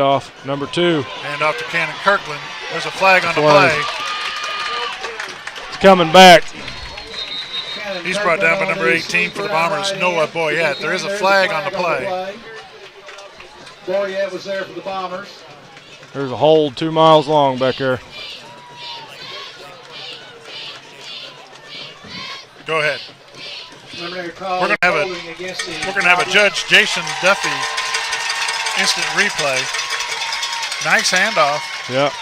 Off, number 2. Hand off to Cannon Kirkland. There's a flag on the play. It's coming back. He's brought down by number 18 for the Bombers, Noah Boyette. There is a flag on the play. Boyette was there for the Bombers. There's a hold 2 miles long back there. Go ahead. We're going to have a Judge Jason Duffy instant replay. Nice handoff. Yep.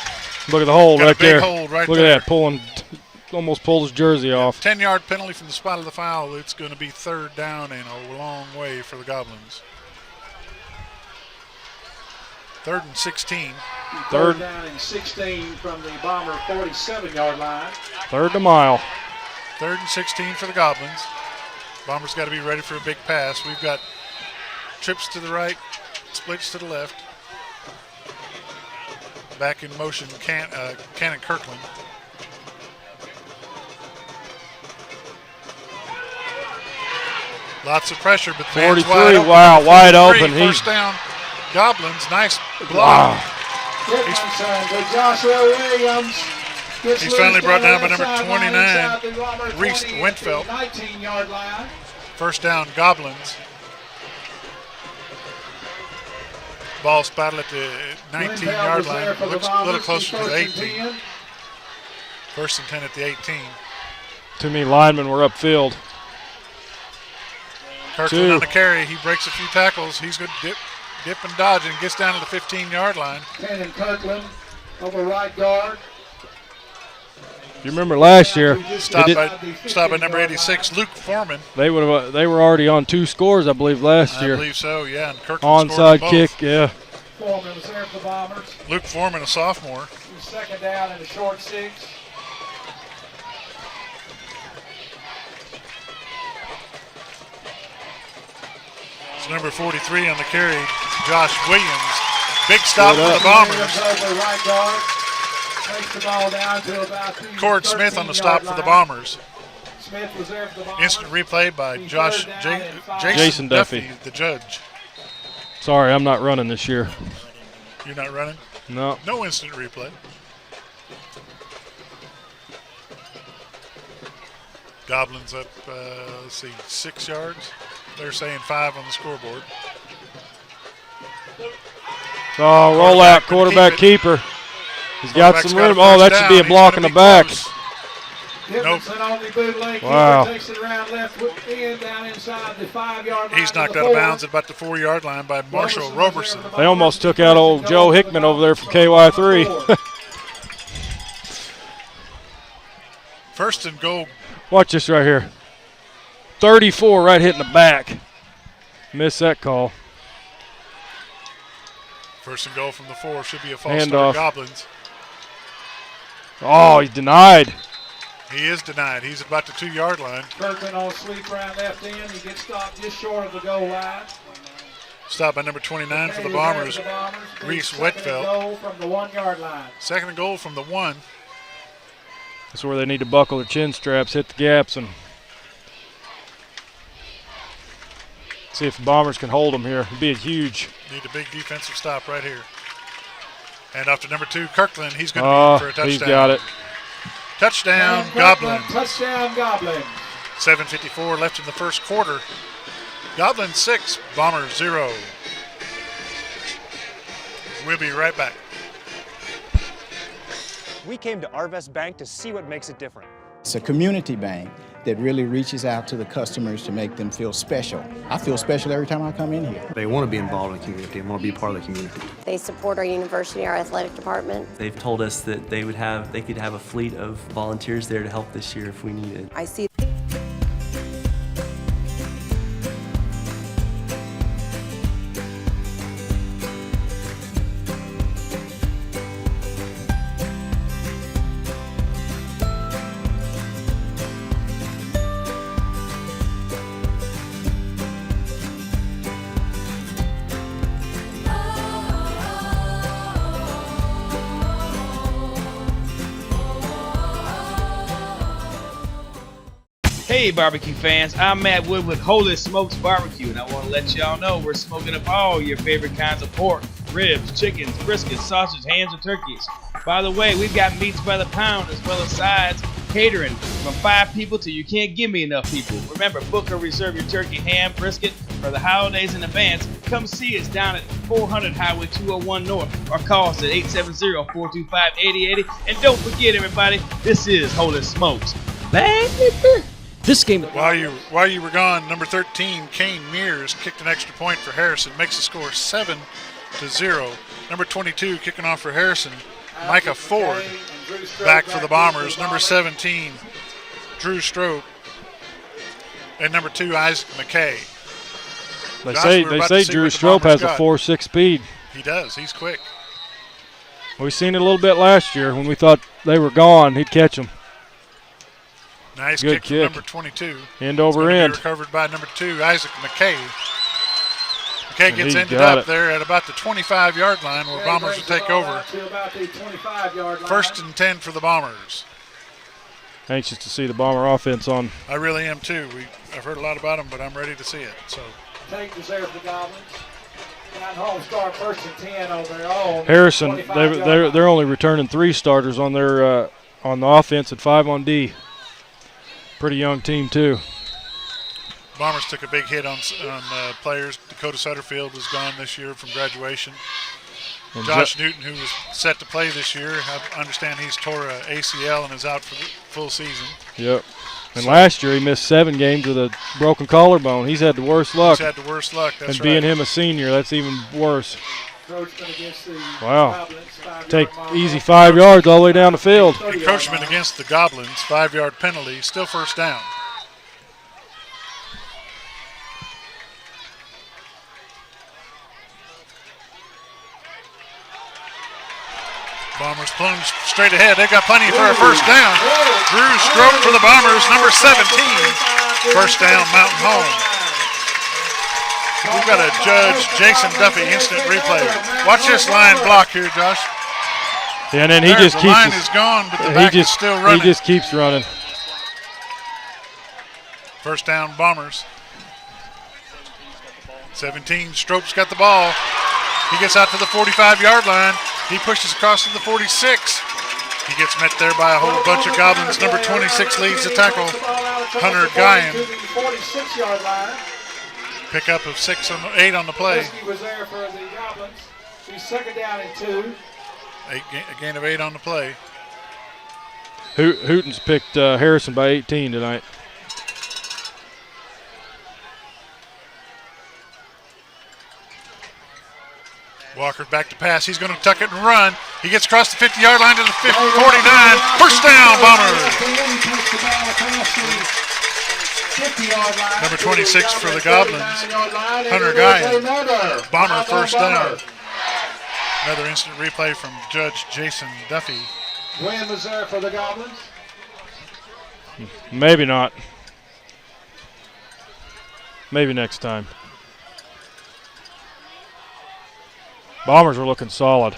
Look at the hold right there. Hold right Look there. at that, almost pulled his jersey off. 10-yard penalty from the spot of the foul. It's going to be 3rd down and a long way for the Goblins. 3rd and 16. 3rd down and 16 from the Bomber 47-yard line. 3rd to mile. 3rd and 16 for the Goblins. Bombers got to be ready for a big pass. We've got trips to the right, splits to the left. Back in motion, Cannon Kirkland. Lots of pressure, but 43, wide wide open. First down, Goblins, nice block. Wow. He's finally brought down by number 29, Reese Wentfeld. 19-yard line. First down, Goblins. Ball spotted at the 19-yard line. Looks a little closer to the 18. 1st and 10 at the 18. Too many linemen were upfield. Kirkland on the carry. He breaks a few tackles. He's going to dip and dodge and gets down to the 15-yard line. Cannon Kirkland over right guard. You remember last year? Stopped by number 86, Luke Foreman. They were already on 2 scores, I believe, last year. I believe so, yeah. And Kirkland onside scored kick, yeah. Foreman was there for the Bombers. Luke Foreman, a sophomore. 2nd down and a short 6. It's number 43 on the carry, Josh Williams. Big stop for the Bombers. Right guard. Takes the ball down to about Cord Smith on the stop for the Bombers. Smith was there for the Bombers. Instant replay by Jason Duffy, the judge. Sorry, I'm not running this year. You're not running? No. No instant replay. Goblins up, 6 yards. They're saying 5 on the scoreboard. Oh, roll out, quarterback keeper. He's got some room. Oh, that should be a block in the back. Nope. Wow. He's knocked out of bounds at about the 4-yard line by Marshall Roberson. They almost took out old Joe Hickman over there from KY3. 1st and goal. Watch this right here. 34 right hitting the back. Missed that call. 1st and goal from the 4. Should be a false Hand start off. Goblins. Oh, he's denied. He is denied. He's at about the 2-yard line. Kirkland on sweep round left end. He gets stopped just short of the goal line. Stopped by number 29 for the Bombers, Reese Wetfeld. 2nd goal from the 1-yard line. 2nd and goal from the 1. That's where they need to buckle their chin straps, hit the gaps, and see if the Bombers can hold them here. It'd be a huge. Need a big defensive stop right here. And off to number 2, Kirkland. He's going to be in for a touchdown. He's got it. Touchdown, Goblins. Touchdown, Goblins. 7:54 left in the 1st quarter. Goblins 6, Bombers 0. We'll be right back. We came to Arvest Bank to see what makes it different. It's a community bank that really reaches out to the customers to make them feel special. I feel special every time I come in here. They want to be involved in the community and want to be part of the community. They support our university, our athletic department. They've told us that they could have a fleet of volunteers there to help this year if we needed. I see. Hey barbecue fans, I'm Matt Wood with Holy Smokes Barbecue, and I want to let y'all know we're smoking up all your favorite kinds of pork, ribs, chickens, briskets, sausage, hams, and turkeys. By the way, we've got meats by the pound as well as sides, catering from 5 people till you can't give me enough people. Remember, book or reserve your turkey, ham, brisket for the holidays in advance. Come see us down at 400 Highway 201 North or call us at 870-425-8080. And don't forget, everybody, this is Holy Smokes, baby. This game. While you were gone, number 13, Kane Mears, kicked an extra point for Harrison, makes the score 7-0. Number 22, kicking off for Harrison, Micah Ford, back for the Bombers. Number 17, Drew Strope, and number 2, Isaac McKay. They say Drew Strope has a 4.6 speed. He does. He's quick. We seen it a little bit last year when we thought they were gone. He'd catch them. Nice Good kick from number 22. End over end. Recovered by number 2, Isaac McKay. McKay gets ended up there at about the 25-yard line where Bombers will take over. First and 10 for the Bombers. Anxious to see the Bomber offense on. I really am too. I've heard a lot about them, but I'm ready to see it. So. Take was there for the Goblins. Down home start first and 10 on their own. Harrison, they're only returning 3 starters on their on the offense and 5 on D. Pretty young team too. Bombers took a big hit on players. Dakota Sutterfield was gone this year from graduation. And Josh Newton, who was set to play this year, I understand he's tore a ACL and is out for the full season. Yep. And last year he missed 7 games with a broken collarbone. He's had the worst luck. He's had the worst luck, that's and being him a senior, that's even worse. Wow. Take easy 5 yards all the way down the field. Encroachment against the Goblins, 5-yard penalty, still first down. Bombers plunge straight ahead. They've got plenty for a first down. Drew Stroke for the Bombers, number 17. First down, Mountain Home. We've got a Judge Jason Duffy instant replay. Watch this line block here, Josh. Yeah, and then he just keeps. The line is gone, but the back is still running. He just keeps running. First down, Bombers. 17, Strope's got the ball. He gets out to the 45-yard line. He pushes across to the 46. He gets met there by a whole bunch of Goblins. Number 26 leads the tackle, Hunter Guyan. Pickup of 8 on the play. Was there for the Goblins. He's second down and 2. A gain of 8 on the play. Hooten's picked Harrison by 18 tonight. Walker back to pass. He's going to tuck it and run. He gets across the 50-yard line to the 49. First down, Bombers. Number 26 for the Goblins, Hunter Guyan. Bomber first down. Another instant replay from Judge Jason Duffy. Win was there for the Goblins. Maybe not. Maybe next time. Bombers are looking solid.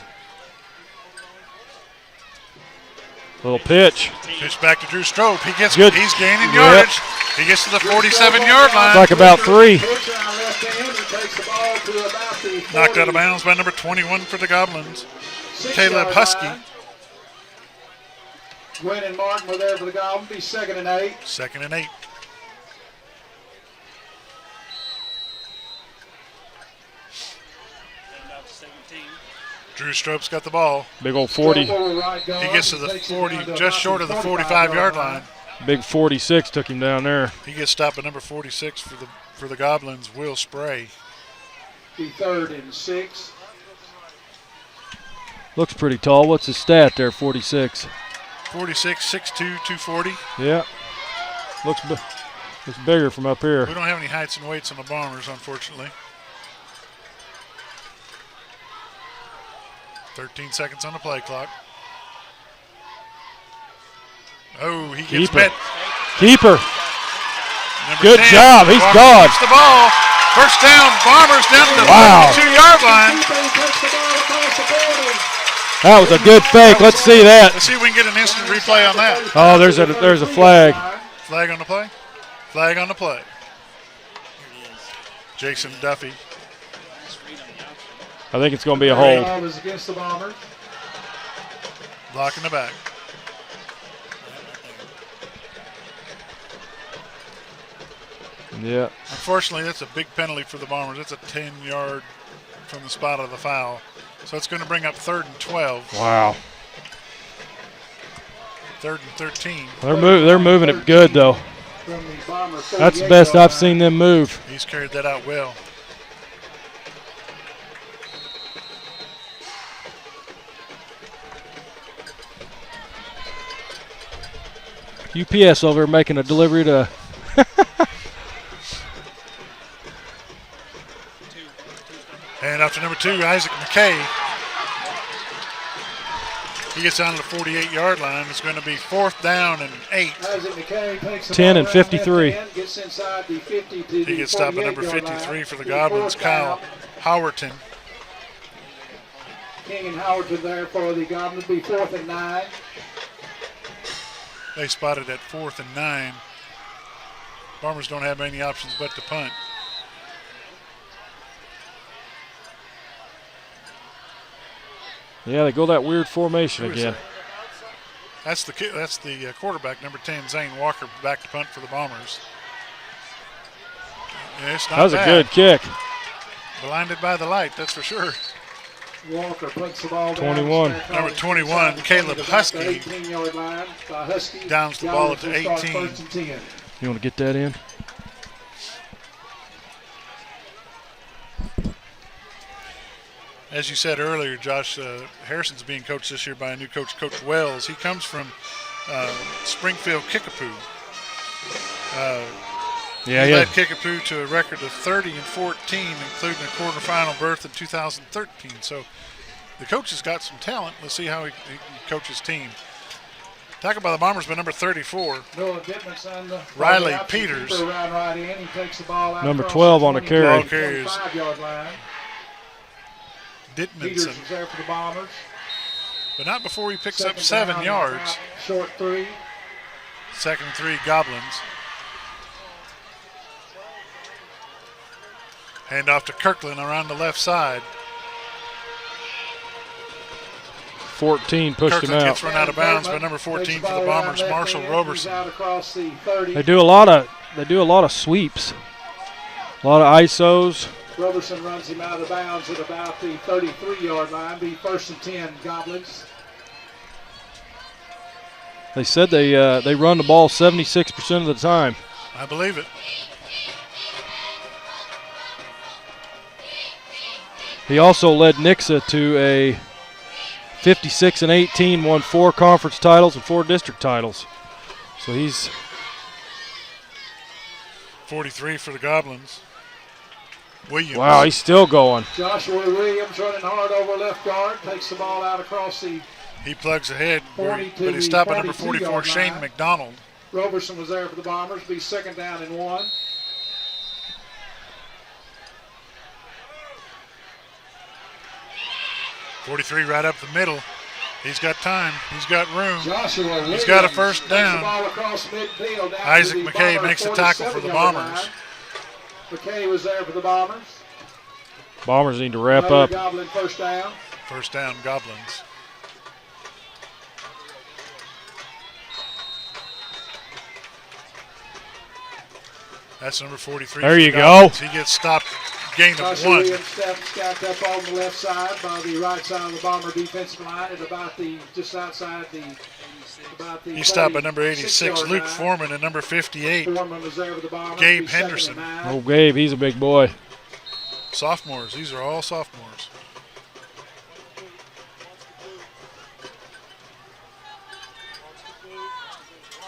Little pitch. Pitch back to Drew Strope. He's gaining yardage. He gets to the 47-yard line. It's like about 3. Knocked out of bounds by number 21 for the Goblins, Caleb Husky. Gwen and Martin were there for the Goblins. Be second and 8. Second and 8. Drew Strope's got the ball. Big old 40. He gets to the 40, just short of the 45-yard line. Big 46 took him down there. He gets stopped by number 46 for the Goblins, Will Spray. Be third and 6. Looks pretty tall. What's his stat there, 46? 46, 6'2", 240. Yeah. Looks bigger from up here. We don't have any heights and weights on the Bombers, unfortunately. 13 seconds on the play clock. Oh, he gets met. Keeper. Number Good 10, job. He's gone. The ball. First down, Bombers down to the 52-yard line. That was a good fake. Let's see that. Let's see if we can get an instant replay on that. Oh, there's a flag. Flag on the play. Flag on the play. Jason Duffy. I think it's going to be a hold. Ball is against the Bombers. Block in the back. Yeah. Unfortunately, that's a big penalty for the Bombers. It's a 10-yard from the spot of the foul. So it's going to bring up 3rd and 12. Wow. 3rd and 13. They're moving it good, though. From the Bomber That's the best I've seen them move. He's carried that out well. UPS over making a delivery to. And after number 2, Isaac McKay. He gets down to the 48-yard line. It's going to be 4th down and 8. Isaac McKay takes the 10 ball and around 53. left end, gets inside the 50 to He gets stopped at number 53 for the Goblins, Kyle Howerton. King and Howerton there for the Goblins. Be 4th and 9. They spotted at 4th and 9. Bombers don't have any options but to punt. Yeah, they go that weird formation again. That's the quarterback, number 10, Zane Walker, back to punt for the Bombers. Yeah, it's not That was bad. a good kick. Blinded by the light, that's for sure. Walker puts the ball 21. down. Number 21, Caleb Husky, 18-yard line. Husky downs the ball at Goblins will start 18. 1st and 10. You want to get that in? As you said earlier, Josh, Harrison's being coached this year by a new coach, Coach Wells. He comes from Springfield Kickapoo. He led Kickapoo to a record of 30 and 14, including a quarterfinal berth in 2013. So the coach has got some talent. Let's see how he coaches team. Talk about the Bombers by number 34. Riley Peters. Number 12 on a carry. Ball carries. Peters Dittmanson. is there for the Bombers. But not before he picks Second up 7 down, yards. Short 3. 2nd and 3, Goblins. Hand off to Kirkland around the left side. 14 pushed Kirkland him out. gets run out of bounds by number 14 for the Bombers, Marshall Roberson. They do a lot of sweeps. A lot of ISOs. Roberson runs him out of bounds at about the 33-yard line. Be 1st and 10, Goblins. They said they run the ball 76% of the time. I believe it. He also led Nixa to a 56 and 18, won 4 conference titles and 4 district titles. So he's 43 for the Goblins. Williams. Wow, he's still going. Joshua Williams running hard over left guard. Takes the ball out across the He plugs ahead, 40 to but he's the stopped at number 42 44, yard Shane line. McDonald. Roberson was there for the Bombers. Be 2nd down and 1. .43 right up the middle. He's got time. He's got room. Joshua Williams He's got a first takes the down. ball across midfield down Isaac to the McKay Bomber makes the tackle for the 47-yard Bombers. line. McKay was there for the Bombers. Bombers need to wrap Another up. Goblin first down. First down, Goblins. That's number 43. There for you the Goblins. go. He gets stopped, gain of Joshua 1. Williams stacked up on the left side by the right side of the Bomber defensive line at about the just outside the. He stopped at number 86, 46-yard Luke line. Foreman, and number 58, Foreman was there with the Bombers. Gabe Be 2nd Henderson. and 9. Oh, Gabe, he's a big boy. sophomores. These are all sophomores.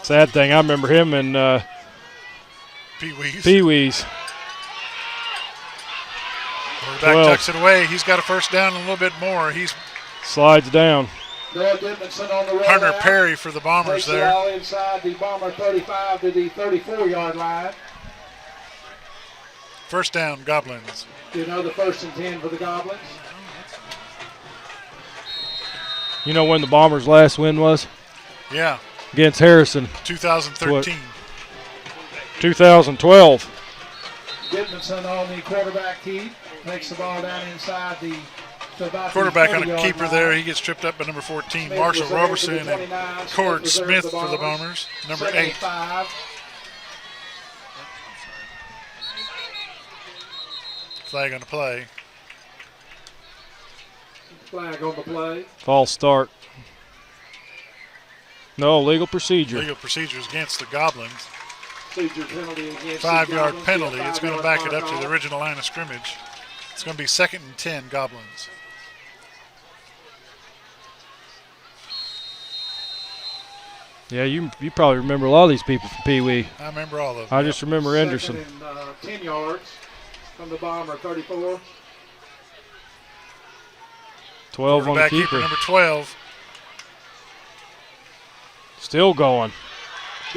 Sad thing, I remember him in Pee-wees. Pee-wees. Quarterback 12. tucks it away. He's got a first down and a little bit more. He's Slides down. Noah Dickinson on the road Hunter out. Perry for the Bombers Takes the there. ball inside the Bomber 35 to the 34-yard line. First down, Goblins. You know, the 1st and 10 for the Goblins. You know when the Bombers' last win was? Yeah, Against Harrison, 2013. 2012. Dickinson on the quarterback keep. Takes the ball down inside the to about the Quarterback on a 20-yard keeper line. there. He gets tripped up by number 14, Smith Marshall was there for Roberson, the and 29. Cord was there Smith for the Bombers, number 8. 75. Flag on the play. Flag on the play. False start. No, legal procedure. Legal procedures against the Goblins. Procedure penalty against 5-yard the Goblins. penalty. It's going to back it up to mark the off. original line of scrimmage. It's going to be 2nd and 10, Goblins. Yeah, you probably remember a lot of these people from Pee Wee. I remember all of them. I just remember Anderson. 2nd and 10 yards from the Bomber 34. 12 on the Quarterback keeper, keeper. number 12. Still going.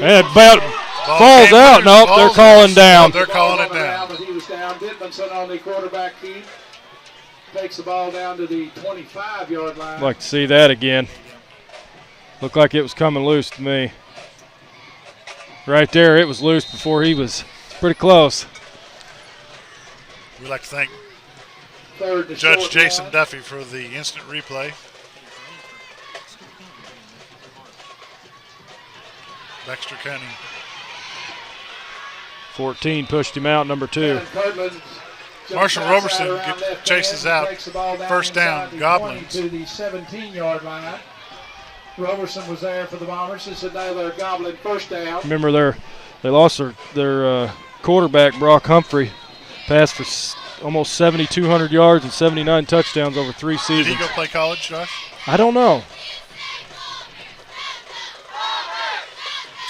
And about Ball falls came out. loose. Nope, they're Ball's calling loose. down. They're calling it down. But he was down. Dittmanson on the quarterback keep. Takes the ball down to the 25-yard line. I'd like to see that again. Looked like it was coming loose to me. Right there, it was loose before he was. It's pretty close. We'd like to thank 3rd and Judge short Jason line. Duffy for the instant replay. Baxter County. 14 pushed him out, number 2. And Kirtland jumps Marshall outside Roberson around left chases end, out. takes the ball down First down, inside the Goblins. 20 to the 17-yard line. Roberson was there for the Bombers. It's another Goblin first down. Remember they lost their quarterback, Brock Humphrey. Passed for almost 7,200 yards and 79 touchdowns over 3 Did seasons. he go play college, Josh? I don't know.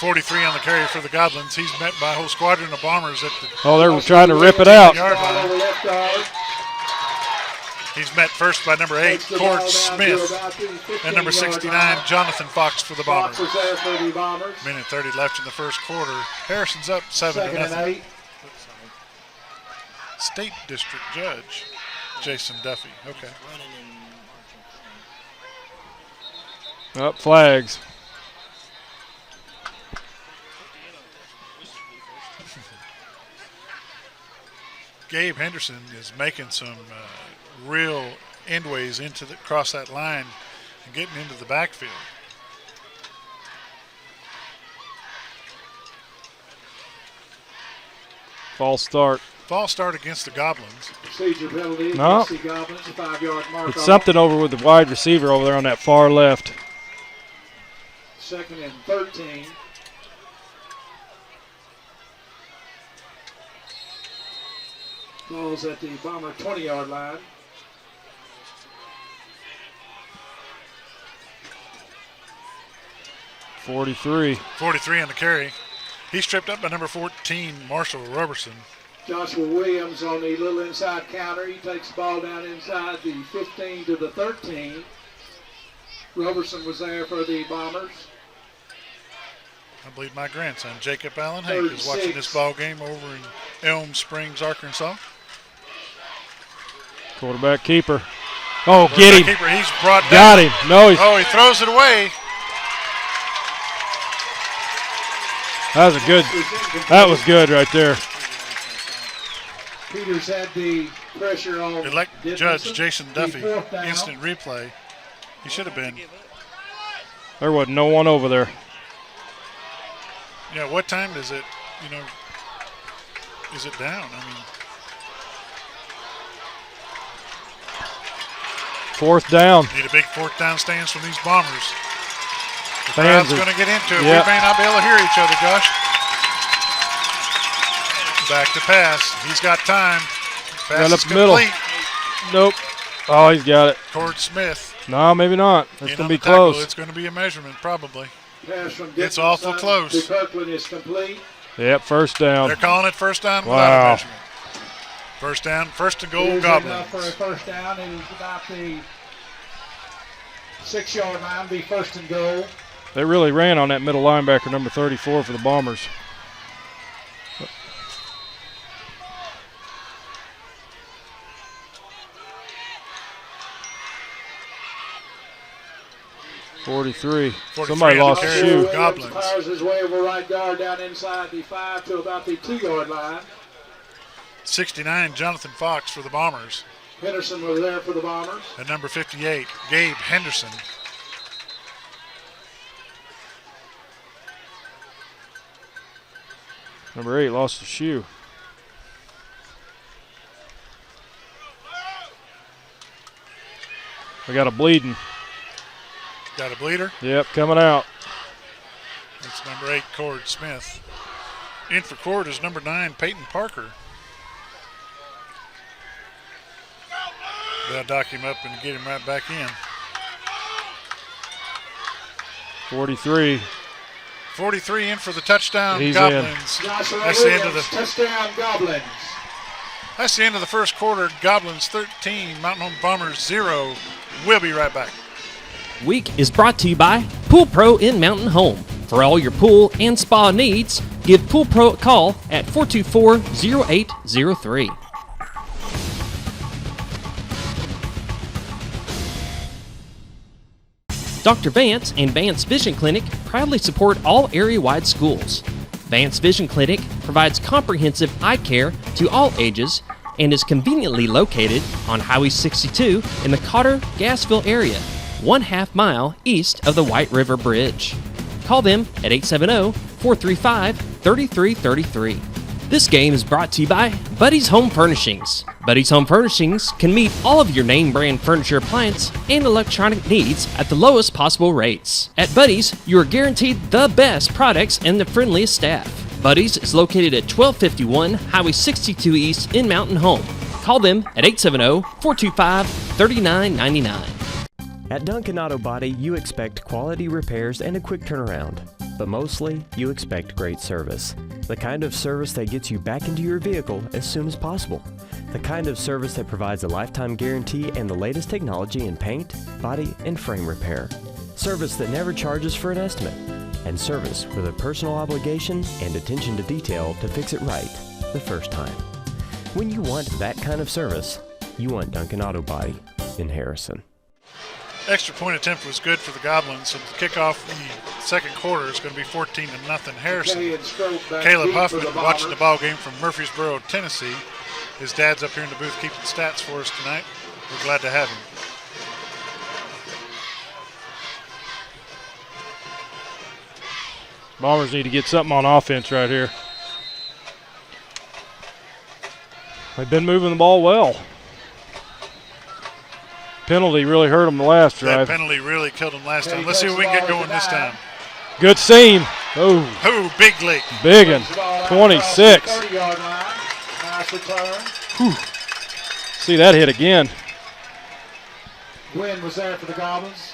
43 on the carry for the Goblins. He's met by a whole squadron of Bombers at the Oh, they were trying to rip it out. yard Ball line. over left guard. He's met first by number 8, Takes the ball Cord down to Smith, about the and number 15-yard 69, line. Jonathan Fox for the Fox Bombers. was there for the Bombers. Minute 30 left in the first quarter. Harrison's up 7 to 2nd and nothing. 8. State District Judge Jason Duffy. Okay. Up flags. Gabe Henderson is making some real endways across that line and getting into the backfield. False start. False start against the Goblins. Procedure penalty No. against the Goblins. 5-yard mark It's off. something over with the wide receiver over there on that far left. 2nd and 13. Ball's at the Bomber 20-yard line. .43. 43 on the carry. He's tripped up by number 14, Marshall Roberson. Joshua Williams on the little inside counter. He takes the ball down inside the 15 to the 13. Roberson was there for the Bombers. I believe my grandson, Jacob Allen Hank, is watching 36. this ball game over in Elm Springs, Arkansas. Quarterback keeper. Oh, get him. Keeper, he's brought down. Got him. No, he's, Oh, he throws it away. that was a good. That was good right there. Peters had the pressure on Elect Dickinson. Judge Jason The Duffy, 4th down. instant replay. He should have been. There wasn't no one over there. Yeah, what time does it, is it down? I mean, 4th down. need a big 4th down stance from these Bombers. The Fans crowd's are- going to get into it. yeah. We may not be able to hear each other, Josh. Back to pass. He's got time. Pass Right is up the middle. complete. Nope. Oh, he's got it. Cord Smith. No, maybe not. It's in going on to be the tackle. close. It's going to be a measurement, probably. Pass from It's awful Dickinson close. to Kirkland is complete. Yep, 1st down. They're calling it first down without Wow. a measurement. First down, first and goal, Here's Goblins. enough for a first down. It is about the 6-yard line. Be 1st and goal. They really ran on that middle linebacker, number 34 for the Bombers. .43. 43 Somebody on lost the a carry. shoe. Williams Goblins. fires his way over right guard down inside the 5 to about the 2-yard line. 69, Jonathan Fox for the Bombers. Henderson was there for the Bombers. At number 58, Gabe Henderson. Number 8 lost his shoe. We got a bleeding. Got a bleeder? Yep, coming out. That's number 8, Cord Smith. In for Cord is number 9, Peyton Parker. They'll dock him up and get him right back in. 43. 43 in for the touchdown, He's Goblins. That's the end of the touchdown, Goblins. That's the end of the first quarter. Goblins 13, Mountain Home Bombers 0. We'll be right back. Week is brought to you by Pool Pro in Mountain Home. For all your pool and spa needs, give Pool Pro a call at 424-0803. Dr. Vance and Vance Vision Clinic proudly support all area-wide schools. Vance Vision Clinic provides comprehensive eye care to all ages and is conveniently located on Highway 62 in the Cotter-Gassville area, 1/2 mile east of the White River Bridge. Call them at 870-435-3333. This game is brought to you by Buddy's Home Furnishings. Buddy's Home Furnishings can meet all of your name brand furniture, appliance, and electronic needs at the lowest possible rates. At Buddy's, you are guaranteed the best products and the friendliest staff. Buddy's is located at 1251 Highway 62 East in Mountain Home. Call them at 870-425-3999. At Duncan Auto Body, you expect quality repairs and a quick turnaround. But mostly, you expect great service. The kind of service that gets you back into your vehicle as soon as possible. The kind of service that provides a lifetime guarantee and the latest technology in paint, body, and frame repair. Service that never charges for an estimate. And service with a personal obligation and attention to detail to fix it right the first time. When you want that kind of service, you want Duncan Auto Body in Harrison. Extra point attempt was good for the Goblins, so the kickoff in the second quarter is going to be 14-0 Harrison. Caleb Huffman watching the ball game from Murfreesboro, Tennessee. His dad's up here in the booth keeping stats for us tonight. We're glad to have him. Bombers need to get something on offense right here. They've been moving the ball well. Penalty really hurt them the last drive. That penalty really killed them last time. Let's see what we can get going this time. Good seam. Oh, big leak. Big one. 26. Nice return. Whew. See that hit again. Gwynn was there for the Goblins.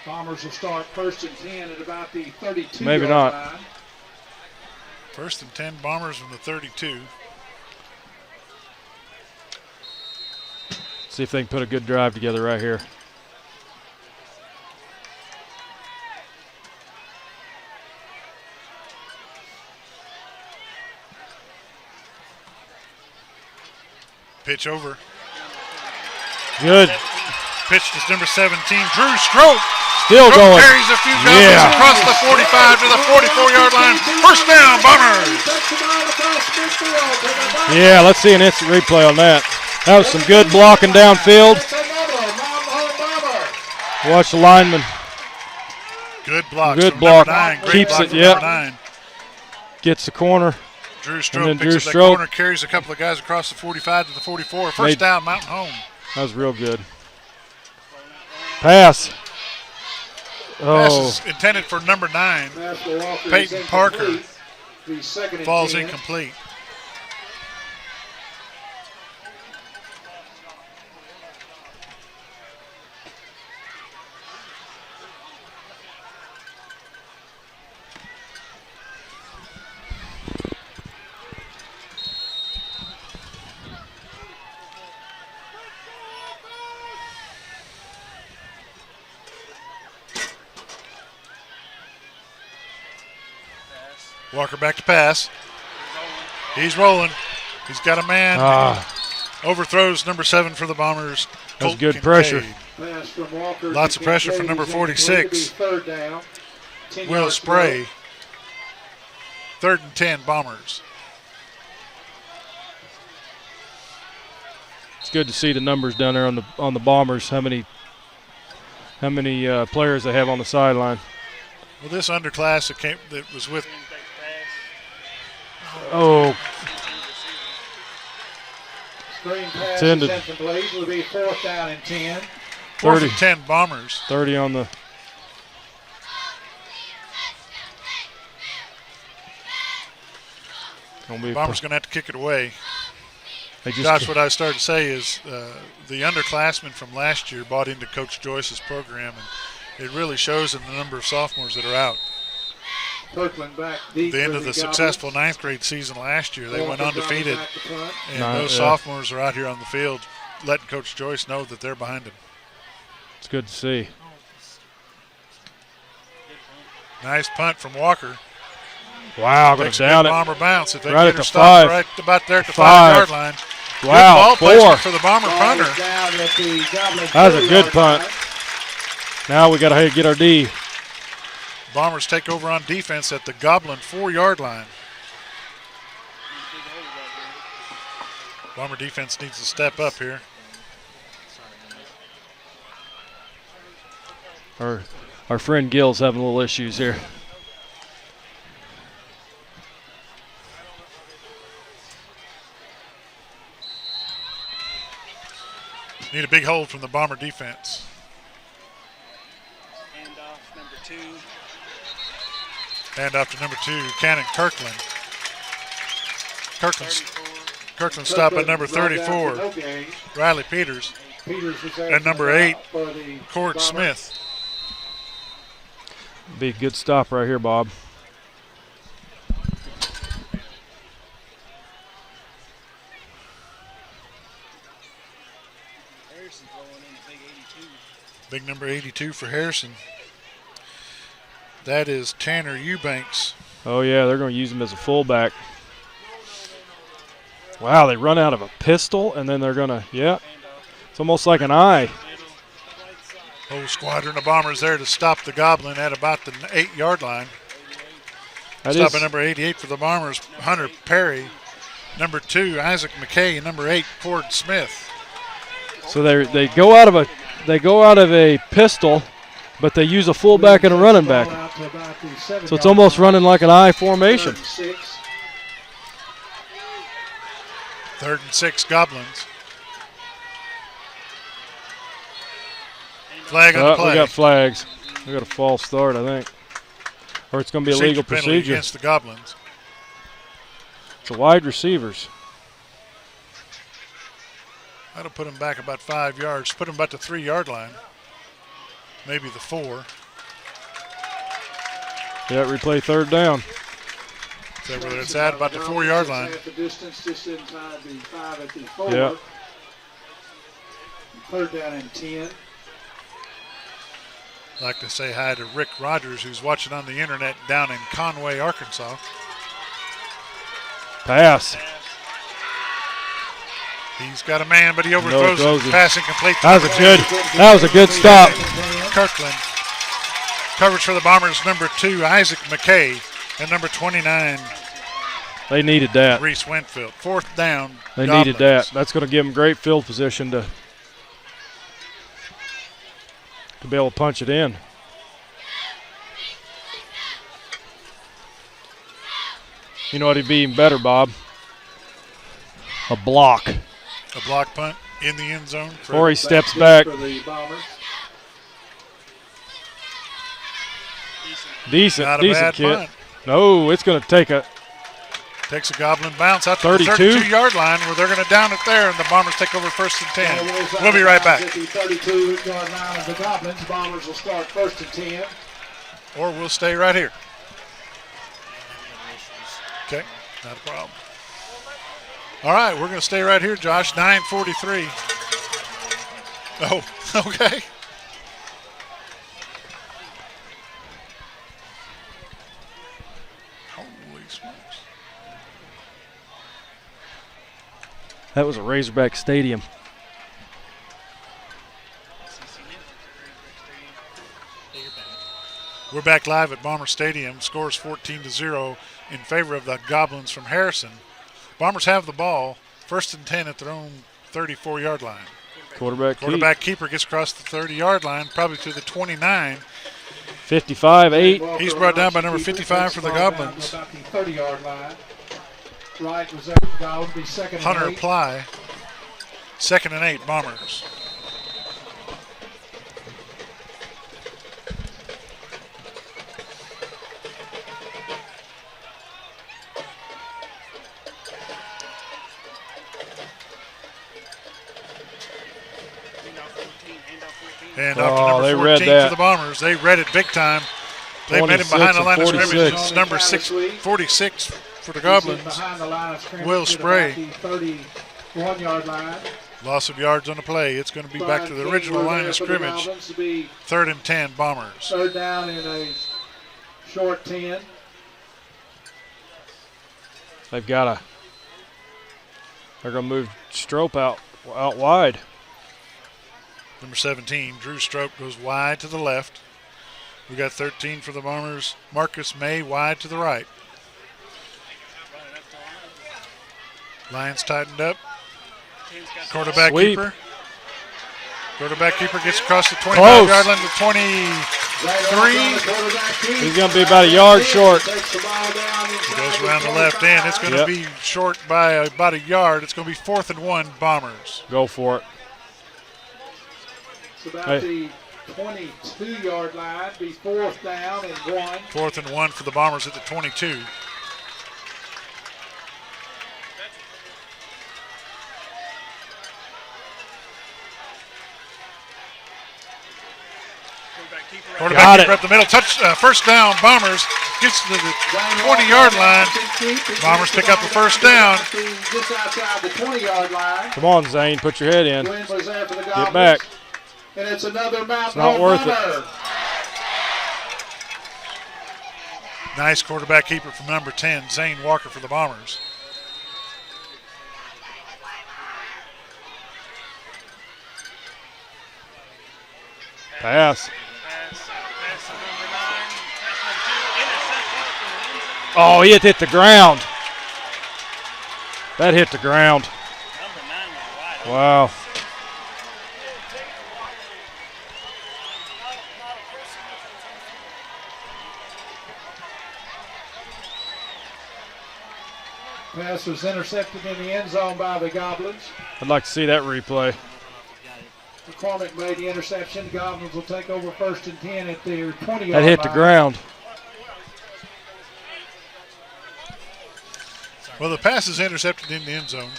Bombers will start 1st and 10 at about the 32 Maybe not. line. 1st and 10, Bombers from the 32. See if they can put a good drive together right here. Pitch over. Good. Pitch to number 17, Drew Stroke. Still Stroke going. carries a few Goblins across the 45 to the 44-yard line. First down, Bombers. Yeah, let's see an instant replay on that. That was some good blocking downfield. Watch the lineman. Good block. Good block. Keeps it, yep. Gets the corner. Drew Stroke picks up that corner, carries a couple of guys across the 45 to the 44. First down, Mountain Home. That was real good. Pass. Pass is intended for number 9. Peyton Parker. Falls incomplete. Walker back to pass. He's rolling. He's got a man. Overthrows number 7 for the Bombers. That's good pressure. Lots of pressure from number 46. Will Spray. 3rd and 10, Bombers. It's good to see the numbers down there on the Bombers. How many players they have on the sideline. Well, this underclass that was with. Oh. Screen pass is 10 to incomplete. Will be 4th down and 10. 4th and 10 Bombers. 30 on the. Bombers going to have to kick it away. Josh, what I started to say is the underclassmen from last year bought into Coach Joyce's program, and it really shows in the number of sophomores that are out. Back the end of the successful 9th grade season last year, they went undefeated, and those sophomores are out here on the field letting Coach Joyce know that they're behind him. It's good to see. Nice punt from Walker. Wow, going to down it. Bomber bounce. If they right get at her the stopped 5. right about there at the 5-yard line. Wow, good ball 4. placement for the Bomber punter. That was a good punt. Now we got to get our D. Bombers take over on defense at the Goblin 4-yard line. Bomber defense needs to step up here. Our friend Gill's having a little issues here. Need a big hold from the Bomber defense. Handoff to number 2, Cannon Kirkland. Kirkland stopped at number 34, Riley Peters. And number 8, Cord Smith. Be a good stop right here, Bob. Big number 82 for Harrison. That is Tanner Eubanks. Oh, yeah, they're going to use him as a fullback. Wow, they run out of a pistol, and then they're going to, yeah. It's almost like an eye. Whole squadron of Bombers there to stop the Goblin at about the 8-yard line. Stopping number 88 for the Bombers, Hunter Perry. Number 2, Isaac McKay. And number 8, Cord Smith. So they go out of a pistol, but they use a fullback and a running back. So it's almost running like an I formation. 3rd and 6 Goblins. Flag on the play. We got flags. We got a false start, I think. Or it's going to be a legal procedure against the Goblins. It's a wide receivers. That'll put him back about 5 yards. Put him about the 3-yard line. Maybe the 4. Yeah, replay 3rd down. So whether it's at about the 4-yard line. Yeah. 3rd down and 10. I'd like to say hi to Rick Rogers, who's watching on the internet down in Conway, Arkansas. Pass. He's got a man, but he overthrows it. Passing complete. That was a good stop. Kirkland. Coverage for the Bombers, number 2, Isaac McKay, and number 29. They needed that. Reese Winfield. 4th down. They Goblins. needed that. That's going to give them great field position to be able to punch it in. You know what would be even better, Bob? A block. A block punt in the end zone. Or he steps back. Decent kid. Punt. No, it's going to take a... Takes a Goblin bounce out to 32? the 32-yard line where they're going to down it there, and the Bombers take over 1st and 10. We'll be right back. At the 32-yard line of the Goblins, Bombers will start 1st and 10. Or we'll stay right here. Okay, not a problem. All right, we're going to stay right here, Josh. 9:43. Oh, okay. Holy smokes. That was a Razorback Stadium. We're back live at Bomber Stadium. Scores 14-0 in favor of the Goblins from Harrison. Bombers have the ball. 1st and 10 at their own 34-yard line. Quarterback keeper gets across the 30-yard line, probably to the 29. 55-8. He's brought down by number 55 for the Goblins. About the 30-yard line. Right reserve guy would be second Hunter and 8. Ply. 2nd and 8, Bombers. And off to number 14 for the Bombers. They read it big time. They met him behind the line of scrimmage. It's number 46 for the Goblins. Will Spray. 31-yard line. Loss of yards on the play. It's going to be back to the original line of scrimmage. 3rd and 10, Bombers. Third down in a short 10. They're going to move Strope out wide. Number 17, Drew Strope, goes wide to the left. We got 13 for the Bombers. Marcus May wide to the right. Lions tightened up. Quarterback keeper. Quarterback keeper gets across the 25-yard line to 23. He's going to be about a yard short. He goes around the left end. It's going to be short by about a yard. It's going to be 4th and 1, Bombers. Go for it. It's about the 22-yard line. Be 4th down and 1. 4th and 1 for the Bombers at the 22. Quarterback keeper up the middle. First down, Bombers. Gets to the 20-yard line. Bombers pick up the first down. Just outside the 20-yard line. Come on, Zane. Put your head in. Get back. And it's another Mount It's not worth it. Nice quarterback keeper from number 10, Zane Walker for the Bombers. Pass. Oh, he hit the ground. That hit the ground. Wow. Pass was intercepted in the end zone by the Goblins. I'd like to see that replay. McCormick made the interception. The Goblins will take over 1st and 10 at their 20-yard line. That hit the ground. Well, the pass is intercepted in the end zone.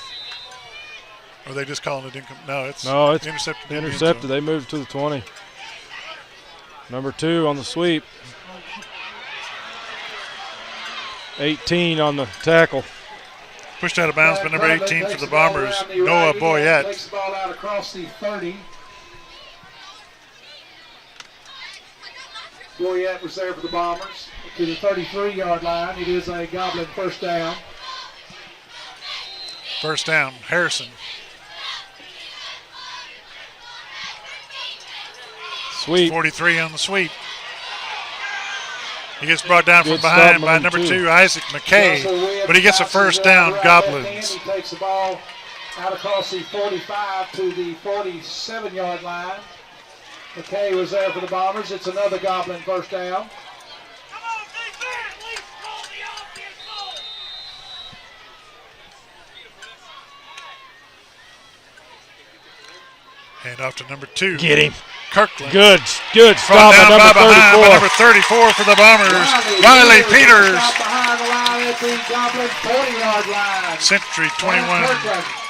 Or are they just calling it incomplete? No, it's intercepted. Intercepted. They moved to the 20. Number 2 on the sweep. 18 on the tackle. Pushed out of bounds by number 18 for the Bombers, Noah Boyette. Takes the ball out across the 30. Boyette was there for the Bombers to the 33-yard line. It is a Goblin first down. First down, Harrison. Sweep. 43 on the sweep. He gets brought down from behind by number 2, Isaac McKay, but he gets a first down, Goblins. He takes the ball out across the 45 to the 47-yard line. McKay was there for the Bombers. It's another Goblin first down. Hand off to number 2. Get him. Kirkland. Good stop by number 34. By number 34 for the Bombers, Riley Peters. Behind the line at the Goblin 40-yard line. Century 21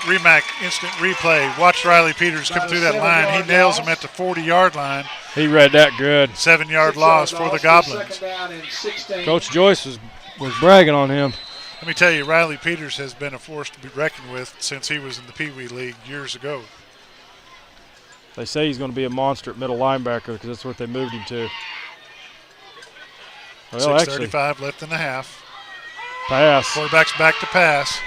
Remac instant replay. Watch Riley Peters come through that line. He nails him at the 40-yard line. He read that good. 7-yard loss for the Goblins. Coach Joyce was bragging on him. Let me tell you, Riley Peters has been a force to be reckoned with since he was in the Pee Wee League years ago. They say he's going to be a monster at middle linebacker because that's what they moved him to. Well, 6:35 left in the half. Pass. Quarterback's back to pass.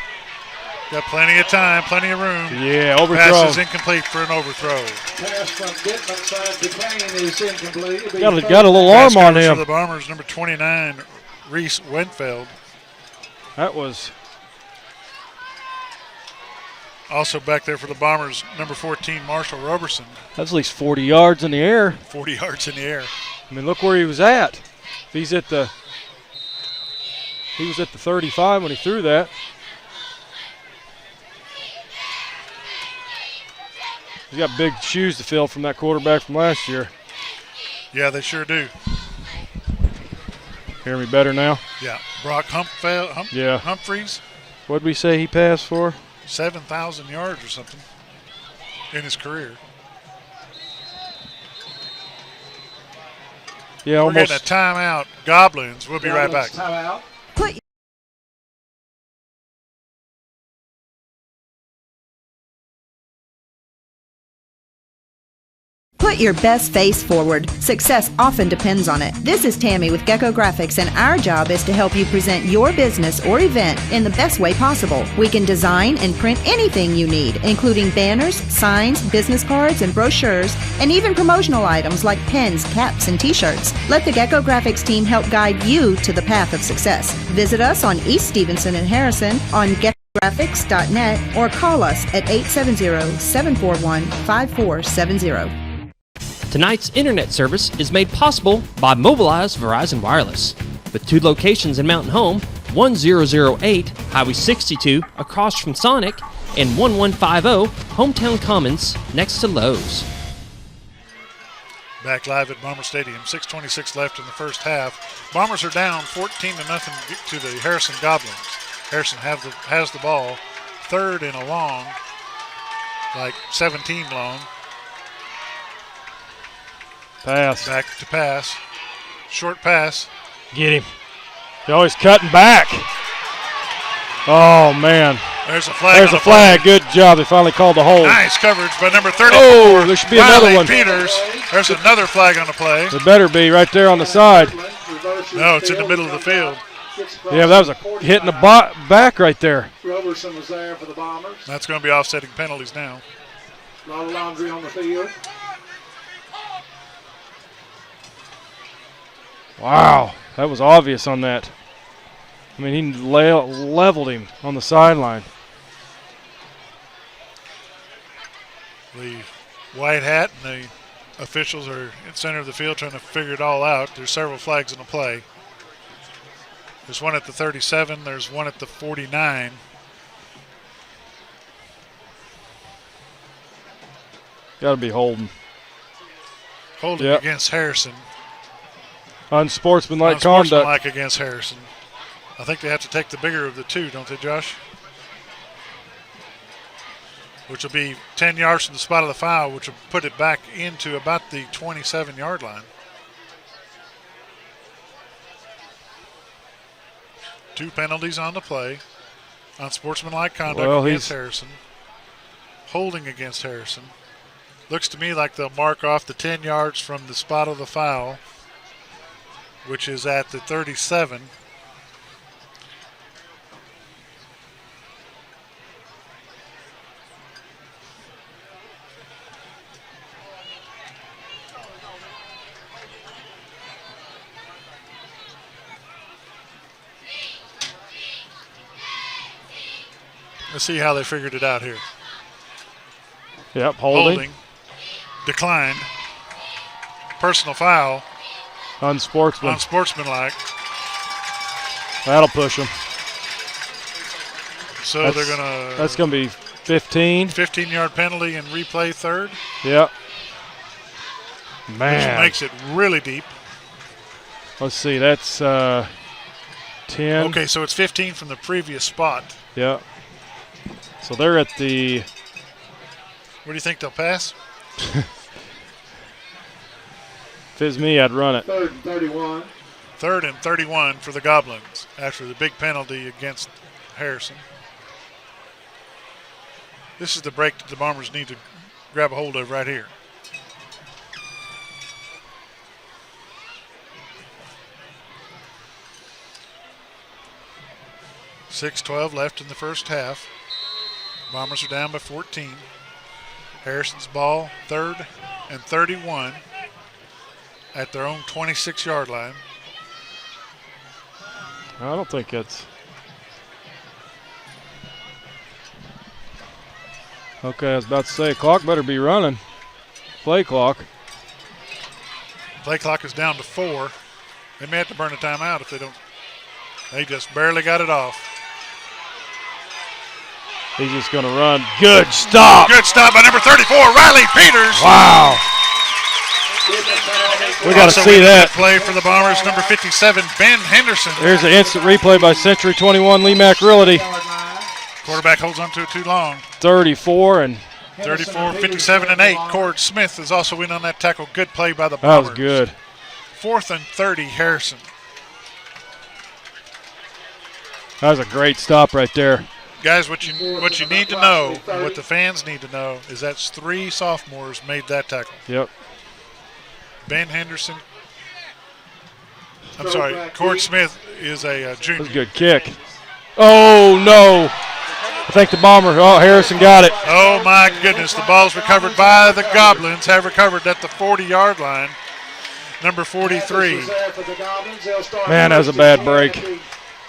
Got plenty of time, plenty of room. Yeah, overthrow. Pass is incomplete for an overthrow. Pass from Dittman side to Kane is incomplete. Got a little arm on him. For the Bombers, number 29, Reese Wentfeld. That was Also back there for the Bombers, number 14, Marshall Roberson. That's at least 40 yards in the air. 40 yards in the air. I mean, look where he was at. He was at the 35 when he threw that. He's got big shoes to fill from that quarterback from last year. Yeah, they sure do. Hear me better now? Yeah. Brock Humphreys. What'd we say he passed for? 7,000 yards or something in his career. Yeah, We're getting a timeout. Goblins. We'll be right back. Timeout. Put your best face forward. Success often depends on it. This is Tammy with Gecko Graphics, and our job is to help you present your business or event in the best way possible. We can design and print anything you need, including banners, signs, business cards, and brochures, and even promotional items like pens, caps, and t-shirts. Let the Gecko Graphics team help guide you to the path of success. Visit us on East Stevenson and Harrison on geckographics.net or call us at 870-741-5470. Tonight's internet service is made possible by Mobilize Verizon Wireless. With 2 locations in Mountain Home, 1008 Highway 62 across from Sonic, and 1150 Hometown Commons next to Lowe's. Back live at Bomber Stadium, 6:26 left in the first half. Bombers are down 14-0 to the Harrison Goblins. Harrison has the ball, 3rd and a long, like 17 long. Pass. Back to pass. Short pass. Get him. He's always cutting back. Oh, man. There's a flag. There's a flag. Good job. They finally called the hold. Nice coverage by number 34. Oh, there should be another one. Peters. There's another flag on the play. There better be right there on the side. No, it's in the middle of the field. Yeah, that was a hit in the back right there. Roberson was there for the Bombers. That's going to be offsetting penalties now. A lot of laundry on the field. Wow, that was obvious on that. I mean, he leveled him on the sideline. The white hat and the officials are in center of the field trying to figure it all out. There's several flags in the play. There's one at the 37. There's one at the 49. Got to be holding. Holding against Harrison. Unsportsmanlike conduct. Unsportsmanlike against Harrison. I think they have to take the bigger of the two, don't they, Josh? Which will be 10 yards from the spot of the foul, which will put it back into about the 27-yard line. 2 penalties on the play. Unsportsmanlike conduct against Harrison. Holding against Harrison. Looks to me like they'll mark off the 10 yards from the spot of the foul, which is at the 37. Let's see how they figured it out here. Yep, holding. Declined. Personal foul. Unsportsmanlike. That'll push them. So they're going to... That's going to be 15. 15-yard penalty and replay 3rd. Yep. Man. Which makes it really deep. Let's see, that's 10. Okay, so it's 15 from the previous spot. Yep. So they're at the... What do you think they'll pass? If it's me, I'd run it. 3rd and 31. 3rd and 31 for the Goblins after the big penalty against Harrison. This is the break that the Bombers need to grab a hold of right here. .6:12 left in the first half. Bombers are down by 14. Harrison's ball, 3rd and 31 at their own 26-yard line. I don't think it's... Okay, I was about to say, clock better be running. Play clock. Play clock is down to 4. They may have to burn a timeout if they don't. They just barely got it off. He's just going to run. Good stop. Good stop by number 34, Riley Peters. Wow. We got to see that. Play for the Bombers, number 57, Ben Henderson. There's an instant replay by Century 21, Lee Mack Realty. Quarterback holds on to it too long. 34 and 34, 57 and 8. Cord Smith is also in on that tackle. Good play by the Bombers. That was good. 4th and 30, Harrison. That was a great stop right there. Guys, what you need to know, what the fans need to know, is that's 3 sophomores made that tackle. Yep. Ben Henderson. I'm sorry, Cord Smith is a junior. That was a good kick. Oh, no. I think the Bomber, Harrison got it. Oh, my goodness. The ball's recovered by the Goblins, have recovered at the 40-yard line. Number 43. Man, that was a bad break.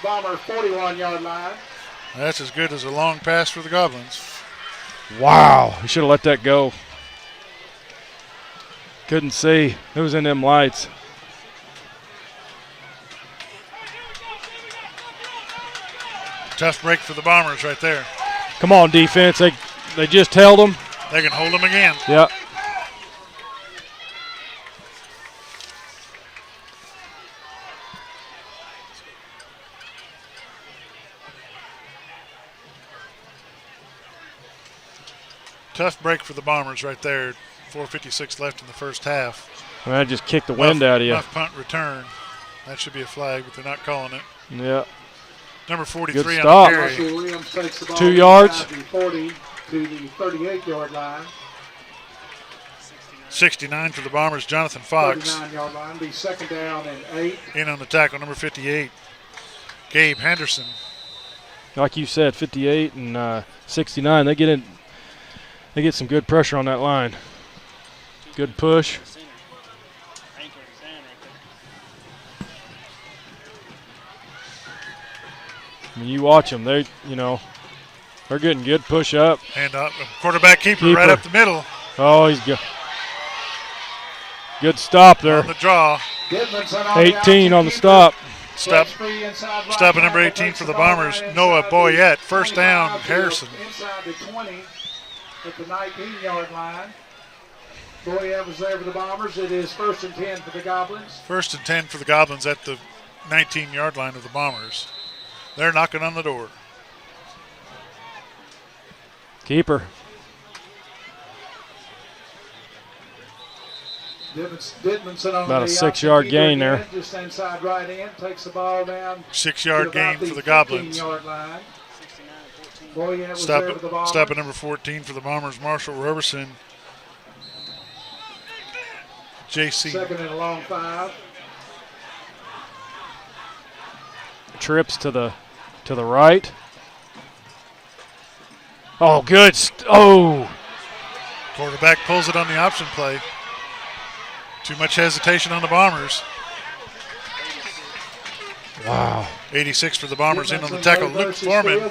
Bomber 41-yard line. That's as good as a long pass for the Goblins. Wow. He should have let that go. Couldn't see. It was in them lights. Tough break for the Bombers right there. Come on, defense. They just held them. They can hold them again. Yep. Tough break for the Bombers right there. 4:56 left in the first half. Well, that just kicked the wind out of you. Rough punt return. That should be a flag, but they're not calling it. Yeah. Number 43 Good on stop. the carry. Williams takes the ball 2 yards. from the 40 to the 38-yard line. 69 for the Bombers, Jonathan Fox. 39-yard line, be second down and 8. In on the tackle, number 58, Gabe Henderson. Like you said, 58 and 69. They get in. They get some good pressure on that line. Good push. When you watch them, they're getting good push up. And quarterback keeper right up the middle. Oh, he's good. Good stop there. On the draw. 18 on the stop. Stop at number 18 for the Bombers, Noah Boyette. First down, Harrison. Inside the 20 at the 19-yard line. Boyette was there for the Bombers. It is 1st and 10 for the Goblins. 1st and 10 for the Goblins at the 19-yard line of the Bombers. They're knocking on the door. Keeper. Didmonson on about a 6-yard gain there. Just inside right end, takes the ball down. 6-yard gain for the Goblins. Stop at number 14 for the Bombers, Marshall Roberson. JC. Second and a long 5. Trips to the right. Oh, good. Quarterback pulls it on the option play. Too much hesitation on the Bombers. Wow. 86 for the Bombers in on the tackle. Luke Foreman.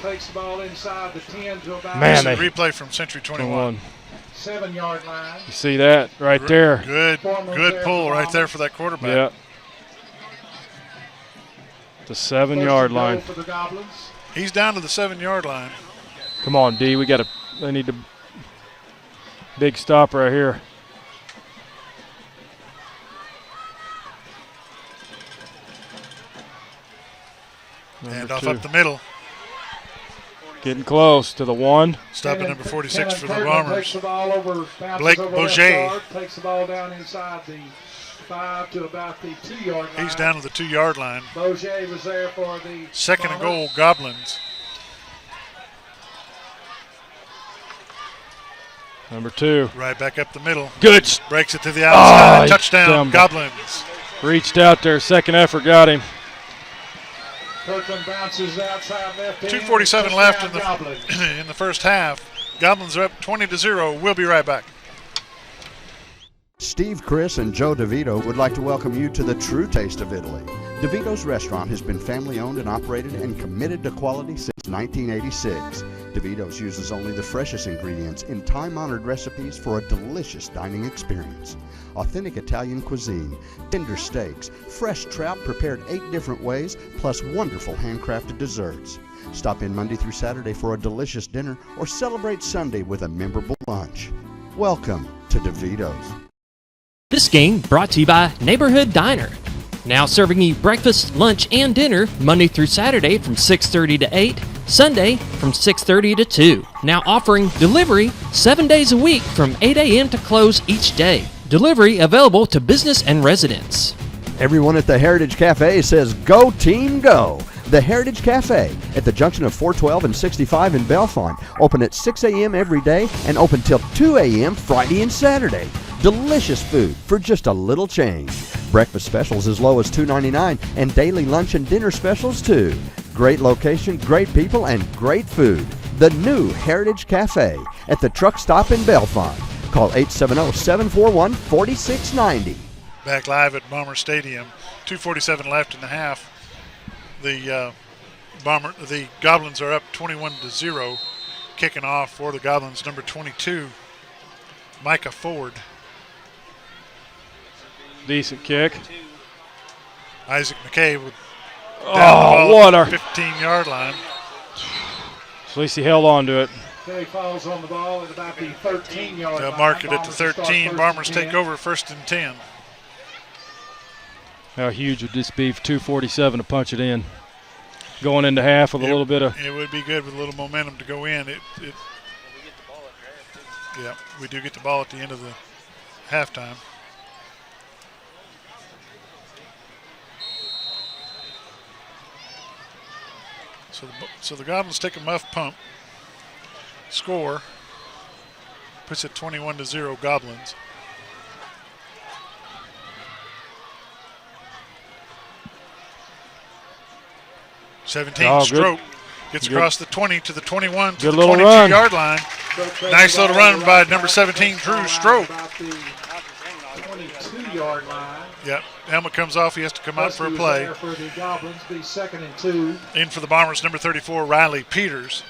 Takes the ball inside the 10 to about replay from Century 21. 7-yard line. You see that right there. Good pull right there for that quarterback. Yeah. The 7-yard line. For the Goblins. He's down to the 7-yard line. Come on, D. They need a big stop right here. And off up the middle. Getting close to the 1. Stop at number 46 for the Bombers. Takes the ball over, Blake Bourget. Takes the ball down inside the 5 to about the 2-yard line. He's down to the 2-yard line. Bourget was there for the second and goal, Goblins. Number 2. Right back up the middle. Good. Breaks it to the outside. Touchdown, Goblins. Reached out there. Second effort got him. Kirkland bounces outside left. 2:47 left in the first half. Goblins are up 20-0. We'll be right back. Steve, Chris, and Joe DeVito would like to welcome you to the true taste of Italy. DeVito's Restaurant has been family-owned and operated and committed to quality since 1986. DeVito's uses only the freshest ingredients in time-honored recipes for a delicious dining experience. Authentic Italian cuisine, tender steaks, fresh trout prepared 8 different ways, plus wonderful handcrafted desserts. Stop in Monday through Saturday for a delicious dinner or celebrate Sunday with a memorable lunch. Welcome to DeVito's. This game brought to you by Neighborhood Diner. Now serving you breakfast, lunch, and dinner Monday through Saturday from 6:30 to 8, Sunday from 6:30 to 2. Now offering delivery 7 days a week from 8 a.m. to close each day. Delivery available to business and residents. Everyone at the Heritage Cafe says go team go. The Heritage Cafe at the junction of 412 and 65 in Bellefonte. Open at 6 a.m. every day and open till 2 a.m. Friday and Saturday. Delicious food for just a little change. Breakfast specials as low as $2.99 and daily lunch and dinner specials too. Great location, great people, and great food. The new Heritage Cafe at the truck stop in Bellefonte. Call 870-741-4690. Back live at Bomber Stadium. 2:47 left in the half. The Goblins are up 21-0. Kicking off for the Goblins, number 22, Micah Ford. Decent kick. Isaac McKay with what a 15-yard line. At least he held on to it. McKay falls on the ball at about the 13-yard line. They'll mark it at the 13. Bombers take over 1st and 10. How huge would this be for 2:47 to punch it in? Going into half with a little bit of. It would be good with a little momentum to go in. Yeah, we do get the ball at the end of the halftime. So the Goblins take a muff pump. Score puts it 21-0 Goblins. Stroke gets across the 20 to the 21 to the 22-yard line. Nice little run by number 17, Drew Stroke. 22-yard line. Yep, helmet comes off. He has to come out for a play. For the Goblins, be 2nd and 2. In for the Bombers, number 34, Riley Peters.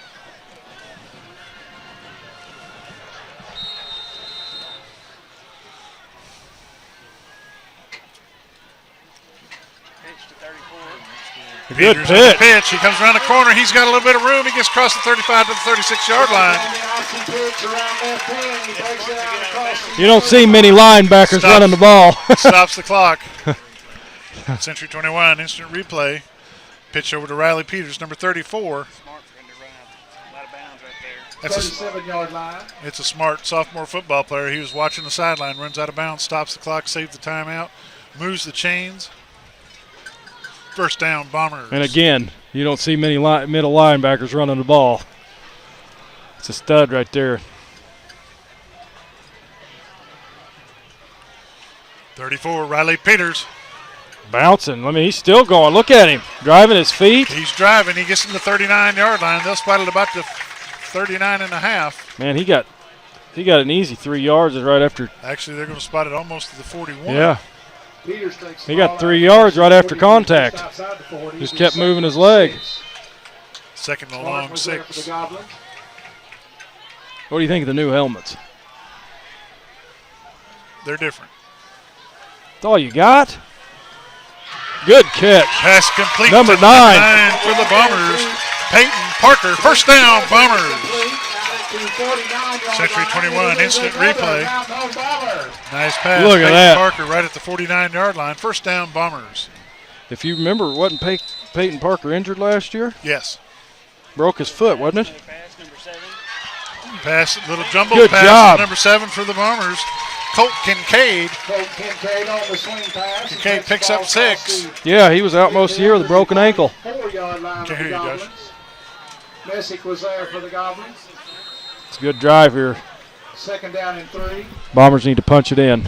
Good Peters pitch. He comes around the corner. He's got a little bit of room. He gets across the 35 to the 36-yard line. You don't see many linebackers running the ball. Stops the clock. Century 21, instant replay. Pitch over to Riley Peters, number 34. That's 37-yard line. It's a smart sophomore football player. He was watching the sideline, runs out of bounds, stops the clock, saves the timeout, moves the chains. 1st down, Bombers. And again, you don't see many middle linebackers running the ball. It's a stud right there. 34, Riley Peters. Bouncing. I mean, he's still going. Look at him. Driving his feet. He's driving. He gets in the 39-yard line. They'll spot it about the 39.5. Man, he got an easy 3 yards right after. Actually, they're going to spot it almost to the 41. Yeah. He got 3 yards right after contact. Just kept moving his leg. 2nd and a long 6. What do you think of the new helmets? They're different. That's all you got? Good catch. Pass complete. Number 9 for the Bombers. Peyton Parker, 1st down, Bombers. Century 21, instant replay. Nice pass. Look at Peyton that. Parker right at the 49-yard line. 1st down, Bombers. If you remember, wasn't Peyton Parker injured last year? Yes. Broke his foot, wasn't it? Pass, little jumble Good pass. job. Number 7 for the Bombers. Colt Kincaid. Kincaid on the swing pass. Kincaid picks up 6. Yeah, he was out most of the year with a broken ankle. 4-yard line Can't for hear the you, Josh. Goblins. Messick was there for the Goblins. It's a good drive here. 2nd down and 3. Bombers need to punch it in.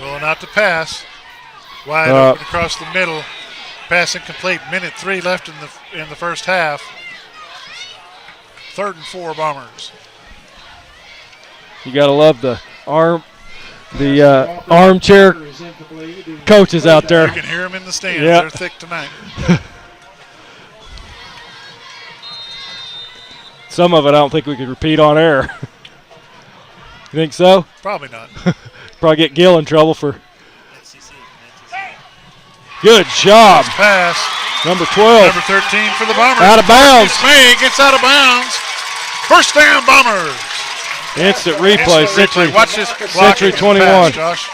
Rolling out to pass. Wide open across the middle. Pass incomplete. 1:03 left in the first half. 3rd and 4, Bombers. You got to love the the armchair coaches out there. You can hear them in the stands. Yeah. They're thick tonight. Some of it I don't think we could repeat on air. You think so? Probably not. Probably get Gil in trouble for. Good job. Pass. Number 12. Number 13 for the Bombers. Out of bounds. May gets out of bounds. First down, Bombers. Instant replay. Century. Watch this. Century 21. Pass, Josh.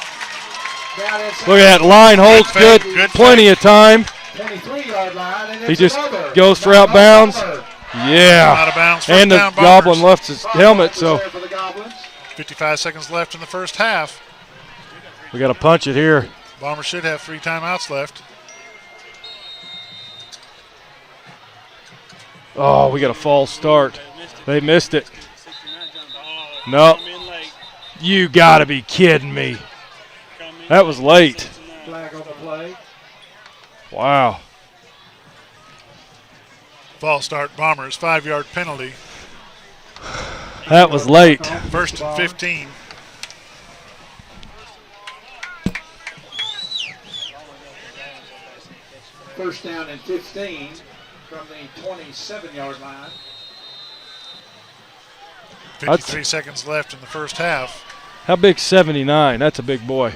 Look at that. Line holds good. Plenty of time. 23-yard line. And He just goes for out bounds. Yeah. Out of bounds. And the Goblin left his helmet, so 55 seconds left in the first half. we got to punch it here. Bombers should have 3 timeouts left. Oh, we got a false start. They missed it. No. You got to be kidding me. That was late. Flag on the play. Wow. False start, Bombers, 5-yard penalty. That was late. First and 15. First down and 15 from the 27-yard line. 53 seconds left in the first half. How big 79? That's a big boy.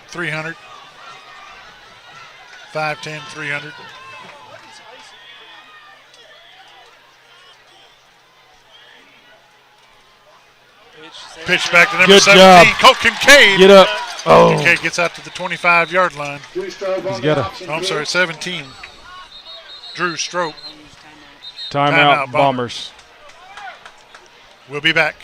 300. 5'10", 300. Pitch back to number Good 17, job. Colt Kincaid. Get up. Oh. Kincaid gets out to the 25-yard line. He's got a I'm sorry, 17. Drew Stroke. timeout, Bombers. We'll be back.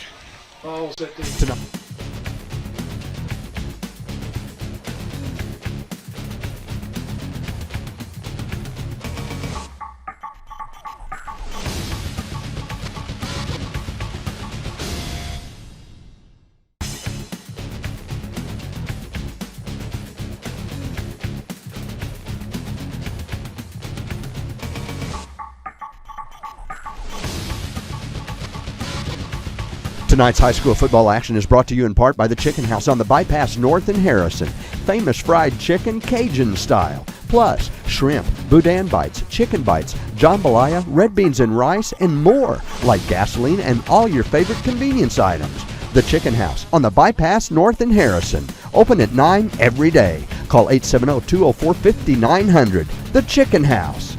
Tonight's high school football action is brought to you in part by the Chicken House on the Bypass North in Harrison. Famous fried chicken Cajun style. Plus, shrimp, boudin bites, chicken bites, jambalaya, red beans and rice, and more, like gasoline and all your favorite convenience items. The Chicken House on the Bypass North in Harrison. Open at 9 every day. Call 870-204-5900. The Chicken House.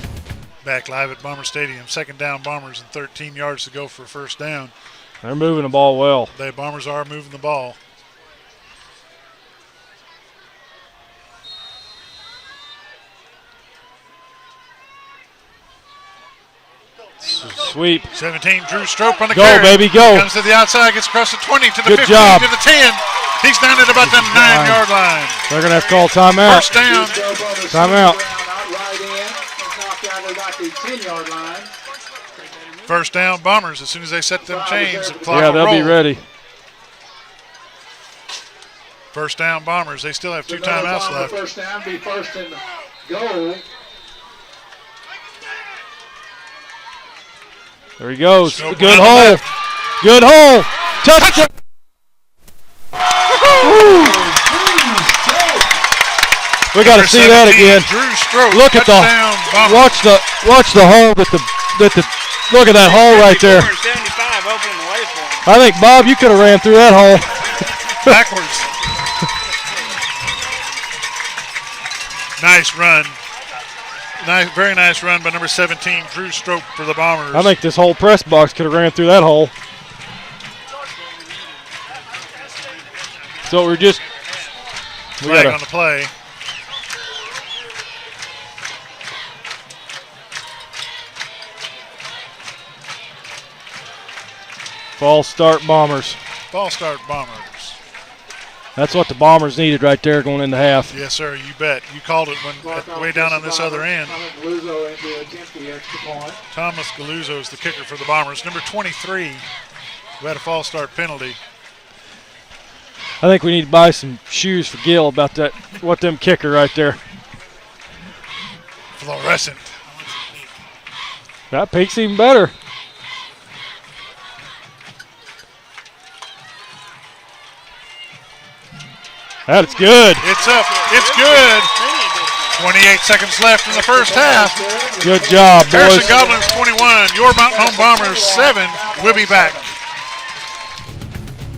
Back live at Bomber Stadium. Second down, Bombers, and 13 yards to go for a first down. They're moving the ball well. The Bombers are moving the ball. Sweep. 17, Drew Strope on the Go, carry. baby, go. Comes to the outside, gets across the 20 to the Good 15 job. to the 10. He's down at about the 9-yard line. They're going to have to call timeout. First down. Timeout. First down, Bombers. As soon as they set them chains, the clock Yeah, will they'll roll. be ready. First down, Bombers. They still have 2 timeouts left. First down, be first and goal. There he goes. Strope Good on the hole. left. Good hole. Touchdown. We got to Number see that 17, again. Drew Strope, Look at touchdown, Bombers. watch the hole that the look at that hole right there. I think Bob, you could have ran through that hole. Backwards. Nice run. Very nice run by number 17, Drew Strope for the Bombers. I think this whole press box could have ran through that hole. So we Flag on the play. False start, Bombers. Ball start, Bombers. That's what the Bombers needed right there going into half. Yes, sir, you bet. You called it when way down on this other end. Thomas Galuzzo is the kicker for the Bombers. Number 23, who had a false start penalty. I think we need to buy some shoes for Gil about that. What them kicker right there. Fluorescent. That peak's even better. That's good. It's up. It's good. 28 seconds left in the first half. Good job, boys. Harrison Goblins 21, your Mountain Home Bombers 7. We'll be back.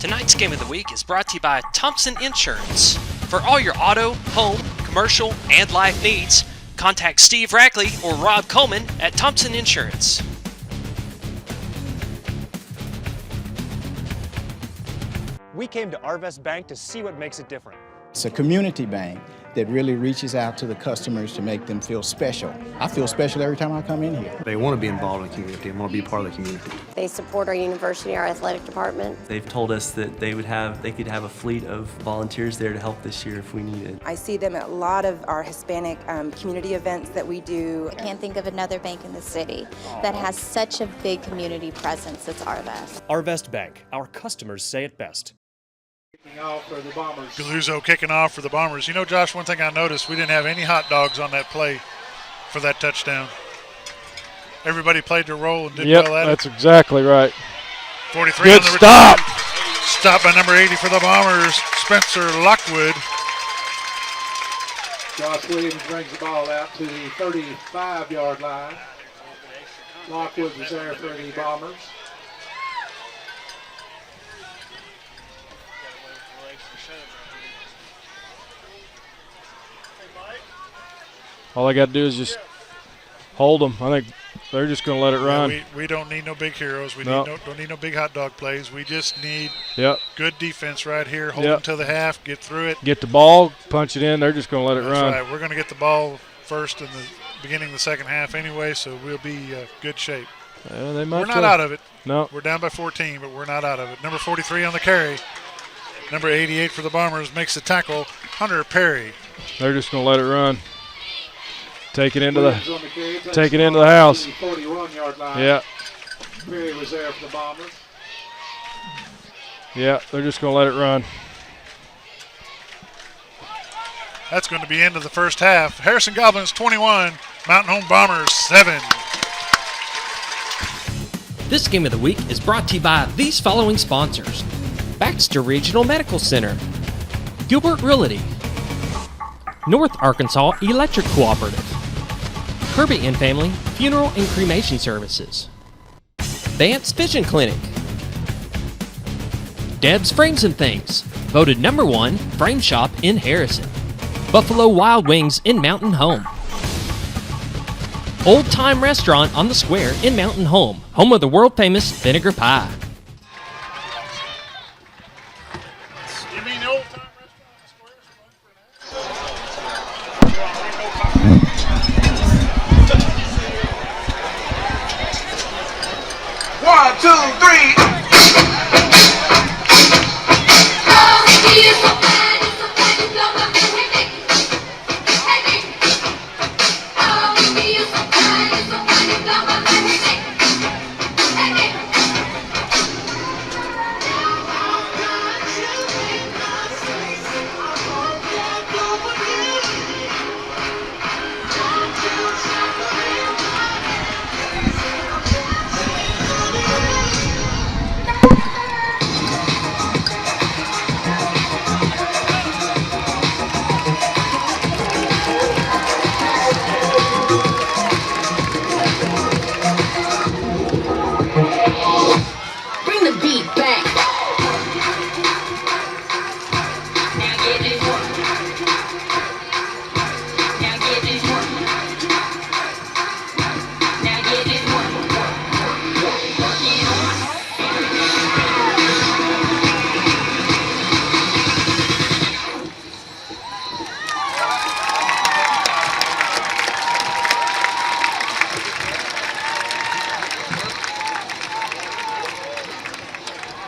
Tonight's Game of the Week is brought to you by Thompson Insurance. For all your auto, home, commercial, and life needs, contact Steve Rackley or Rob Coleman at Thompson Insurance. We came to Arvest Bank to see what makes it different. It's a community bank that really reaches out to the customers to make them feel special. I feel special every time I come in here. They want to be involved in the community and want to be part of the community. They support our university, our athletic department. They've told us that they could have a fleet of volunteers there to help this year if we needed. I see them at a lot of our Hispanic community events that we do. I can't think of another bank in the city that has such a big community presence as Arvest. Arvest Bank. Our customers say it best. Off for the Bombers. Galuzzo kicking off for the Bombers. You know, Josh, one thing I noticed, we didn't have any hot dogs on that play for that touchdown. Everybody played their role and did well at it. That's exactly right. 43 Good on the stop. return. Stop by number 80 for the Bombers, Spencer Lockwood. Josh Williams brings the ball out to the 35-yard line. Lockwood was there for the Bombers. All I got to do is just hold them. I think they're just going to let it run. Yeah, we don't need no big heroes. We don't need no big hot dog plays. We just need good defense right here. Hold them to the half, get through it. Get the ball, punch it in. They're just going to let it run. That's right. We're going to get the ball first in the beginning of the second half anyway, so we'll be good shape. They might we're not out of it. No. We're down by 14, but we're not out of it. Number 43 on the carry. Number 88 for the Bombers makes the tackle. Hunter Perry. They're just going to let it run. Take it into the house. 41-yard line. Yeah. Perry was there for the Bombers. Yeah, they're just going to let it run. That's going to be end of the first half. Harrison Goblins 21, Mountain Home Bombers 7. This Game of the Week is brought to you by these following sponsors: Baxter Regional Medical Center, Gilbert Realty, North Arkansas Electric Cooperative, Kirby and Family Funeral and Cremation Services, Vance Vision Clinic, Deb's Frames and Things, voted #1 frame shop in Harrison, Buffalo Wild Wings in Mountain Home, Old Time Restaurant on the Square in Mountain Home, home of the world famous vinegar pie. You mean Old Time One, two, three.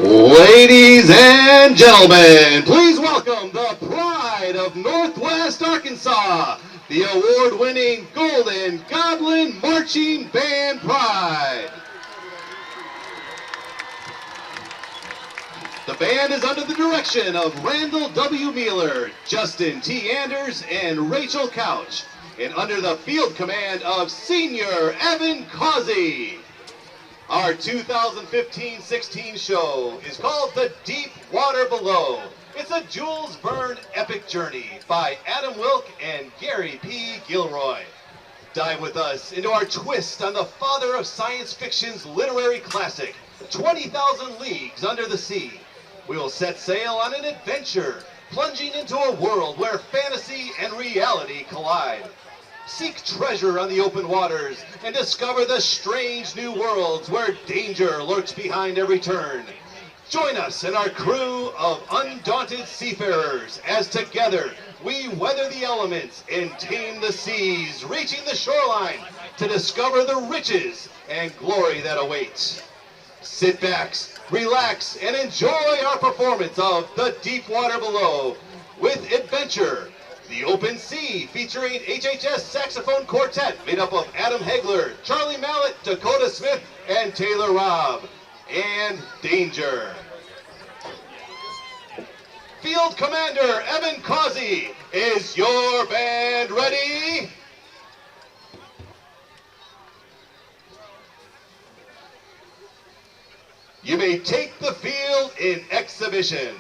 Ladies and gentlemen, please welcome the pride of Northwest Arkansas, the award-winning Golden Goblin Marching Band Pride. The band is under the direction of Randall W. Mueller, Justin T. Anders, and Rachel Couch, and under the field command of Senior Evan Causey. Our 2015-16 show is called The Deep Water Below, It's a Jules Verne epic journey by Adam Wilk and Gary P. Gilroy. Dive with us into our twist on the father of science fiction's literary classic, 20,000 Leagues Under the Sea. We will set sail on an adventure, plunging into a world where fantasy and reality collide. Seek treasure on the open waters and discover the strange new worlds where danger lurks behind every turn. Join us and our crew of undaunted seafarers as together we weather the elements and tame the seas, reaching the shoreline to discover the riches and glory that awaits. Sit back, relax, and enjoy our performance of The Deep Water Below with Adventure, The Open Sea, featuring HHS Saxophone Quartet made up of Adam Hegler, Charlie Mallett, Dakota Smith, and Taylor Robb, and Danger. Field Commander Evan Causey, is your band ready? You may take the field in exhibition.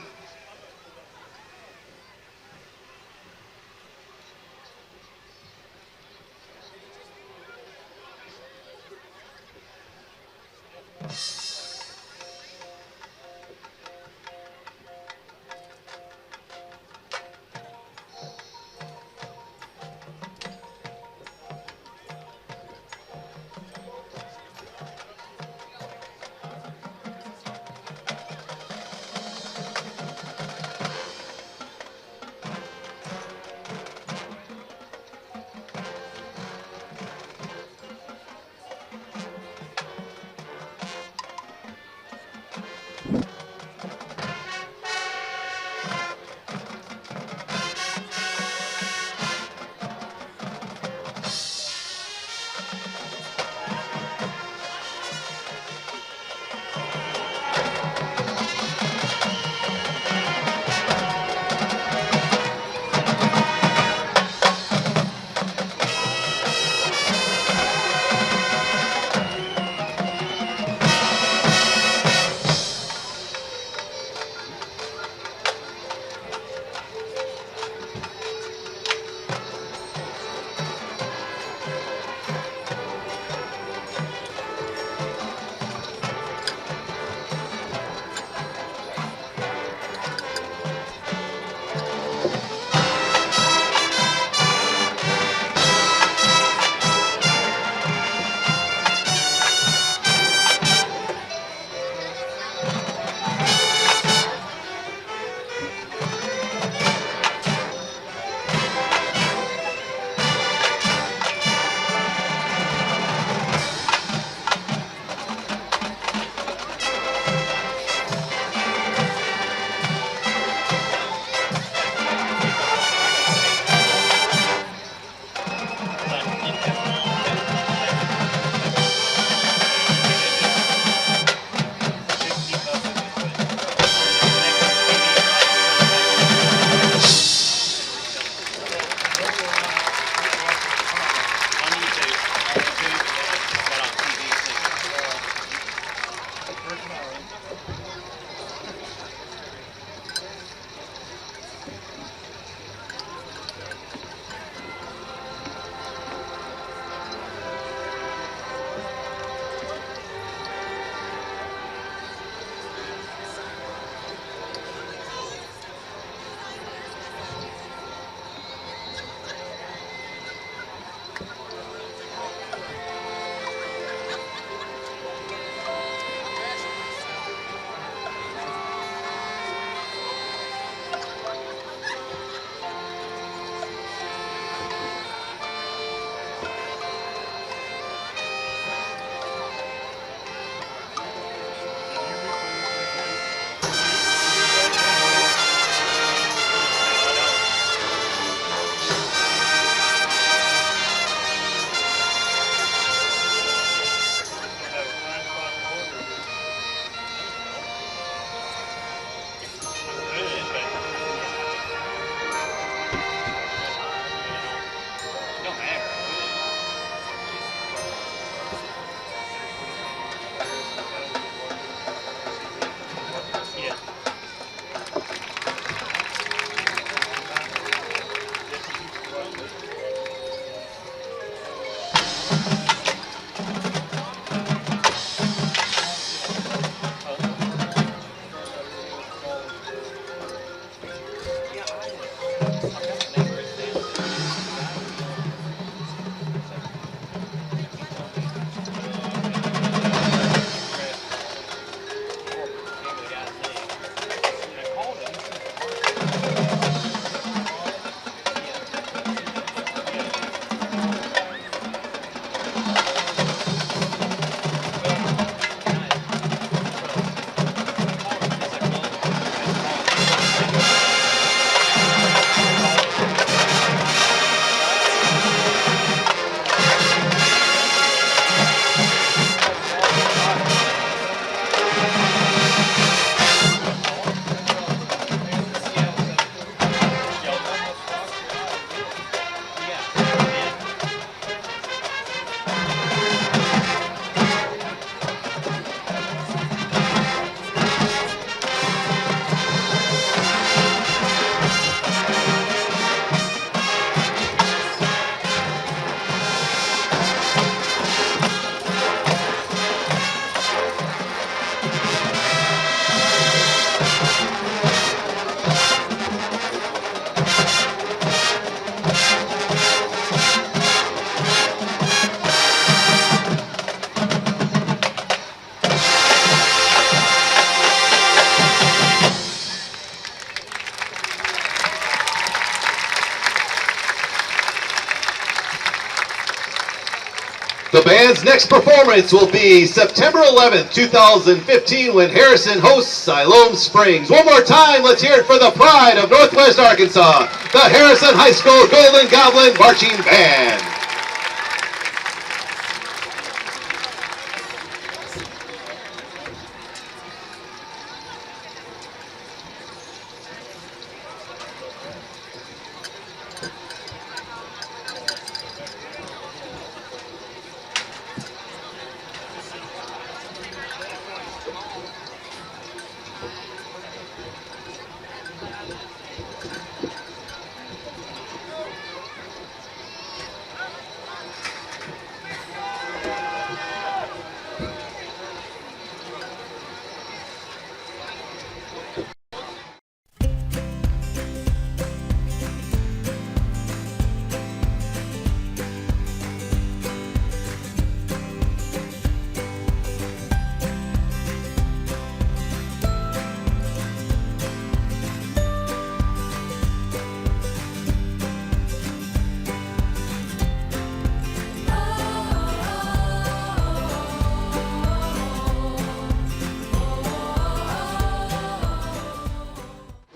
The band's next performance will be September 11th, 2015, when Harrison hosts Siloam Springs. One more time, let's hear it for the pride of Northwest Arkansas, the Harrison High School Golden Goblin Marching Band.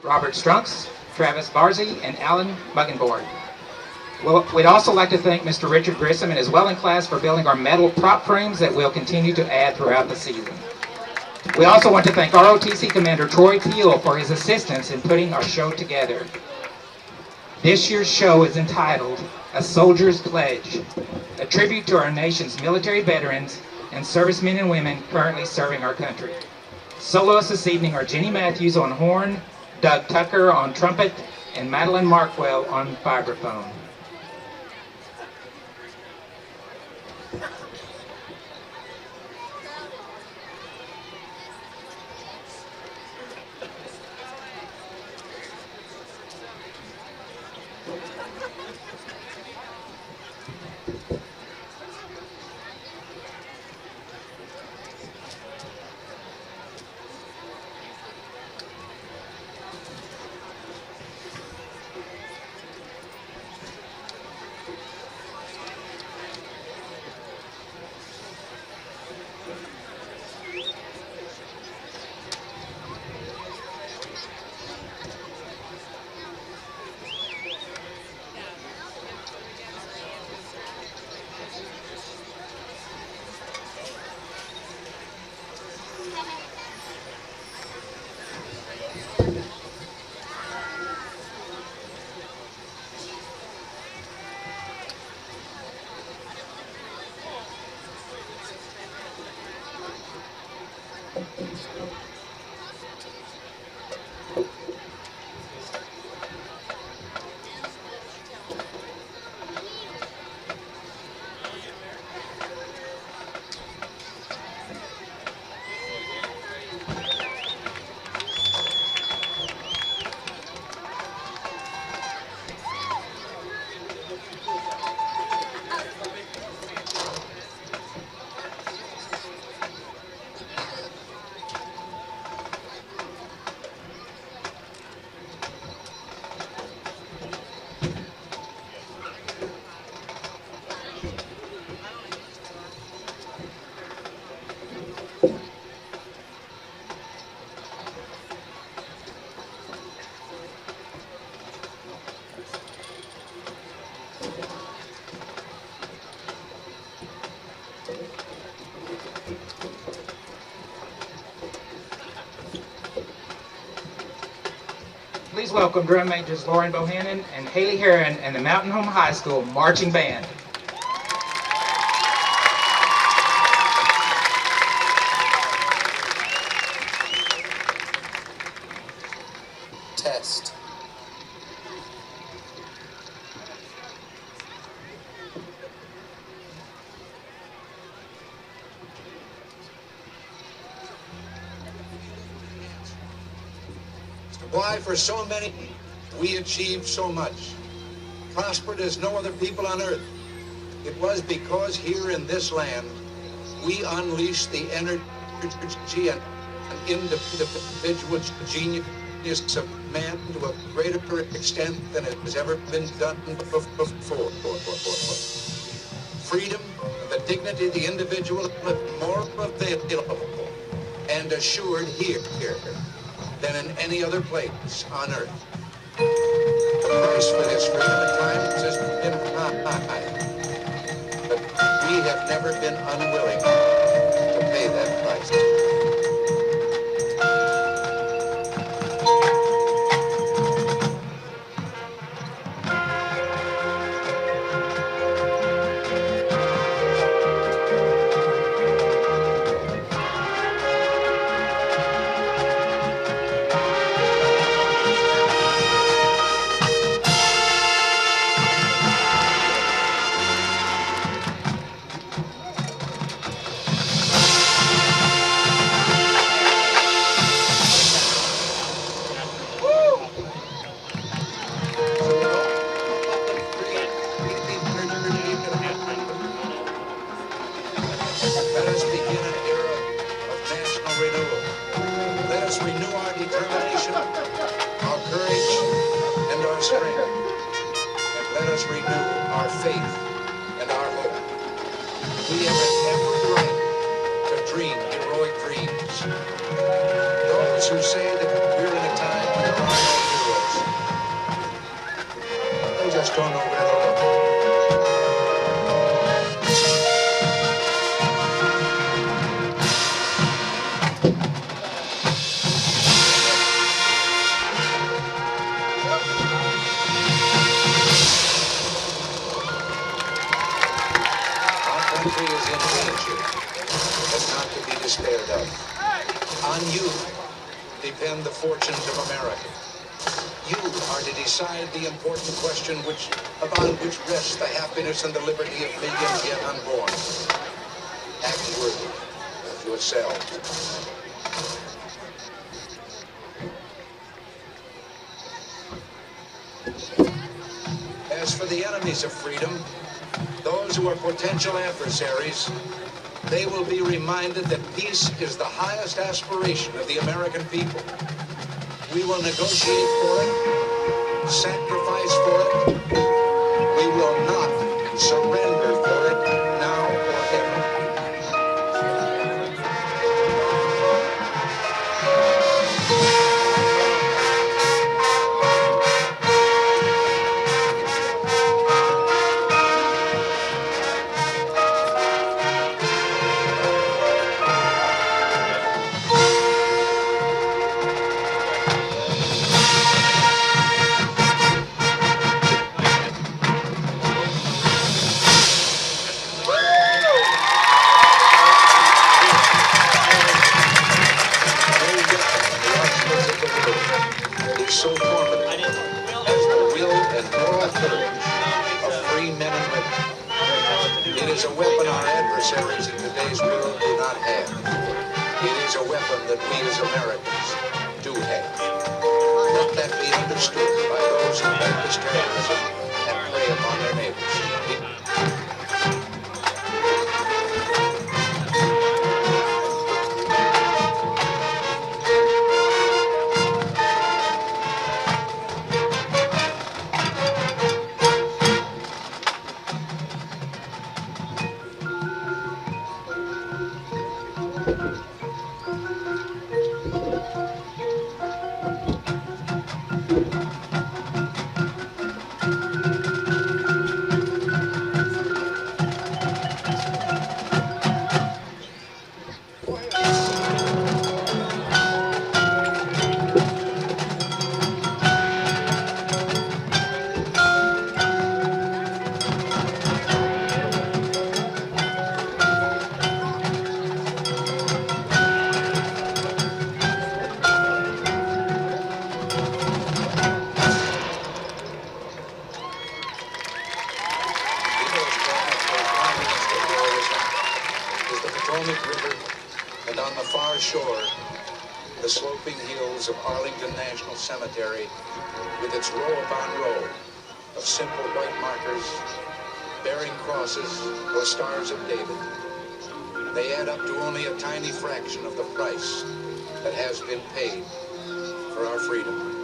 Robert Strunks, Travis Barzy, and Alan Muggenborg. Well, we'd also like to thank Mr. Richard Grissom and his welding class for building our metal prop frames that we'll continue to add throughout the season. We also want to thank ROTC Commander Troy Teal for his assistance in putting our show together. This year's show is entitled A Soldier's Pledge, a tribute to our nation's military veterans and servicemen and women currently serving our country. Soloists this evening are Jenny Matthews on horn, Doug Tucker on trumpet, and Madeline Markwell on vibraphone. Please welcome drum majors Lauren Bohannon and Haley Heron and the Mountain Home High School Marching Band. Test. Why, for so many, we achieved so much, prospered as no other people on earth. It was because here in this land, we unleashed the energy and individual genius of man to a greater extent than it has ever been done before. Freedom, the dignity of the individual more available and assured here than in any other place on earth. The price for this freedom at times has been high, but we have never been unwilling to pay that price. Let us begin an era of national renewal. Let us renew our determination, our courage, and our strength. And let us renew our faith and our hope. We have every right to dream heroic dreams. Those who say that we're in a time when there are no heroes, they just don't know where to look. Country is in danger, but not to be despaired of. On you depend the fortunes of America. You are to decide the important question upon which rests the happiness and the liberty of millions yet unborn. Act worthy of yourselves. As for the enemies of freedom, those who are potential adversaries, they will be reminded that peace is the highest aspiration of the American people. We will negotiate for it, sacrifice for it. We will not surrender for it now or ever. So formidable as the will and moral courage of free men and women. It is a weapon our adversaries in today's world do not have. It is a weapon that we as Americans do have. Let that be understood by those who practice terrorism and prey upon their neighbors. And on the far shore, the sloping hills of Arlington National Cemetery, with its row upon row of simple white markers bearing crosses or stars of David. They add up to only a tiny fraction of the price that has been paid for our freedom.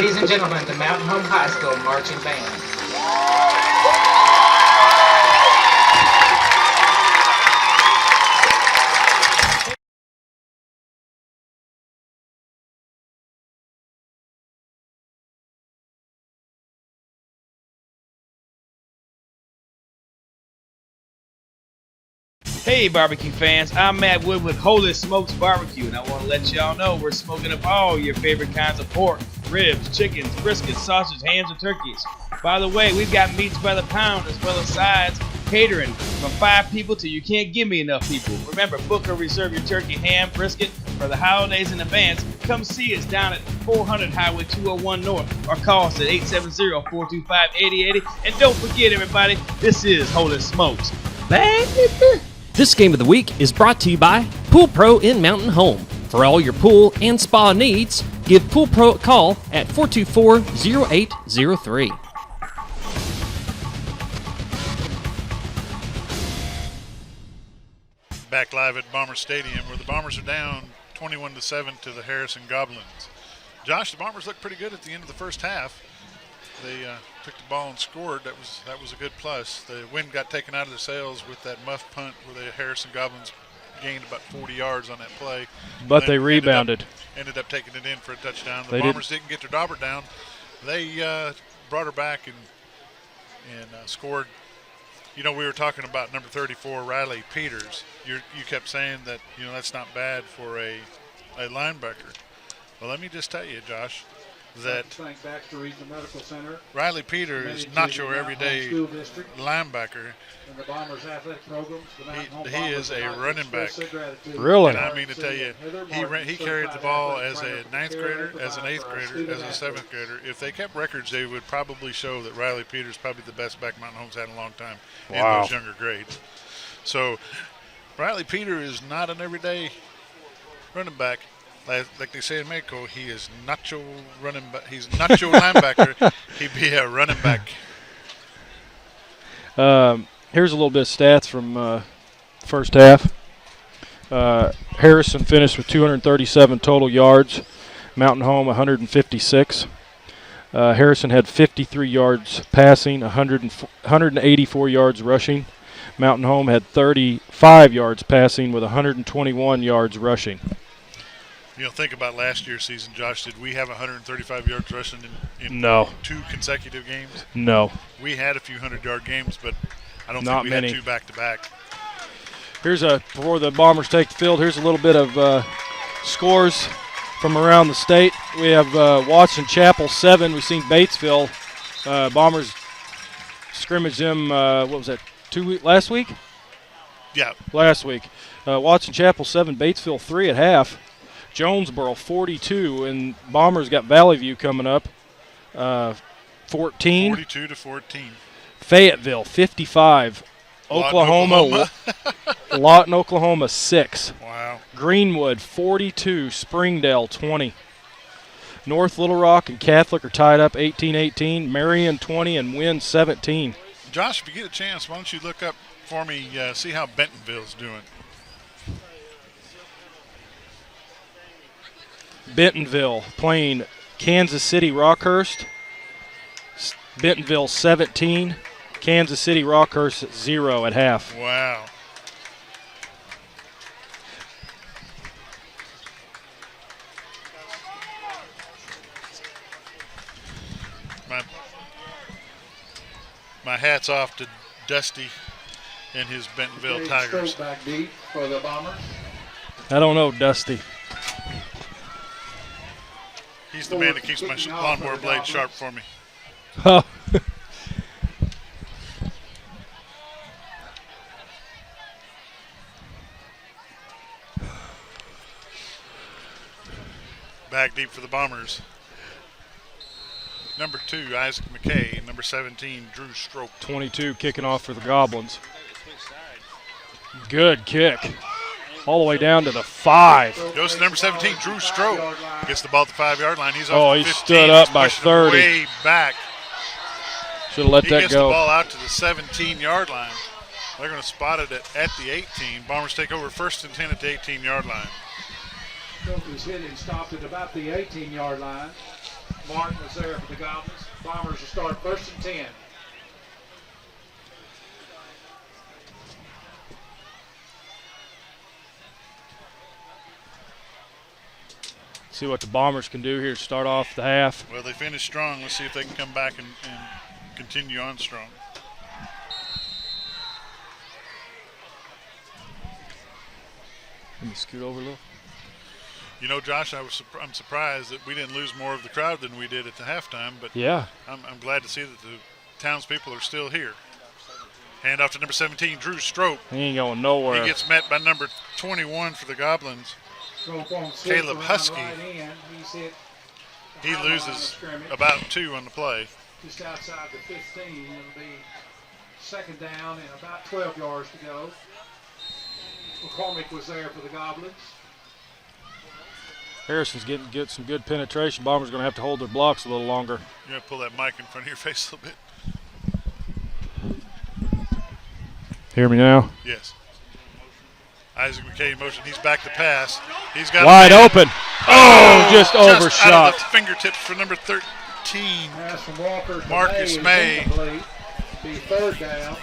ladies and gentlemen, the Mountain Home High School Marching Band. Hey barbecue fans, I'm Matt Wood with Holy Smokes Barbecue, and I want to let y'all know we're smoking up all your favorite kinds of pork, ribs, chickens, briskets, sausage, hams, and turkeys. By the way, we've got meats by the pound as well as sides, catering from 5 people till you can't give me enough people. Remember, book or reserve your turkey, ham, brisket for the holidays in advance. Come see us down at 400 Highway 201 North or call us at 870-425-8080. And don't forget, everybody, this is Holy Smokes. Baby. This game of the week is brought to you by Pool Pro in Mountain Home. For all your pool and spa needs, give Pool Pro a call at 424-0803. Back live at Bomber Stadium, where the Bombers are down 21-7 to the Harrison Goblins. Josh, the Bombers looked pretty good at the end of the first half. They took the ball and scored. That was a good plus. The wind got taken out of their sails with that muff punt where the Harrison Goblins gained about 40 yards on that play. But they rebounded. Ended up taking it in for a touchdown. The Bombers didn't get their dauber down. They brought her back and scored. You know, we were talking about number 34, Riley Peters. You kept saying that, that's not bad for a linebacker. Well, let me just tell you, Josh, that Riley Peters is not your everyday linebacker. He is a running back. Really? And I mean to tell you, he carried the ball as a 9th grader, as an 8th grader, as a 7th grader. If they kept records, they would probably show that Riley Peters is probably the best back Mountain Home's had in a long time in those younger grades. So Riley Peters is not an everyday running back. Like they say in Mexico, he is not your running back. He's not your linebacker. He'd be a running back. Here's a little bit of stats from first half. Harrison finished with 237 total yards. Mountain Home 156. Harrison had 53 yards passing, 184 yards rushing. Mountain Home had 35 yards passing with 121 yards rushing. Think about last year's season, Josh. Did we have 135 yards rushing in No. 2 consecutive games? No. We had a few 100-yard games, but I don't Not think we many. had 2 back-to-back. Before the Bombers take the field, here's a little bit of scores from around the state. We have Watson Chapel 7. We've seen Batesville. Bombers scrimmaged them, last week? Yeah. Last week. Watson Chapel 7, Batesville 3 at half. Jonesboro 42, and Bombers got Valley View coming up 14. 42-14. Fayetteville 55. Oklahoma. Lawton, Oklahoma 6. Wow. Greenwood 42. Springdale 20. North Little Rock and Catholic are tied up 18-18. Marion 20 and Wynn 17. Josh, if you get a chance, why don't you look up for me, see how Bentonville's doing. Bentonville playing Kansas City Rockhurst. Bentonville 17, Kansas City Rockhurst 0 at half. Wow. My hat's off to Dusty and his Bentonville Tigers. Back deep for the Bombers. I don't know, Dusty. He's the man that keeps my lawnmower blade sharp for me. Oh. Back deep for the Bombers. Number 2, Isaac McKay. Number 17, Drew Stroke. 22 kicking off for the Goblins. Good kick. All the way down to the 5. Goes to number 17, Drew Stroke. Gets the ball at the 5-yard line. He's off the 15. He stood up by 30. Way back. Should have let that go. He gets the ball out to the 17-yard line. They're going to spot it at the 18. Bombers take over 1st and 10 at the 18-yard line. Stroke is hit and stopped at about the 18-yard line. Martin was there for the Goblins. Bombers will start 1st and 10. See what the Bombers can do here to start off the half. Well, they finished strong. Let's see if they can come back and continue on strong. Let me scoot over a little. You know, Josh, I'm surprised that we didn't lose more of the crowd than we did at the halftime, but yeah, I'm glad to see that the townspeople are still here. Hand off to number 17, Drew Strope. He ain't going nowhere. He gets met by number 21 for the Goblins, Caleb Husky. He loses about 2 on the play. Just outside the 15. It'll be 2nd down and about 12 yards to go. McCormick was there for the Goblins. Harrison's getting some good penetration. Bombers going to have to hold their blocks a little longer. You're going to pull that mic in front of your face a little bit. Hear me now? Yes. Isaac McKay in motion. He's back to pass. He's got wide open. Oh, just overshot. Just out of the fingertips for number 13, Marcus May. Be 3rd down.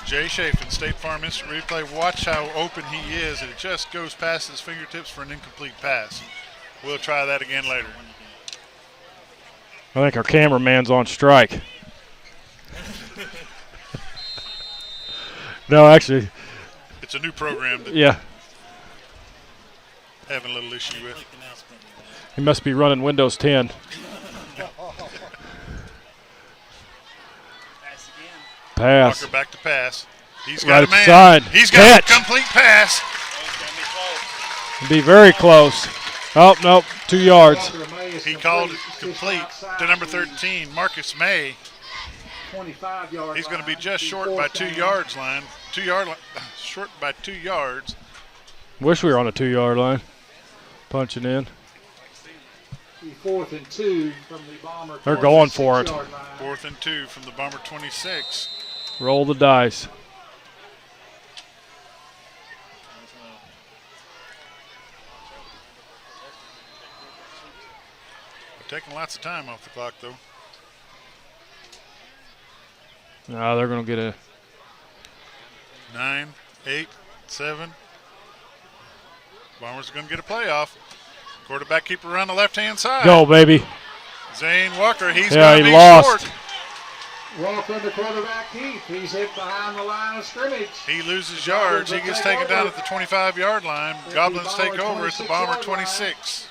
Jay Chafin, State Farm Instant Replay. Watch how open he is, and it just goes past his fingertips for an incomplete pass. We'll try that again later. I think our cameraman's on strike. No, actually. It's a new program that having a little issue with. He must be running Windows 10. Pass. Walker back to pass. He's right got a man. Side. He's got a complete pass. Be very close. Oh, nope, 2 yards. He called it complete to number 13, Marcus May. 25-yard. He's going to be just short by 2 yards line. Short by 2 yards. Wish we were on a 2-yard line. Punching in. 4th and 2 from the Bomber. They're going for it. 4th and 2 from the Bomber 26. Roll the dice. We're taking lots of time off the clock, though. No, they're going to get a 9, 8, 7. Bombers are going to get a playoff. Quarterback keeper around the left-hand side. Go, baby. Zane Walker, he's yeah, going to he be lost. short. Walker, the quarterback keep. He's hit behind the line of scrimmage. He loses yards. He gets taken down at the 25-yard line. Goblins take over at the Bomber 26.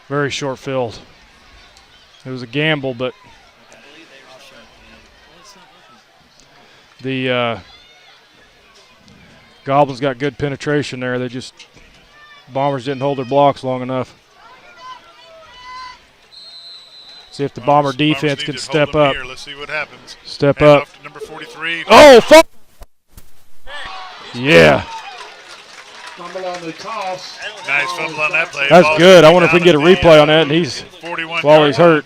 Very short field. It was a gamble, but the Goblins got good penetration there. They just Bombers didn't hold their blocks long enough. See if the Bomber defense can step up. Here. Let's see what happens. Step Hand up. Off to number 43. Oh, fuck! Yeah. Fumble on the toss. Nice fumble on that play. That's good. I wonder if we can get a replay on that. And he's while he's hurt.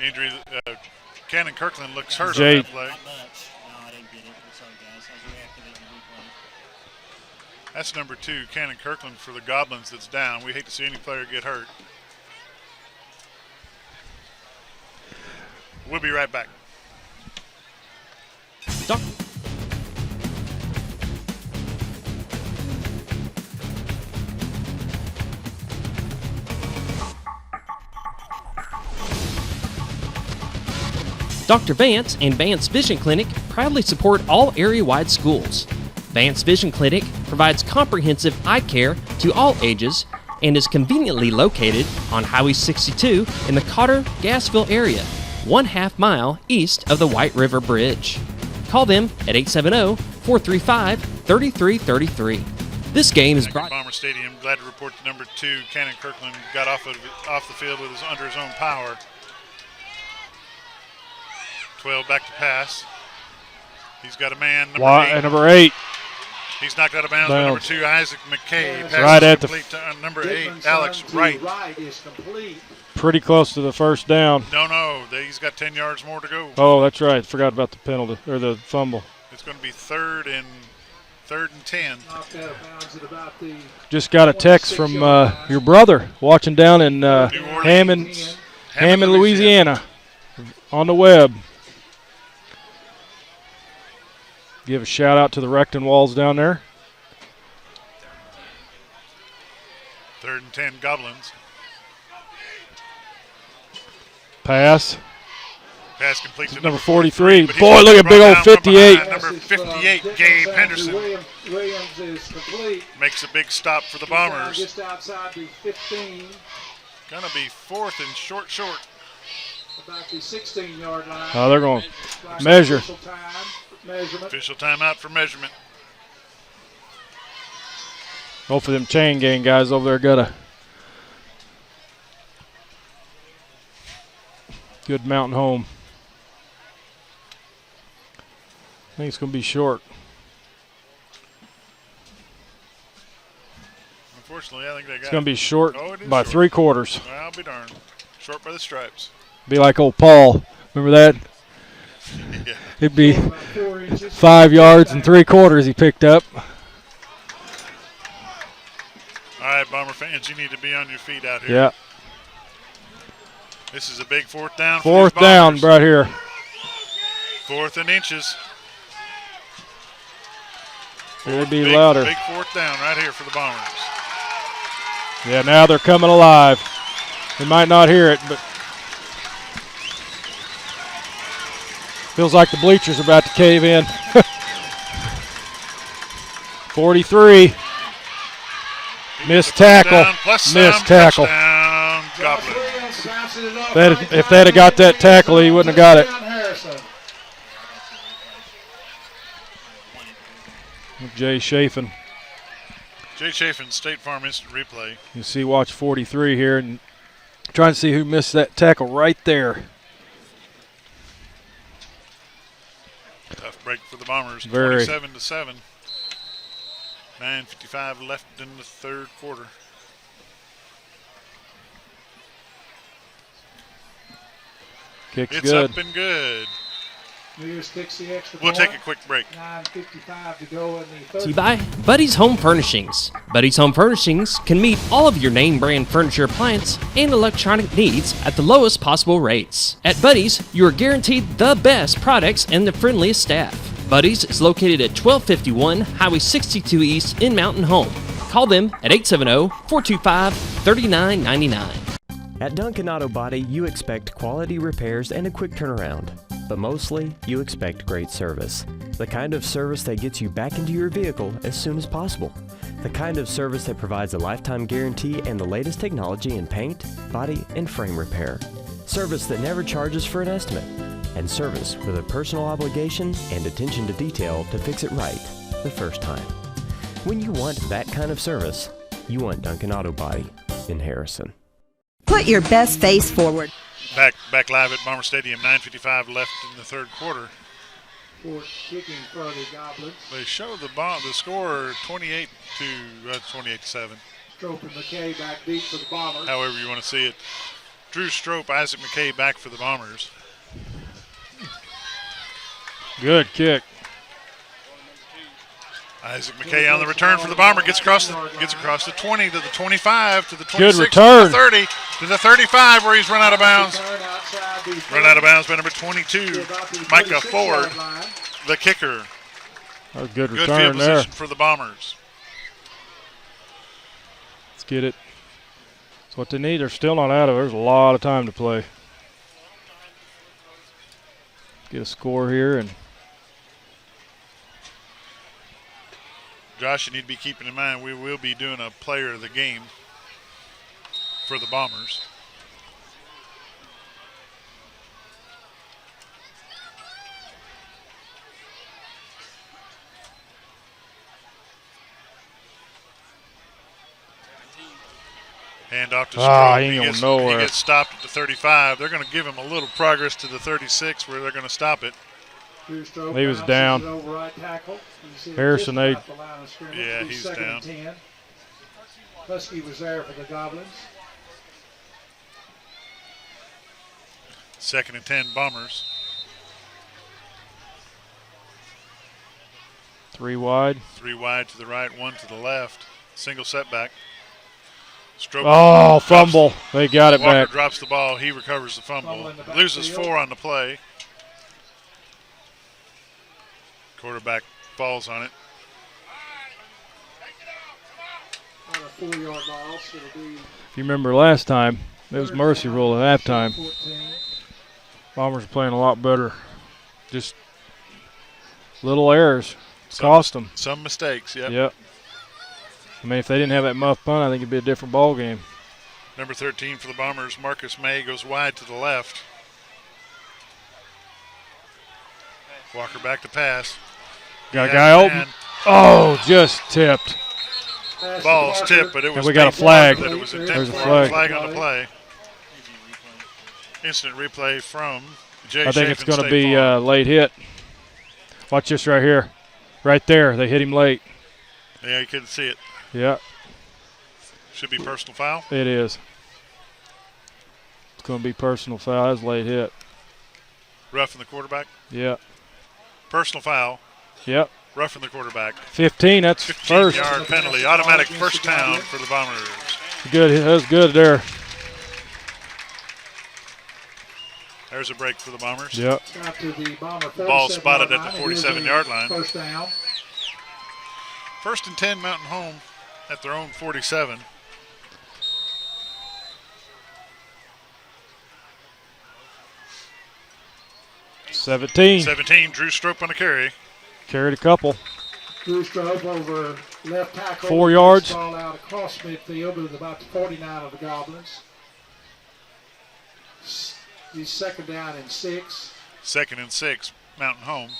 Injury. Cannon Kirkland looks hurt Jay. on that play. That's number 2, Cannon Kirkland for the Goblins that's down. We hate to see any player get hurt. We'll be right back. Dr. Vance and Vance Vision Clinic proudly support all area-wide schools. Vance Vision Clinic provides comprehensive eye care to all ages and is conveniently located on Highway 62 in the Cotter-Gassville area, 1/2 mile east of the White River Bridge. Call them at 870-435-3333. This game is brought. Bomber Stadium. Glad to report that number 2, Cannon Kirkland, got off the field under his own power. 12 back to pass. He's got a man. Number 8. He's knocked out of bounds by number 2, Isaac McKay. Passes right at the to number 8, Alex Wright. Pretty close to the first down. No, he's got 10 yards more to go. Oh, that's right. Forgot about the penalty or the fumble. It's going to be third and 3rd and 10. Knocked out of bounds at about the Just got a text from your brother watching down in Hammond, Louisiana, on the web. Give a shout out to the Recton Walls down there. 3rd and 10, Goblins. Pass. Pass complete to number 43. but Boy, look at big old 58. Number 58, Gabe Henderson. Williams is complete. Makes a big stop for the Bombers. Just outside the 15. Gonna be 4th and short. About the 16-yard line. Oh, they're going to measure. Official timeout for measurement. Both of them chain gang guys over there got a good mountain home. I think it's going to be short. Unfortunately, I think they got it's going to be short by short. 3/4. Well, I'll be darned. Short by the stripes. Be like old Paul. Remember that? Yeah. It'd be 5 yards and 3/4 he picked up. All right, Bomber fans, you need to be on your feet out here. Yeah. This is a big 4th down. Fourth down right here. 4th and inches. It'd be louder. Big 4th down right here for the Bombers. Yeah, now they're coming alive. They might not hear it, but feels like the bleachers are about to cave in. 43. Missed tackle. Missed tackle. If they'd have got that tackle, he wouldn't have got it. Jay Chafin. Jay Chafin, State Farm Instant Replay. You see, watch 43 here, and trying to see who missed that tackle right there. Tough break for the Bombers. Very. 27-7. 9:55 left in the 3rd quarter. Kick's it's good. Up and good. Mears kicks the extra We'll point. take a quick break. 9:55 to go in the 3rd. By Buddy's Home Furnishings. Buddy's Home Furnishings can meet all of your name brand furniture, appliance, and electronic needs at the lowest possible rates. At Buddy's, you are guaranteed the best products and the friendliest staff. Buddy's is located at 1251 Highway 62 East in Mountain Home. Call them at 870-425-3999. At Duncan Auto Body, you expect quality repairs and a quick turnaround. But mostly, you expect great service. The kind of service that gets you back into your vehicle as soon as possible. The kind of service that provides a lifetime guarantee and the latest technology in paint, body, and frame repair. Service that never charges for an estimate. And service with a personal obligation and attention to detail to fix it right the first time. When you want that kind of service, you want Duncan Auto Body in Harrison. Put your best face forward. Back live at Bomber Stadium. 9:55 left in the 3rd quarter. Ford kicking for the Goblins. They show the score 28-7. Strope and McKay back deep for the Bombers. However you want to see it. Drew Strope, Isaac McKay back for the Bombers. Good kick. Isaac McKay on the return for the Bomber. Gets across the 20 to the 25 to the 26 Good return. to the 30 to the 35 where he's run out of bounds. Run out of bounds by number 22, Micah Ford, the kicker. That was a good Good return field there. position for the Bombers. Let's get it. That's what they need. They're still not out of it. There's a lot of time to play. Get a score here. And Josh, you need to be keeping in mind we will be doing a player of the game for the Bombers. Hand off to Strobe. he ain't going nowhere. He gets stopped at the 35. They're going to give him a little progress to the 36 where they're going to stop it. He was down. Harrison, yeah, he's down. 10. Husky was there for the Goblins. 2nd and 10 Bombers. 3 wide. 3 wide to the right, 1 to the left. Single setback. Stroke. Oh, fumble. They got it Walker back. drops the ball. He recovers the fumble. Loses 4 on the play. Quarterback falls on it. On a 4-yard ball, so it'll be If you remember last time, it was mercy rule at halftime. 14. Bombers are playing a lot better. Just little errors cost them. Some mistakes, yep. Yep. I mean, if they didn't have that muff punt, I think it'd be a different ball game. Number 13 for the Bombers, Marcus May, goes wide to the left. Walker back to pass. Got a guy open. Oh, just tipped. Ball's tipped, but it was. And we got a flag. That it was There's a flag. flag. On the play. Instant replay from Jay. I think it's going to State be Farm. late hit. Watch this right here. Right there. They hit him late. Yeah, you couldn't see it. Yeah. Should be personal foul. It is. It's going to be personal foul. That's late hit. Roughing the quarterback. Yeah. Personal foul. Yep. Roughing the quarterback. 15. That's 15 first. yard penalty. Automatic first down for the Bombers. Good. That was good there. There's a break for the Bombers. Yep. Got to the Bomber Ball 47 spotted yard at the line. It is 47-yard line. First down. 1st and 10, Mountain Home at their own 47. $17. 17, Drew Strope on the carry. Carried a couple. Drew Strobe over left tackle. 4 yards. Ball out across midfield to about the 49 of the Goblins. He's 2nd down and 6. 2nd and 6, Mountain Home.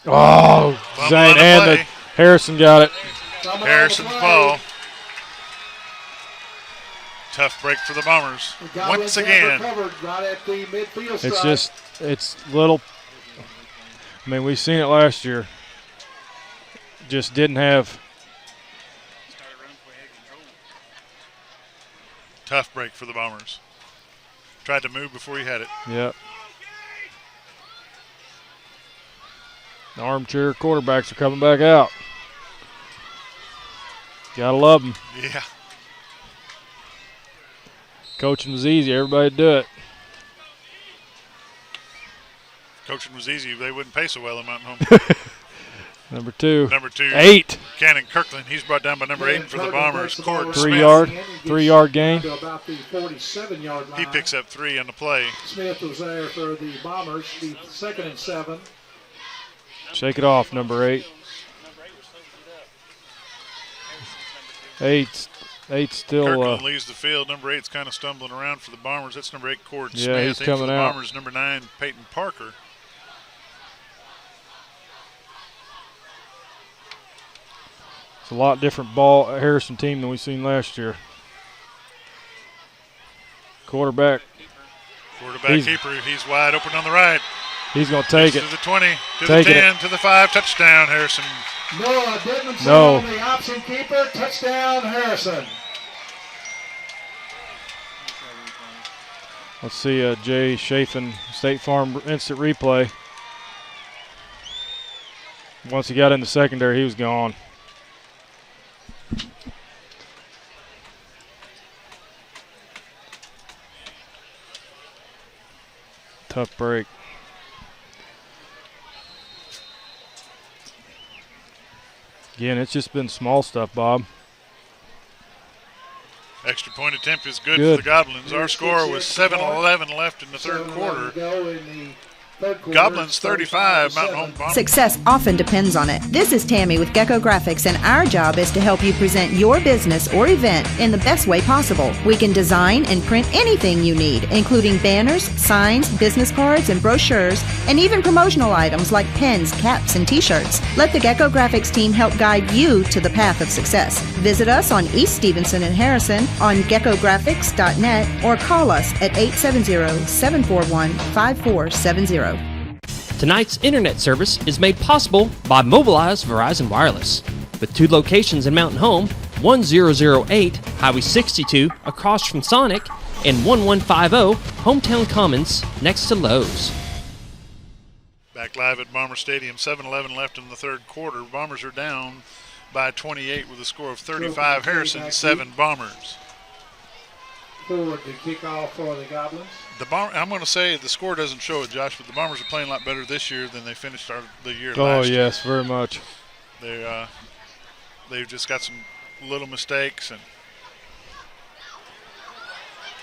Oh, Zane and Harrison got it. Harrison's ball. Tough break for the Bombers. Once again. Right at the midfield It's stripe. just, it's little. I mean, we've seen it last year. Just didn't have. Tough break for the Bombers. Tried to move before he had it. Yep. The armchair quarterbacks are coming back out. Gotta love them. Yeah. Coaching was easy. Everybody do it. Coaching was easy. They wouldn't pay so well in Mountain Home. Number 2. Number 2. 8. Cannon Kirkland. He's brought down by number 8 for the Bombers. Court 3 Smith. 3-yard gain. To about the 47-yard line. He picks up 3 on the play. Smith was there for the Bombers. The 2nd and 7. Shake it off, number 8. 8's still. Kirkland leaves the field. Number 8's kind of stumbling around for the Bombers. That's number 8, Cord Smith. Yeah, he's In coming for the out. Bombers, number 9, Peyton Parker. It's a lot different ball Harrison team than we've seen last year. Quarterback. Keeper. He's wide open on the right. He's going to take it. To the 20, to Take the it. 10, to the 5. Touchdown, Harrison. Noah Didmonson No. on the option keeper. Touchdown, Harrison. Let's see Jay Chafin, State Farm instant replay. Once he got in the secondary, he was gone. Tough break. Again, it's just been small stuff, Bob. Extra point attempt is good for the Goblins. Our score was 7-11 left in the third quarter. Goblins 35, Mountain Home Bombers. Success often depends on it. This is Tammy with Gecko Graphics, and our job is to help you present your business or event in the best way possible. We can design and print anything you need, including banners, signs, business cards, and brochures, and even promotional items like pens, caps, and t-shirts. Let the Gecko Graphics team help guide you to the path of success. Visit us on East Stevenson and Harrison on geckographics.net or call us at 870-741-5470. Tonight's internet service is made possible by Mobilize Verizon Wireless. With 2 locations in Mountain Home, 1008 Highway 62 across from Sonic, and 1150 Hometown Commons next to Lowe's. Back live at Bomber Stadium, 7:11 left in the third quarter. Bombers are down by 28 with a score of 35 Harrison, 7 Bombers. Forward to kick off for the Goblins. I'm going to say the score doesn't show it, Josh, but the Bombers are playing a lot better this year than they finished the year last year. Oh, yes, very much. They've just got some little mistakes. And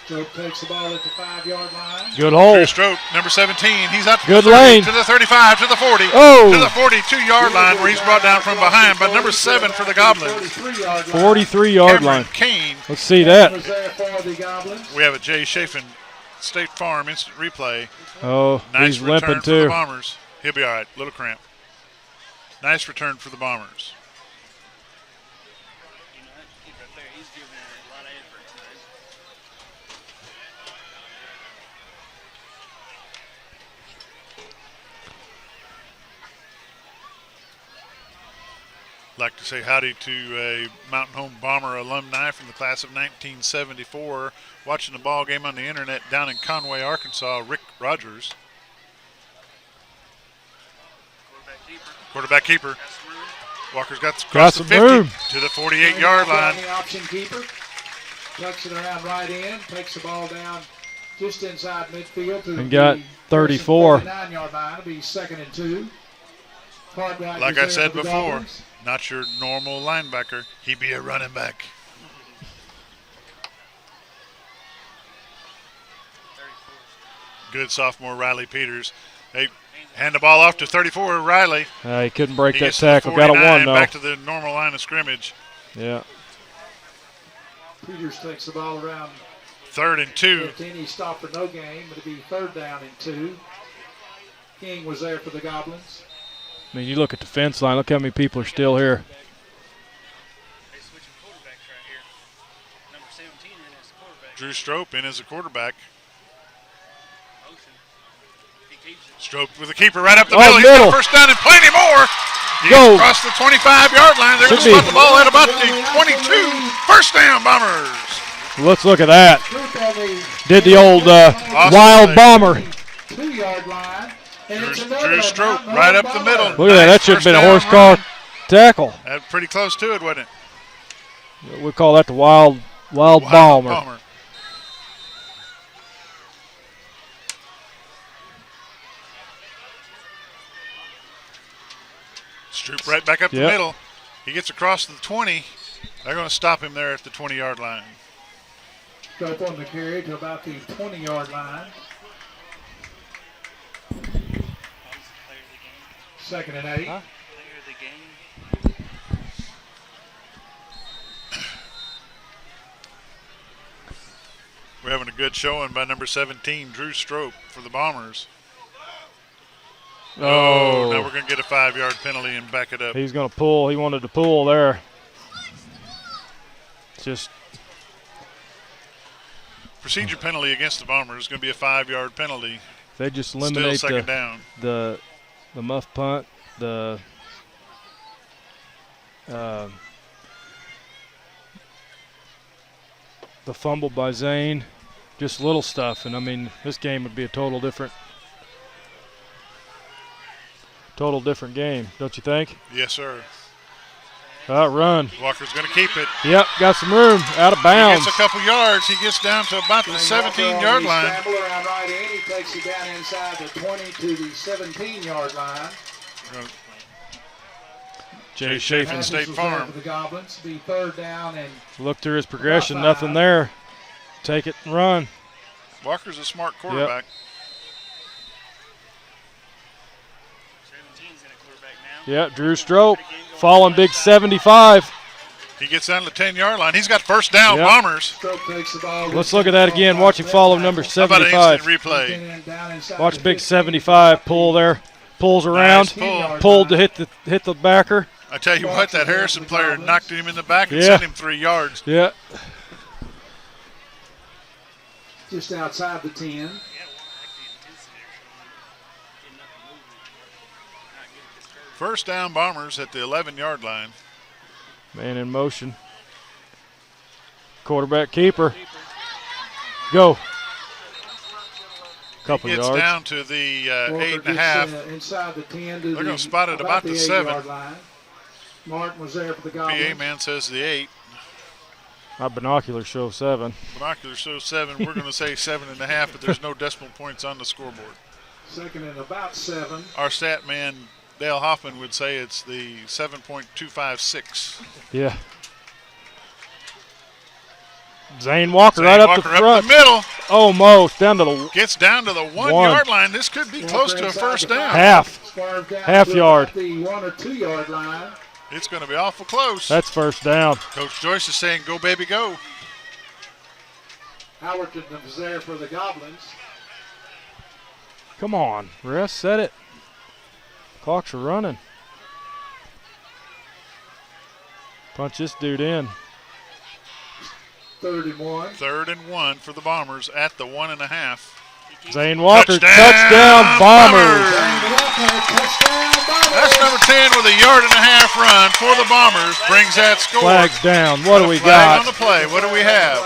Stroke takes the ball at the 5-yard line. Good hole. Drew Stroke, number 17. He's out to Good the 30, lane. to the 35, to the 40, Oh. to the 42-yard line where he's brought down from behind by number 7 for the Goblins. 43-yard line. Kane. Let's see that. We have a Jay Chafin State Farm instant replay. Oh, nice he's return limping for the too. Bombers. He'll be all right. Little cramp. Nice return for the Bombers. Like to say howdy to a Mountain Home Bomber alumni from the class of 1974 watching the ball game on the internet down in Conway, Arkansas, Rick Rogers. Quarterback keeper. Walker's got across the 50 room. to the 48-yard line. The option keeper tucks it around right in, takes the ball down just inside midfield to And got 34. 39-yard line. It'll be 2nd and 2. Like I said before, not your normal linebacker. He'd be a running back. Good sophomore Riley Peters. They hand the ball off to 34 Riley. He couldn't break He that gets to the tackle. Got a 49, one, though. back to the normal line of scrimmage. Yeah. Peters takes the ball around 3rd and 2. 15. He stopped for no gain. It'll be 3rd down and 2. King was there for the Goblins. I mean, you look at the fence line. Look how many people are still here. Drew Strope in as a quarterback. Strope with the keeper right up the middle. He's got a first down and plenty more. He Go. gets across the 25-yard line. They're going to spot the ball at about the 22. First down, Bombers. Let's look at that. Did the old wild bomber. 2-yard line. Drew Strope right up the middle. Look at that. That should have been a horse car tackle. That's pretty close to it, wasn't it? We call that the wild bomber. Stroop right back up the middle. He gets across to the 20. They're going to stop him there at the 20-yard line. Strope on the carry to about the 20-yard line. 2nd and 8. Huh? We're having a good showing by number 17, Drew Strope, for the Bombers. Oh, now we're going to get a 5-yard penalty and back it up. He's going to pull. He wanted to pull there. Just procedure penalty against the Bombers is going to be a 5-yard penalty. They just eliminate Still second down. the muff punt, the fumble by Zane, just little stuff. And I mean, this game would be a total different game, don't you think? Yes, sir. Run. Walker's going to keep it. Yep, got some room. Out of bounds. He gets a couple yards. He gets down to about the 17-yard line. Scramble around right in. He takes it down inside the 20 to the 17-yard line. Jay Chafin, State Farm. For the Goblins. Be 3rd down and look through his progression. Nothing there. Take it and run. Walker's a smart quarterback. Yep, Drew Strope. Falling big 75. He gets down to the 10-yard line. He's got first down, Bombers. Let's look at that again. Watch him follow number 75. How about an instant replay? Watch big 75 pull there. Pulls around. Nice pull. Pulled to hit the backer. I tell you what, that Harrison player knocked him in the back and sent him 3 yards. Yeah. Just outside the 10. First down, Bombers at the 11-yard line. Man in motion. Quarterback keeper. Go. Couple Gets yards. down to the Walker 8.5. Inside the 10 to They're going to spot it about the 7. 8-yard line. Martin was there for the Goblins. PA man says the 8. My binoculars show 7. Binoculars show 7. We're going to say 7.5, but there's no decimal points on the scoreboard. Second and about 7. Our stat man, Dale Hoffman, would say it's the 7.256. Yeah. Zane Walker Zane right up Walker the front. Up the middle. Almost down to the. Gets down to the 1-yard line. This could be close to a first down. Half yard. The 1 or 2 yard line. It's going to be awful close. That's first down. Coach Joyce is saying, go, baby, go. Howerton was there for the Goblins. Come on, rest, set it. Clocks are running. Punch this dude in. 3rd and 1. 3rd and 1 for the Bombers at the 1.5. Zane Walker, touchdown Bombers. That's number 10 with a 1.5-yard run for the Bombers. Brings that score. Flags down. What do we Flag got? on the play. What do we have?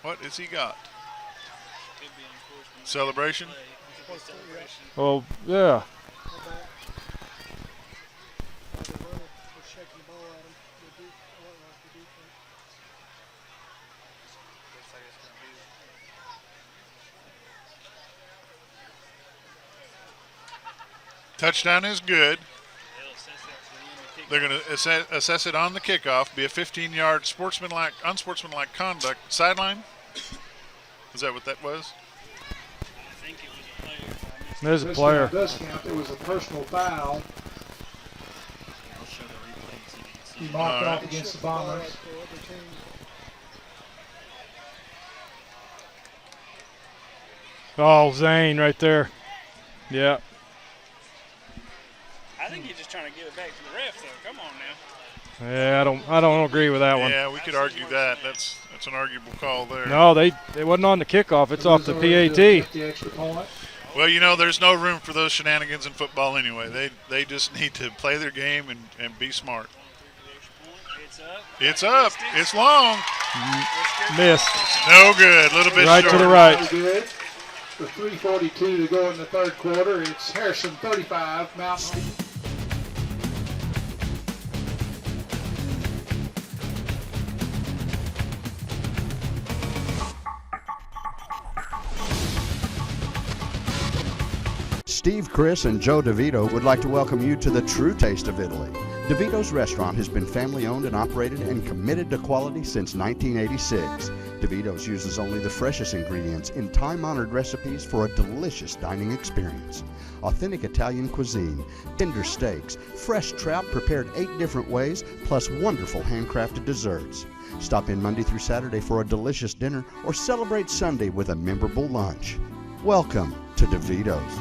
What has he got? Celebration? Oh, yeah. Touchdown is good. They're going to assess it on the kickoff. Be a 15-yard unsportsmanlike conduct. Sideline? Is that what that was? There's a player. Does count. It was a personal foul. He marked off against the Bombers. Oh, Zane right there. Yeah. I think he's just trying to give it back to the ref, though. Come on now. Yeah, I don't agree with that one. Yeah, we could argue that. That's an arguable call there. No, it wasn't on the kickoff. It's off the PAT. Well, you know, there's no room for those shenanigans in football anyway. They just need to play their game and be smart. It's up. It's long. Missed. No good. A little bit right short. to the right. Good. With 3:42 to go in the 3rd quarter, it's Harrison 35, Mountain. Steve, Chris, and Joe DeVito would like to welcome you to the true taste of Italy. DeVito's restaurant has been family owned and operated and committed to quality since 1986. DeVito's uses only the freshest ingredients in time-honored recipes for a delicious dining experience. Authentic Italian cuisine, tender steaks, fresh trout prepared 8 different ways, plus wonderful handcrafted desserts. Stop in Monday through Saturday for a delicious dinner or celebrate Sunday with a memorable lunch. Welcome to DeVito's.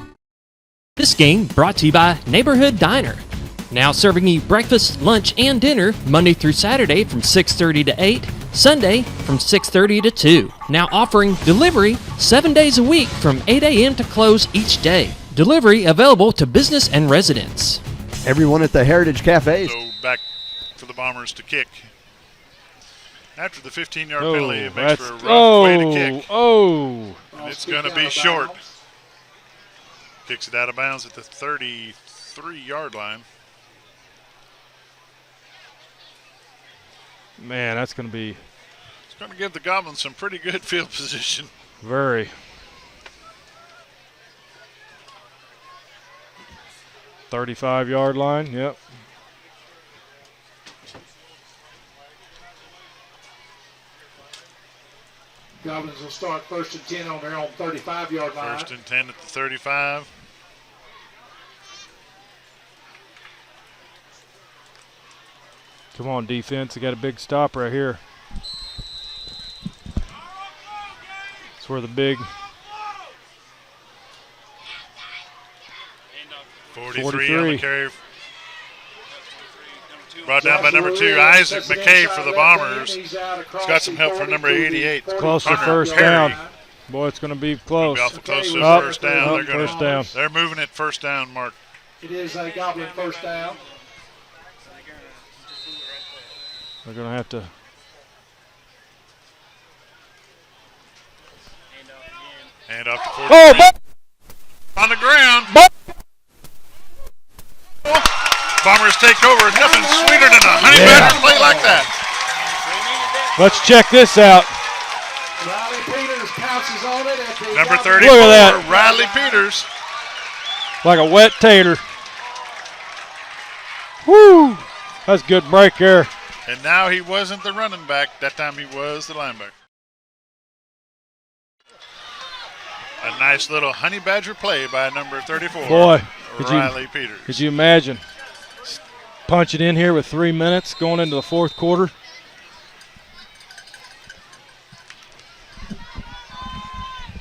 This game brought to you by Neighborhood Diner. Now serving you breakfast, lunch, and dinner Monday through Saturday from 6:30 to 8, Sunday from 6:30 to 2. Now offering delivery 7 days a week from 8 a.m. to close each day. Delivery available to business and residents. Everyone at the Heritage Cafe. So back for the Bombers to kick. After the 15-yard penalty, it makes for a rough way to kick. And it's going to be short. Kicks it out of bounds at the 33-yard line. Man, that's going to be... It's going to give the Goblins some pretty good field position. Very. 35-yard line, yep. Goblins will start 1st and 10 on their own 35-yard line. 1st and 10 at the 35. Come on, defense. They got a big stop right here. That's where the big 43 on the carry. Brought down by number 2, Isaac McKay for the Bombers. He's got some help from number 88. Close to first down. Boy, it's going to be close. It's awful close to first down. First down. They're moving it first down, Mark. It is a Goblin first down. They're going to have to. Hand off to 43. Oh, on the ground. Bombers take over. Nothing sweeter than a honey badger play like that. Let's check this out. Riley Peters pounces on it at the number 34. Look at that. Riley Peters. Like a wet tater. Woo! That's a good break there. And now he wasn't the running back. That time he was the linebacker. A nice little honey badger play by number 34. Boy, Riley Peters. Could you imagine? Punch it in here with 3 minutes going into the fourth quarter.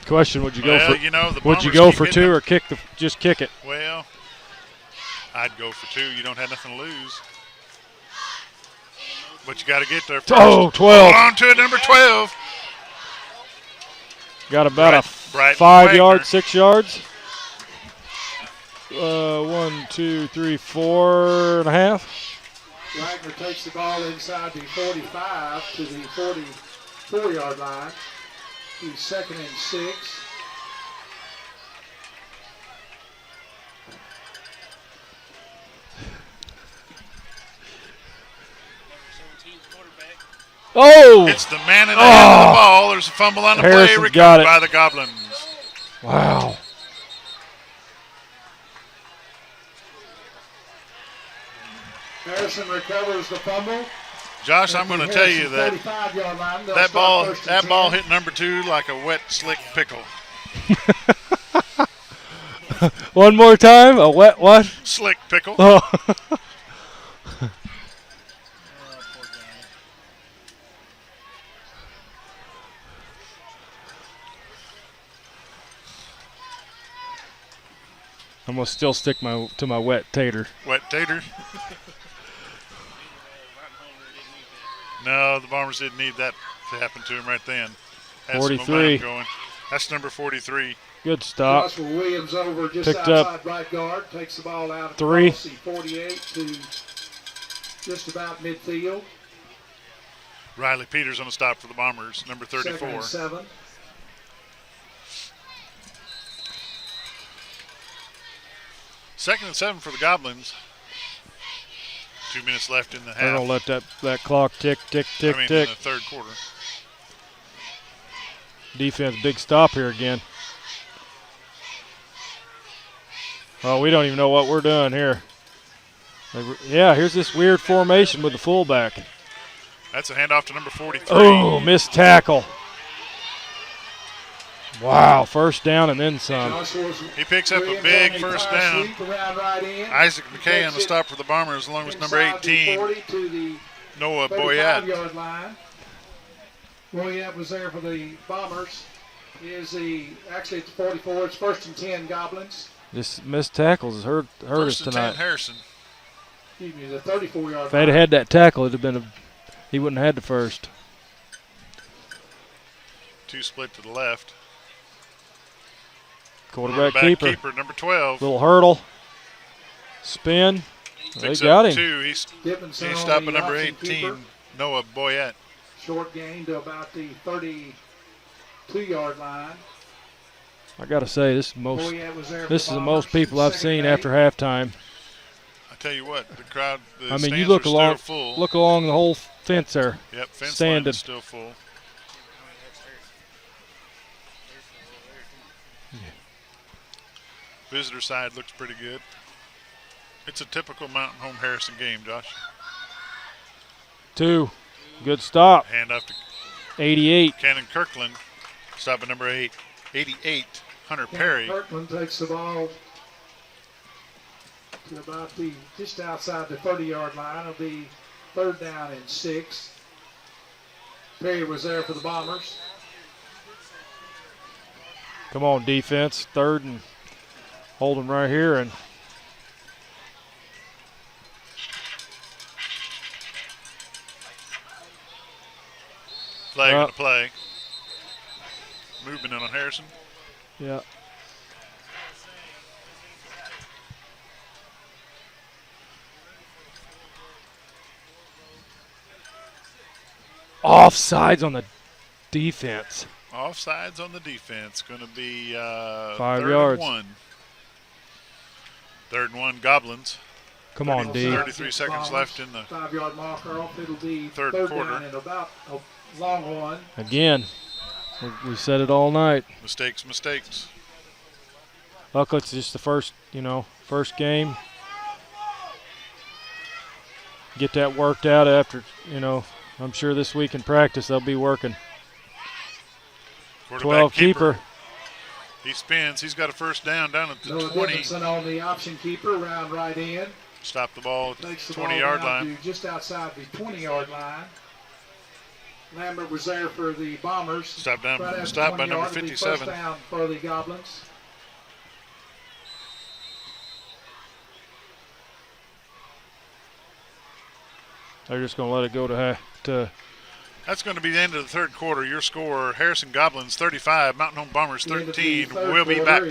Question: would you go for? You know, would you go for two or just kick it? Well, I'd go for two. You don't have nothing to lose. But you got to get there first. Oh, 12. Hold on to it, number 12. Got about Bright 5 yards, 6 yards. 1, 2, 3, 4 and a half. Wagner takes the ball inside the 45 to the 44-yard line. He's 2nd and 6. Oh! It's the man in the hand of the ball. There's a fumble on the play recovered by the Goblins. Wow. Harrison recovers the fumble. Josh, I'm going to tell you that that ball hit number 2 like a wet, slick pickle. One more time. A wet what? Slick pickle. Oh. I'm going to still stick to my wet tater. Wet tater? No, the Bombers didn't need that to happen to him right then. Had 43. Some momentum going. That's number 43. Good stop. Joshua Williams over just Picked outside up right guard. Takes the ball out of 3. 48 to just about midfield. Riley Peters on the stop for the Bombers, number 34. 2nd and 7. Second and 7 for the Goblins. 2 minutes left in the half. They're going to let that clock tick, tick, tick, in tick. the third quarter. Defense, big stop here again. Oh, we don't even know what we're doing here. Yeah, here's this weird formation with the fullback. That's a handoff to number 43. Oh, missed tackle. Wow, first down and then some. He picks up a big first down. Isaac McKay on the stop for the Bombers, along with number 18, Noah Boyette. Boyette was there for the Bombers. Actually it's 44. It's 1st and 10 Goblins. This missed tackles has hurt us tonight. 1st and 10 Harrison. Excuse me, the 34-yard If they'd had that tackle, it'd have been he wouldn't have had the first. 2 split to the left. Quarterback keeper, number 12. Little hurdle. Spin. They got him. 2. He's stopping number 18, Noah Boyette. Short gain to about the 32-yard line. I got to say, this is the most people I've seen after halftime. I tell you what, the crowd, the I mean, you look full. Look along the whole fence there. Yep, fence standing. line is still full. Visitor side looks pretty good. It's a typical Mountain Home Harrison game, Josh. 2. Good stop. Hand off to 88. Cannon Kirkland. Stop at number 8. 88, Hunter Perry. Kirkland takes the ball to about just outside the 30-yard line. It'll be 3rd down and 6. Perry was there for the Bombers. Come on, defense. 3rd and hold him right here and flag on the play. Movement in on Harrison. Yeah. offsides on the defense. Offsides on the defense. Going to be 5 third yards. and 1. 3rd and 1, Goblins. Come on, D. 33 seconds left in the 5-yard marker off. It'll be third third quarter. down and about a long one. Again, we said it all night. Mistakes. Luckily, it's just the first game. Get that worked out after, I'm sure this week in practice they'll be working. 12 keeper. He spins. He's got a first down at the Noah 20. Dickinson on the option keeper, round right in. Stop the ball at the Takes the 20-yard ball down line. to just outside the 20-yard line. Lambert was there for the Bombers. Stop by number It'll be 57. First down for the Goblins. They're just going to let it go to That's going to be the end of the third quarter. Your score, Harrison Goblins 35, Mountain Home Bombers 13. We'll be back.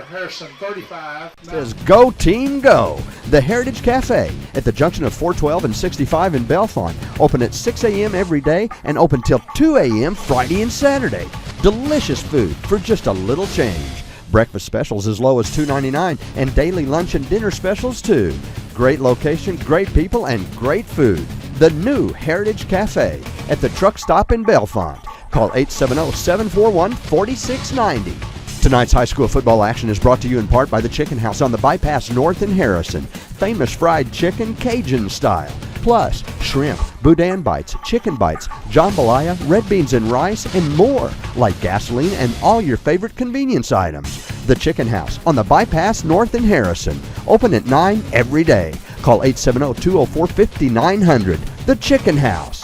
Harrison 35. Says Go Team Go. The Heritage Cafe at the junction of 412 and 65 in Bellefonte. Open at 6 a.m. every day and open till 2 a.m. Friday and Saturday. Delicious food for just a little change. Breakfast specials as low as $2.99 and daily lunch and dinner specials too. Great location, great people, and great food. The new Heritage Cafe at the truck stop in Bellefonte. Call 870-741-4690. Tonight's high school football action is brought to you in part by the Chicken House on the Bypass North in Harrison. Famous fried chicken Cajun style. Plus, shrimp, boudin bites, chicken bites, jambalaya, red beans and rice, and more, like gasoline and all your favorite convenience items. The Chicken House on the Bypass North in Harrison. Open at 9 every day. Call 870-204-5900. The Chicken House.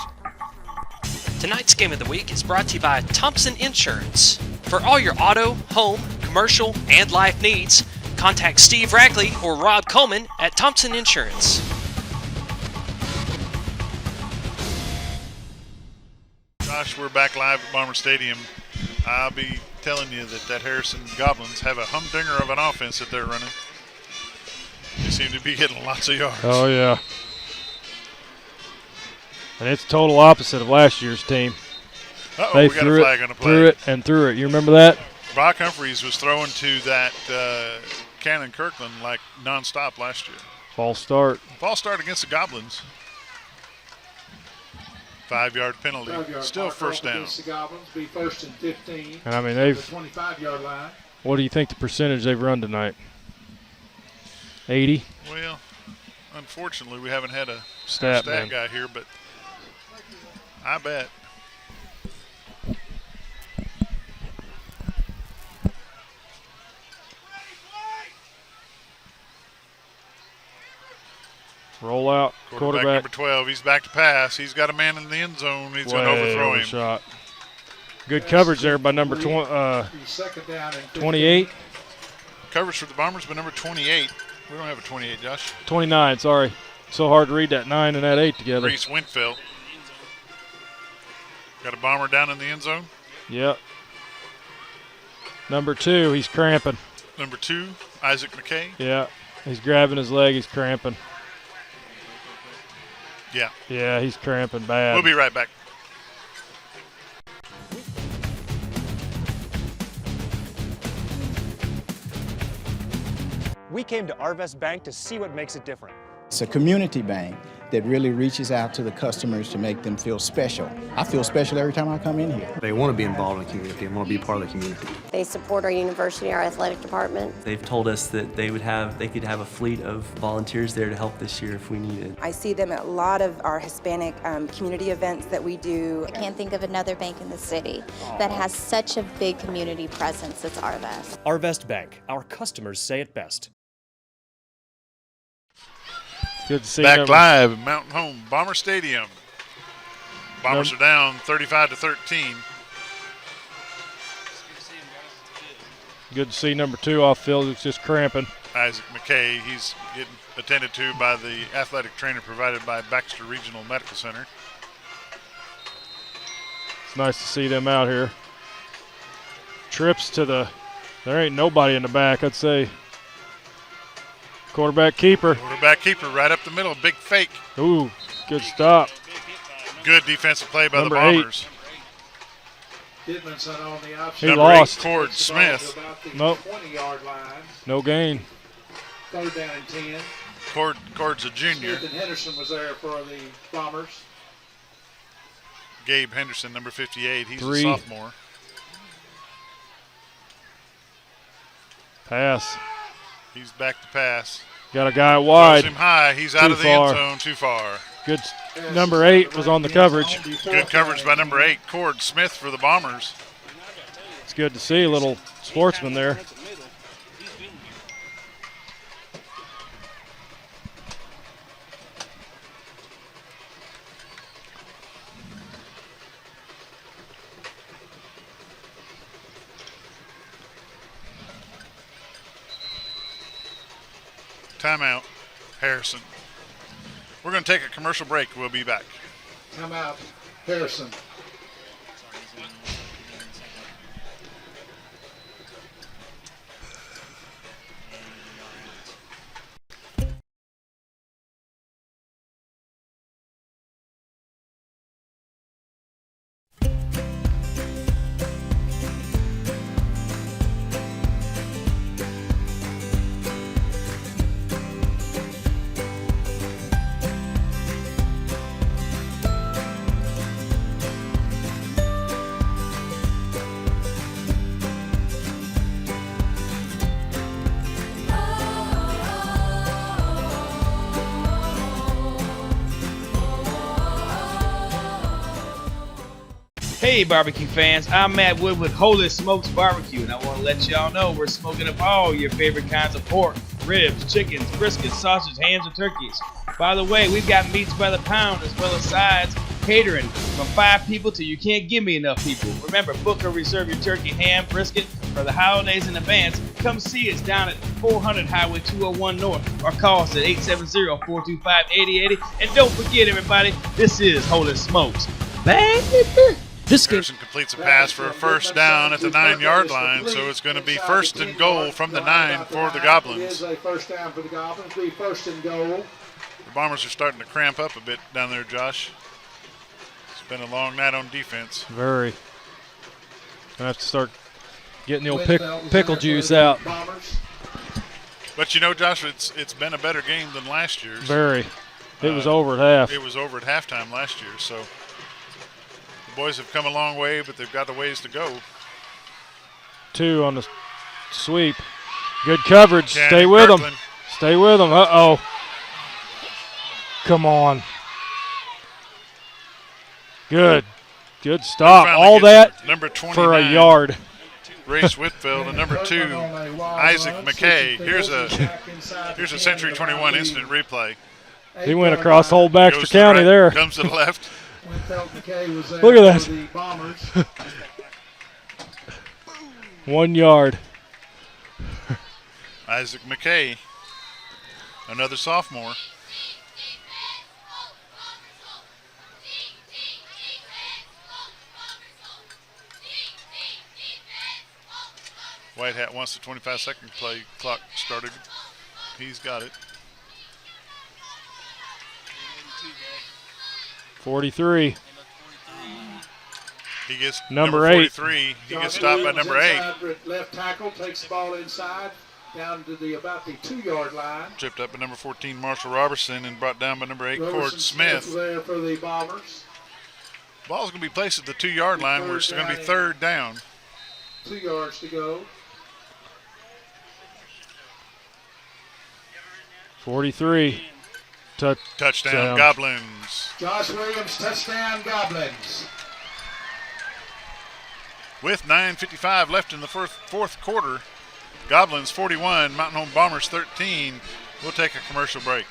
Tonight's game of the week is brought to you by Thompson Insurance. For all your auto, home, commercial, and life needs, contact Steve Rackley or Rob Coleman at Thompson Insurance. Josh, we're back live at Bomber Stadium. I'll be telling you that Harrison Goblins have a humdinger of an offense that they're running. They seem to be hitting lots of yards. Oh, yeah. And it's total opposite of last year's team. We got a flag on the play. Threw it. You remember that? Brock Humphreys was throwing to that Cannon Kirkland like nonstop last year. False start. False start against the Goblins. 5-yard penalty. Still first down. The Goblins be first and 15. And I mean, the 25-yard line. What do you think the percentage they've run tonight? 80? Well, unfortunately, we haven't had a stat guy here, but I bet. Roll out. Quarterback number 12. He's back to pass. He's got a man in the end zone. He's going to overthrow him. Shot. Good coverage there by number 28. Coverage for the Bombers by number 28. We don't have a 28, Josh. 29, sorry. So hard to read that 9 and that 8 together. Reese Winfield. Got a Bomber down in the end zone. Yep. Number 2, he's cramping. Number 2, Isaac McKay. Yeah, he's grabbing his leg. He's cramping. Yeah. Yeah, he's cramping bad. We'll be right back. We came to Arvest Bank to see what makes it different. It's a community bank that really reaches out to the customers to make them feel special. I feel special every time I come in here. They want to be involved in the community and want to be part of the community. They support our university, our athletic department. They've told us that they could have a fleet of volunteers there to help this year if we needed. I see them at a lot of our Hispanic community events that we do. I can't think of another bank in the city that has such a big community presence as Arvest. Arvest Bank. Our customers say it best. Good to see back live at Mountain Home Bomber Stadium. Bombers are down 35-13. Good to see number 2 off field. Who's just cramping. Isaac McKay. He's getting attended to by the athletic trainer provided by Baxter Regional Medical Center. It's nice to see them out here. Trips to the. There ain't nobody in the back, I'd say. Quarterback keeper. Quarterback keeper right up the middle. Big fake. Ooh, good stop. Good defensive play by Number the Bombers. Didmanson on the He option. Number lost. 8, Cord Smith. About the Nope. 20-yard line. No gain. Third down and 10. Cord's a junior. Smith and Henderson was there for the Bombers. Gabe Henderson, number 58. He's 3. a sophomore. Pass. He's back to pass. Got a guy wide. Throws him high. He's out Too of the end far. zone. Too far. Good. Number 8 was on the coverage. Good coverage by number 8, Cord Smith for the Bombers. It's good to see a little sportsman there. Timeout, Harrison. We're going to take a commercial break. We'll be back. Timeout, Harrison. Hey barbecue fans, I'm Matt Wood with Holy Smokes Barbecue, and I want to let y'all know we're smoking up all your favorite kinds of pork, ribs, chickens, briskets, sausage, hams, and turkeys. By the way, we've got meats by the pound as well as sides, catering from 5 people till you can't give me enough people. Remember, book or reserve your turkey, ham, brisket for the holidays in advance. Come see us down at 400 Highway 201 North or call us at 870-425-8080. And don't forget, everybody, this is Holy Smokes. Baby! Harrison completes a pass for a first down at the 9-yard line, so it's going to be first and goal from the 9 for the Goblins. It is a first down for the Goblins. Be first and goal. The Bombers are starting to cramp up a bit down there, Josh. It's been a long night on defense. Very. Gonna have to start getting the old pickle juice out. But you know, Josh, it's been a better game than last year's. Very. It was over at half. It was over at halftime last year, so the boys have come a long way, but they've got a ways to go. 2 on the sweep. Good coverage. Cannon Stay with them. Kirkland. Stay with them. Uh-oh. Come on. Good. Good stop. Finally All gets that number for a 29. yard. Race Whitfield and number 2, Isaac McKay. Here's a Century 21 instant replay. He went across whole Baxter Goes to the County right, there. Comes to the left. Look at that. 1 yard. Isaac McKay, another sophomore. White Hat wants the 25-second play clock started. He's got it. 43. He gets Number 8. 43. He gets stopped by number 8. Left tackle takes the ball inside down to about the 2-yard line. Tripped up by number 14, Marshall Robertson, and brought down by number 8, Cord Roberson Smith. there for the Bombers. Ball's going to be placed at the 2-yard line where it's going to be third down. 2 yards to go. 43. Touchdown, Goblins. Josh Williams, touchdown, Goblins. With 9:55 left in the fourth quarter, Goblins 41, Mountain Home Bombers 13. We'll take a commercial break.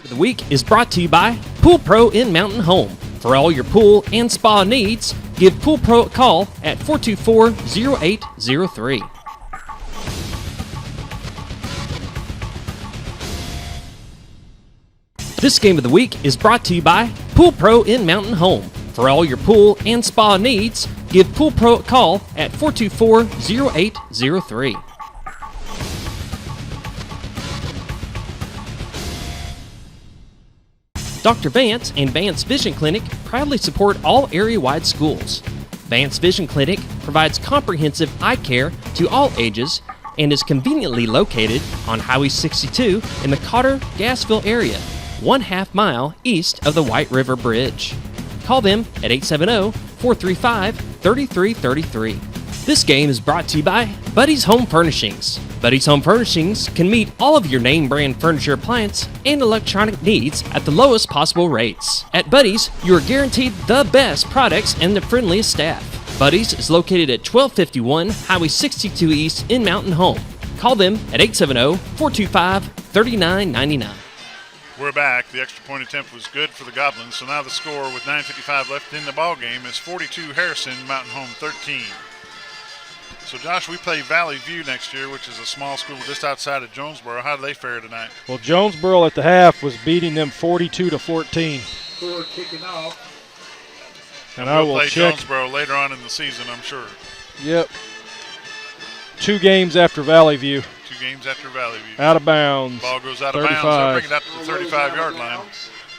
The week is brought to you by Pool Pro in Mountain Home. For all your pool and spa needs, give Pool Pro a call at 424-0803. This game of the week is brought to you by Pool Pro in Mountain Home. For all your pool and spa needs, give Pool Pro a call at 424-0803. Dr. Vance and Vance Vision Clinic proudly support all area-wide schools. Vance Vision Clinic provides comprehensive eye care to all ages and is conveniently located on Highway 62 in the Cotter-Gassville area, 1/2 mile east of the White River Bridge. Call them at 870-435-3333. This game is brought to you by Buddy's Home Furnishings. Buddy's Home Furnishings can meet all of your name brand furniture, appliance, and electronic needs at the lowest possible rates. At Buddy's, you are guaranteed the best products and the friendliest staff. Buddy's is located at 1251 Highway 62 East in Mountain Home. Call them at 870-425-3999. We're back. The extra point attempt was good for the Goblins, so now the score with 9:55 left in the ball game is 42 Harrison, Mountain Home 13. So, Josh, we play Valley View next year, which is a small school just outside of Jonesboro. How do they fare tonight? Well, Jonesboro at the half was beating them 42-14. Ford kicking off. And I will play check. Jonesboro later on in the season, I'm sure. Yep. 2 games after Valley View. 2 games after Valley View. Out of bounds. Ball goes out of 35. bounds. They'll bring it out to the 35-yard line.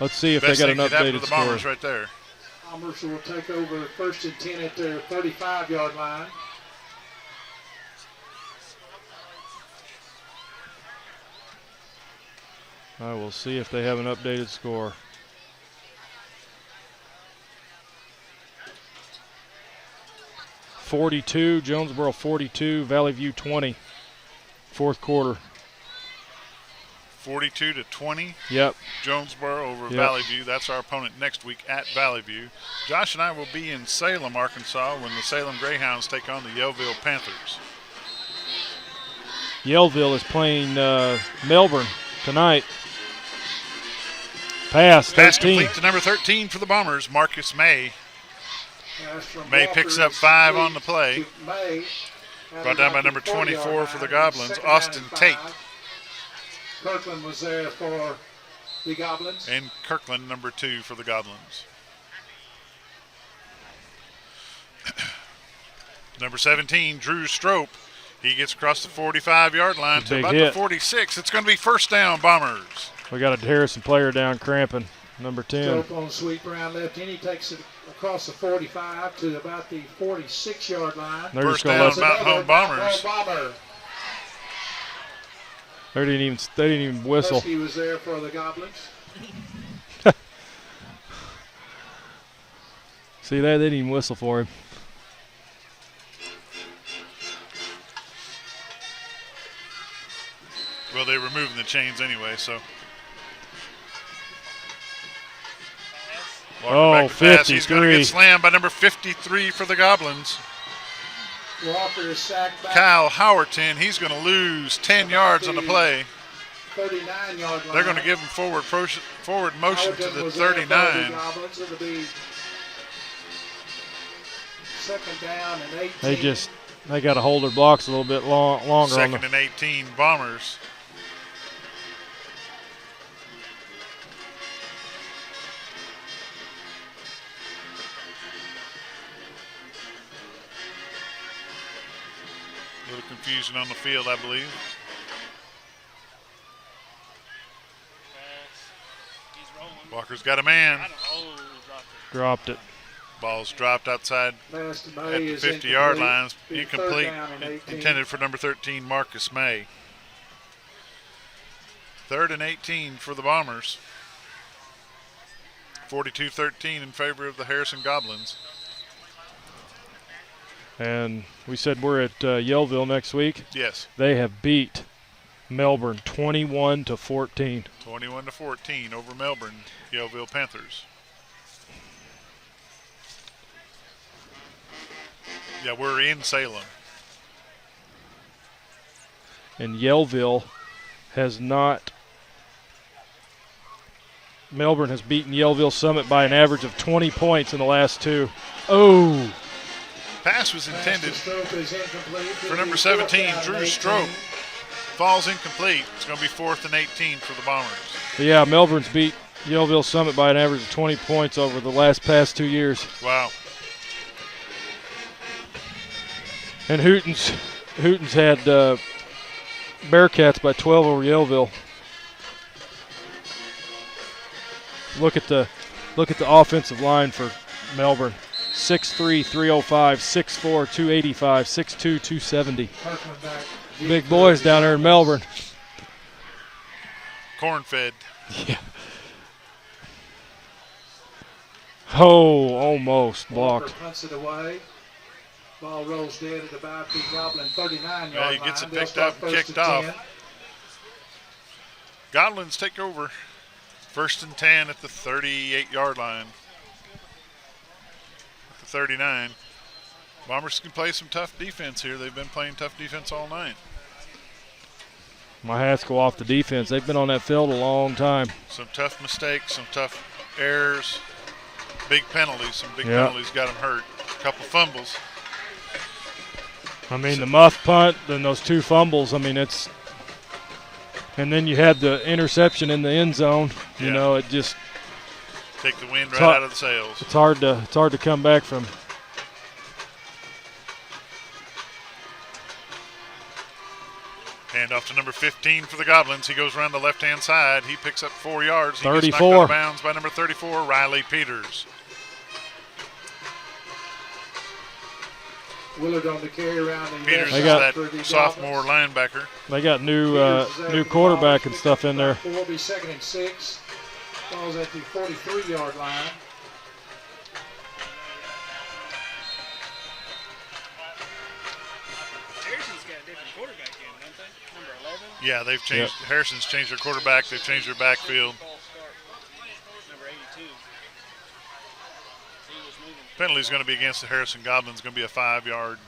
Let's see if Best they got an thing could happen to updated the score. Bombers right there. Bombers will take over 1st and 10 at their 35-yard line. I will see if they have an updated score. Jonesboro 42, Valley View 20. 4th quarter. 42-20. Yep. Jonesboro over Yep. Valley View. That's our opponent next week at Valley View. Josh and I will be in Salem, Arkansas, when the Salem Greyhounds take on the Yellville Panthers. Yellville is playing Melbourne tonight. Pass 13. Complete to number 13 for the Bombers, Marcus May. May picks up 5 on the play. Brought down by number 24 for the Goblins, Austin Tate. Kirkland was there for the Goblins. And Kirkland, number 2 for the Goblins. Number 17, Drew Strope. He gets across the 45-yard line to about the 46. It's going to be first down, Bombers. We got a Harrison player down cramping, number 10. Strope on sweep around left in. He takes it across the 45 to about the 46-yard line. First down, Mountain Home Bombers. They didn't even whistle. Husky was there for the Goblins. See that? They didn't even whistle for him. Well, they're removing the chains anyway, so. Oh, 53. He's going to get slammed by number 53 for the Goblins. Walker is sacked back. Kyle Howerton, he's going to lose 10 yards on the play. 39-yard line. They're going to give him forward motion to the 39. It'll be 2nd down and 18. They got to hold their blocks a little bit longer. 2nd and 18, Bombers. A little confusion on the field, I believe. Walker's got a man. Dropped it. Ball's dropped outside at the 50-yard line. Incomplete. Intended for number 13, Marcus May. 3rd and 18 for the Bombers. 42-13 in favor of the Harrison Goblins. And we said we're at Yellville next week. Yes. They have beat Melbourne 21-14. 21-14 over Melbourne, Yellville Panthers. Yeah, we're in Salem. And Yellville has not. Melbourne has beaten Yellville Summit by an average of 20 points in the last 2. Oh! Pass was intended for number 17, Drew Strope. Falls incomplete. It's going to be 4th and 18 for the Bombers. But yeah, Melbourne's beat Yellville Summit by an average of 20 points over the past 2 years. Wow. And Hooten's had Bearcats by 12 over Yellville. Look at the offensive line for Melbourne. 6'3", 305, 6'4", 285, 6'2", 270. Big boys down there in Melbourne. Corn-fed. Yeah. Oh, almost blocked. Punts it away. Ball rolls dead at about the Goblin 39-yard line. Yeah, he gets it picked up and kicked off. Goblins take over. 1st and 10 at the 38-yard line. At the 39. Bombers can play some tough defense here. They've been playing tough defense all night. My hats go off the defense. They've been on that field a long time. Some tough mistakes, some tough errors, big penalties. Some big penalties got them hurt. A couple fumbles. I mean, the muff punt, then those 2 fumbles. I mean, it's – and then you had the interception in the end zone. You know, it just – take the wind right out of the sails. It's hard to come back from. Hand off to number 15 for the Goblins. He goes around the left-hand side. He picks up 4 yards. He 34. gets knocked out of bounds by number 34, Riley Peters. Willard on the carry around the Peters is that sophomore linebacker. They got new quarterback and stuff in there. Will be 2nd and 6. Ball's at the 43-yard line. Harrison's got a different quarterback in, don't they? Number 11. Yeah, they've changed. Yep. Harrison's changed their quarterback. They've changed their backfield. Number 82. Penalty is going to be against the Harrison Goblins. Going to be a 5-yard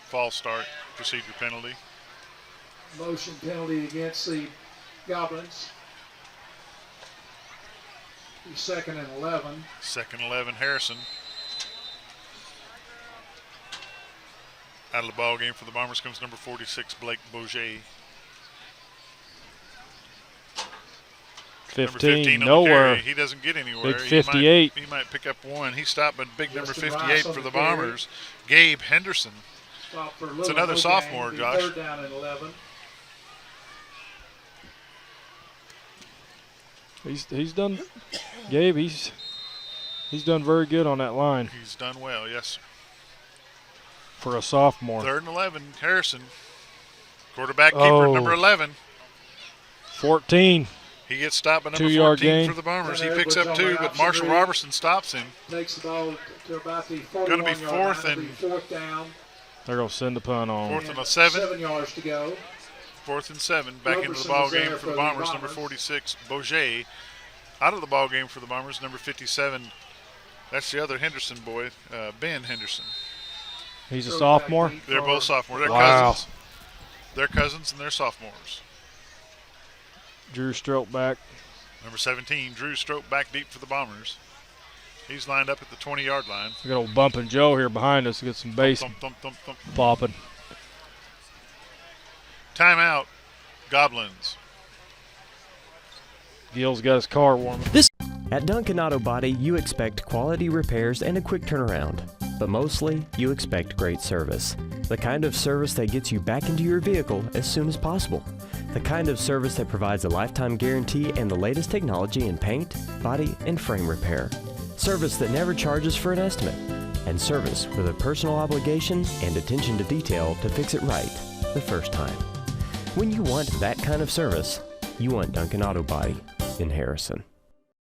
false start procedure penalty. Motion penalty against the Goblins. 2nd and 11. 2nd and 11, Harrison. Out of the ball game for the Bombers comes number 46, Blake Bourget. 15 nowhere. He doesn't get anywhere. Big 58. He might pick up one. He stopped at big number 58 for the Bombers, Gabe Henderson. It's another sophomore, Josh. 3rd down and 11. He's done, Gabe. He's done very good on that line. He's done well, yes, sir. For a sophomore. 3rd and 11, Harrison. Quarterback keeper, number 11. 14. He gets stopped by number 2-yard 14 gain for the Bombers. He picks up 2, but Marshall Robertson stops him. Takes the ball to about the 41-yard line. Going to be 4th down. They're going to send the punt on. 4th and 7. 7 yards to go. 4th and 7. Back into the ball game for the Bombers. Number 46, Bourget. Out of the ball game for the Bombers. Number 57. That's the other Henderson boy, Ben Henderson. He's a sophomore? They're both sophomores. They're cousins. They're cousins and they're sophomores. Drew Strope back. Number 17, Drew Strope back deep for the Bombers. He's lined up at the 20-yard line. We got old Bumpin' Joe here behind us to get some bass popping. Timeout, Goblins. Gil's got his car warming. At Duncan Auto Body, you expect quality repairs and a quick turnaround. But mostly, you expect great service. The kind of service that gets you back into your vehicle as soon as possible. The kind of service that provides a lifetime guarantee and the latest technology in paint, body, and frame repair. Service that never charges for an estimate. And service with a personal obligation and attention to detail to fix it right the first time. When you want that kind of service, you want Duncan Auto Body in Harrison.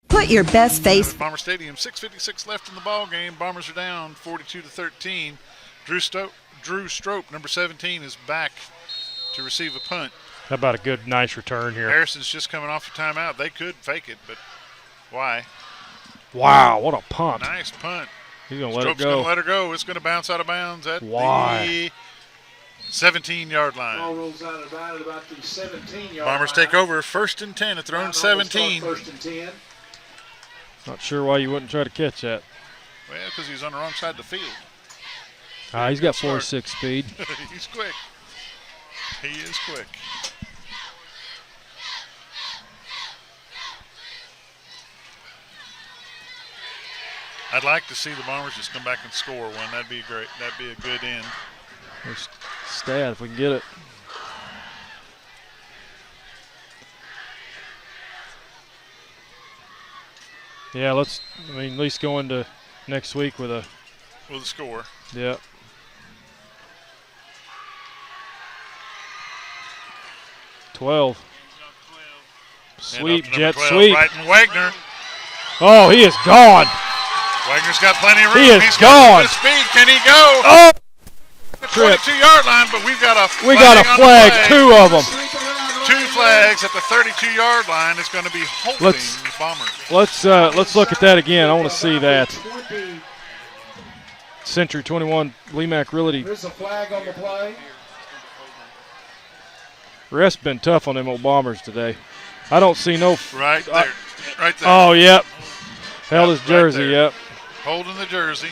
Put your best face. Bomber Stadium, 6:56 left in the ball game. Bombers are down 42-13. Drew Strope, number 17, is back to receive a punt. How about a good, nice return here? Harrison's just coming off a timeout. They could fake it, but why? Wow, what a punt. Nice punt. He's going to let it Strope's go. going to let her go. It's going to bounce out of bounds at the 17-yard line. Ball rolls out of bounds at about the 17-yard line. Bombers take over 1st and 10 at their own 17. 1st and 10. Not sure why you wouldn't try to catch that. Well, because he's on the wrong side of the field. He's got 4.6 speed. He's quick. He is quick. I'd like to see the Bombers just come back and score one. That'd be great. That'd be a good end. There's stat if we can get it. Yeah, let's. I mean, at least go into next week with a score. Yeah. $12. Sweep, jet 12, sweep. Brighton Wagner. Oh, he is gone. Wagner's got plenty of room. He is He's gone. got good speed. Can he go? Oh! The 22-yard line, but we've got a flag. We got a flag, 2 of them. 2 flags at the 32-yard line. Is going to be holding Bombers. Let's look at that again. I want to see that. Century 21, Lee Mack Realty. There's a flag on the play. Rest been tough on them old Bombers today. I don't see no. Right there. Right there. Oh, yep. Held his jersey, yep. Holding the jersey.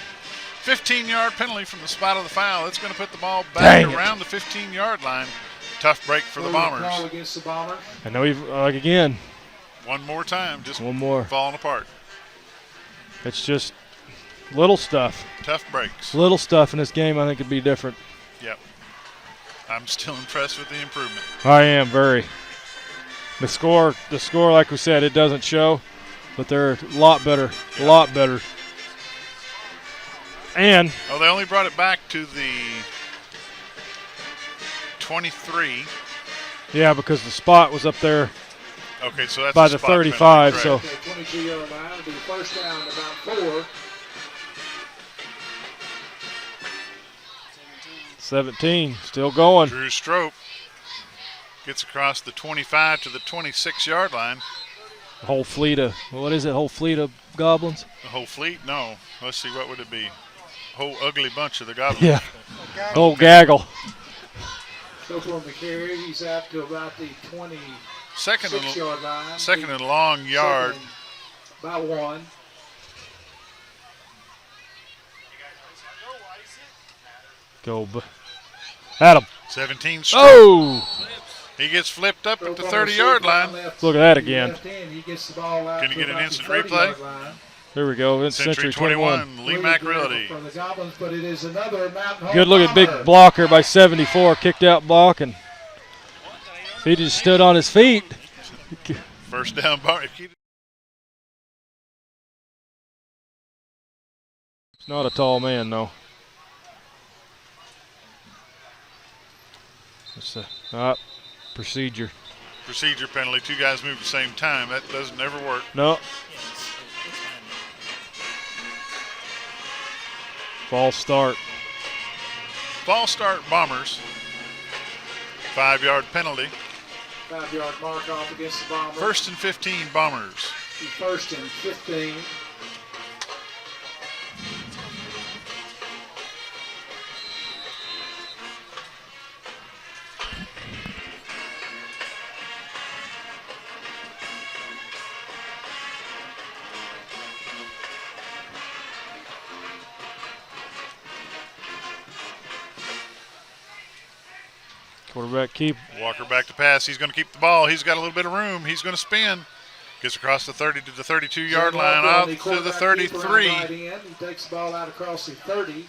15-yard penalty from the spot of the foul. It's going to put the ball back around the 15-yard line. Tough break for the Bombers. Against the Bombers. I know again. One more time, just one more. Falling apart. It's just little stuff. Tough breaks. Little stuff in this game I think could be different. Yep. I'm still impressed with the improvement. I am very. The score, like we said, it doesn't show, but they're a lot better, a lot better. And they only brought it back to the 23. Yeah, because the spot was up there. Okay, so that's by the 35. Penalty, so 22-yard line will be first down about 4. 17, still going. Drew Strope gets across the 25 to the 26-yard line. A whole fleet of, what is it, whole fleet of Goblins? The whole fleet? No. Let's see, what would it be? Whole ugly bunch of the Goblins. Yeah, whole gaggle. So for McCary, he's out to about the 26-yard line. Second and long yard. About 1. Go, Adam. 17 straight. Oh! He gets flipped up at the 30-yard line. Look at that again. Can you get an instant replay? There we go. It's Century 21. Lee Mack Realty. Good look at big blocker by 74. Kicked out block, and he just stood on his feet. First down bar. It's not a tall man, though. It's a procedure. Procedure penalty. 2 guys move at the same time. That doesn't ever work. No. False start. False start Bombers. 5-yard penalty. 5-yard mark off against the Bombers. 1st and 15 Bombers. 1st and 15. Quarterback keep. Walker back to pass. He's going to keep the ball. He's got a little bit of room. He's going to spin. Gets across the 30 to the 32-yard line, out to the 33. He takes the ball out across the 30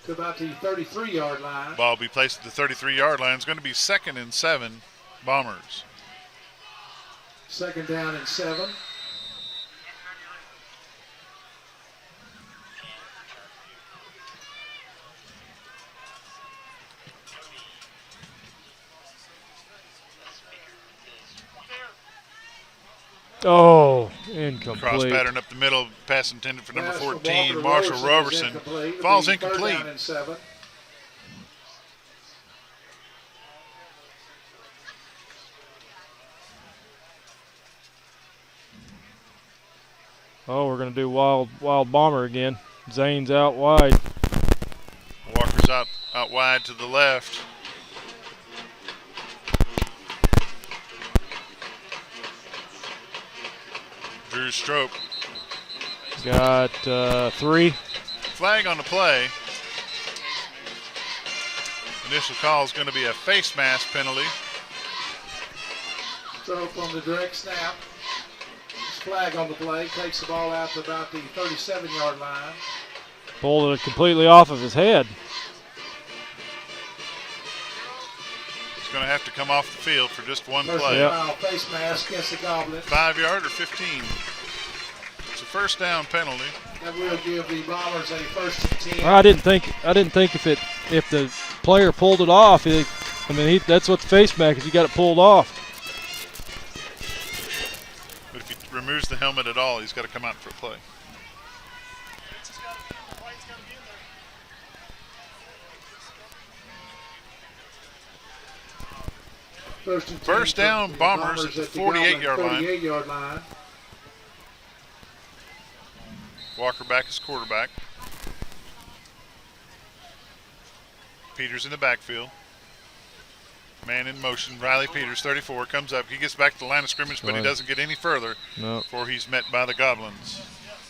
to about the 33-yard line. Ball will be placed at the 33-yard line. It's going to be 2nd and 7 Bombers. 2nd down and 7. Oh, incomplete. Cross pattern up the middle, pass intended for number 14, Marshall Roberson. Falls incomplete. Oh, we're going to do wild bomber again. Zane's out wide. Walker's out wide to the left. Drew Strope. Got 3. Flag on the play. Initial call is going to be a face mask penalty. Strope on the direct snap. Flag on the play. Takes the ball out to about the 37-yard line. Pulled it completely off of his head. He's going to have to come off the field for just one First play. Face mask against the Goblins. 5-yard or 15? first down penalty. That will give the Bombers a 1st and 10. I didn't think if the player pulled it off. That's what the face mask is. You got it pulled off. But if he removes the helmet at all, he's got to come out for a play. First down, Bombers at the 48-yard line. Walker back as quarterback. Peters in the backfield. Man in motion. Riley Peters, 34, comes up. He gets back to the line of scrimmage, but he doesn't get any further before he's met by the Goblins.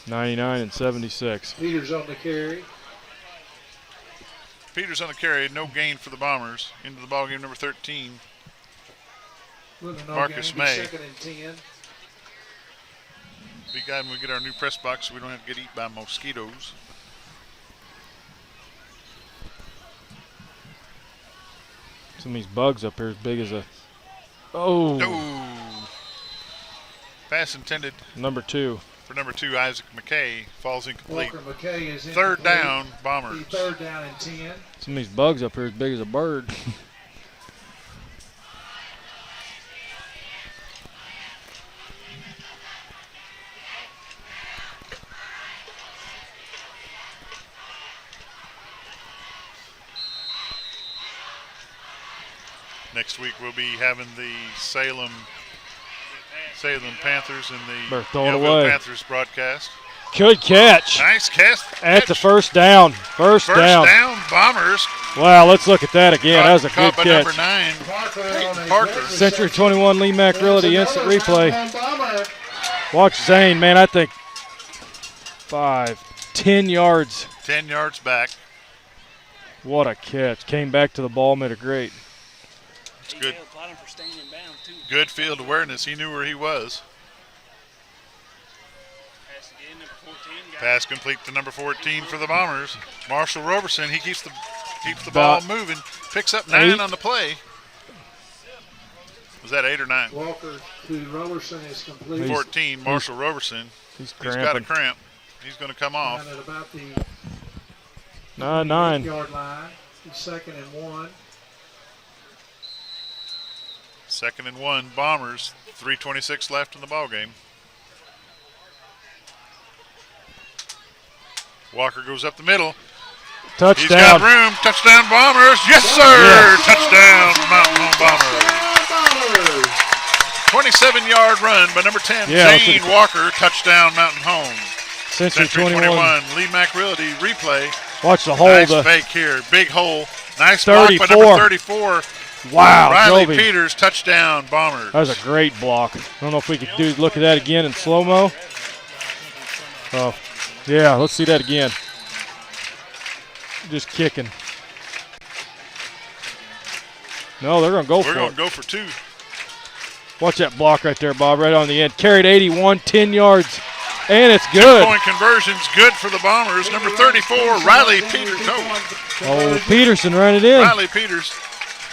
99 and 76. Peters on the carry. Peters on the carry. No gain for the Bombers. Into the ballgame, number 13. Marcus May. 2nd and 10. Be glad when we get our new press box so we don't have to get eaten by mosquitoes. Some of these bugs up here as big as a... Oh! No! Pass intended. Number 2. For number 2, Isaac McKay. Falls incomplete. Walker McKay is incomplete. Third down, Bombers. 3rd down and 10. Some of these bugs up here as big as a bird. Next week we'll be having the Salem Panthers and the Yellowville Panthers broadcast. Good catch. Nice catch. At the first down. First down. Bombers. Wow, let's look at that again. That was a good catch. Number 9, Parker. Century 21, Lee Mack Realty, instant replay. Watch Zane, man, I think 10 yards. 10 yards back. What a catch. Came back to the ball, made a great. Good. Good field awareness. He knew where he was. Pass complete to number 14 for the Bombers. Marshall Roberson, he keeps the ball moving. Picks up 9 on the play. Was that 8 or 9? Walker to Roberson is complete. 14, Marshall Roberson. He's got a cramp. He's going to come off. At about the 9. Yard line. 2nd and 1. 2nd and 1, Bombers. 3:26 left in the ball game. Walker goes up the middle. Touchdown. He's got room. Touchdown, Bombers. Yes, sir. Yes. Touchdown, Mountain Home Bombers. 27-yard run by number 10, Zane Walker. Touchdown, Mountain Home. Century 21. Lee Mack Realty replay. Watch the hole. Nice fake here. Big hole. Nice block by number 34. Wow, Riley Joby. Peters, touchdown, Bombers. That was a great block. I don't know if we could look at that again in slow-mo. Oh, yeah, let's see that again. Just kicking. No, they're going to go for it. We're going to go for 2. Watch that block right there, Bob, right on the end. Carried 81, 10 yards, and it's good. 2-point conversion's good for the Bombers. Number 34, Riley Peters. Oh, Peterson ran it in. Riley Peters.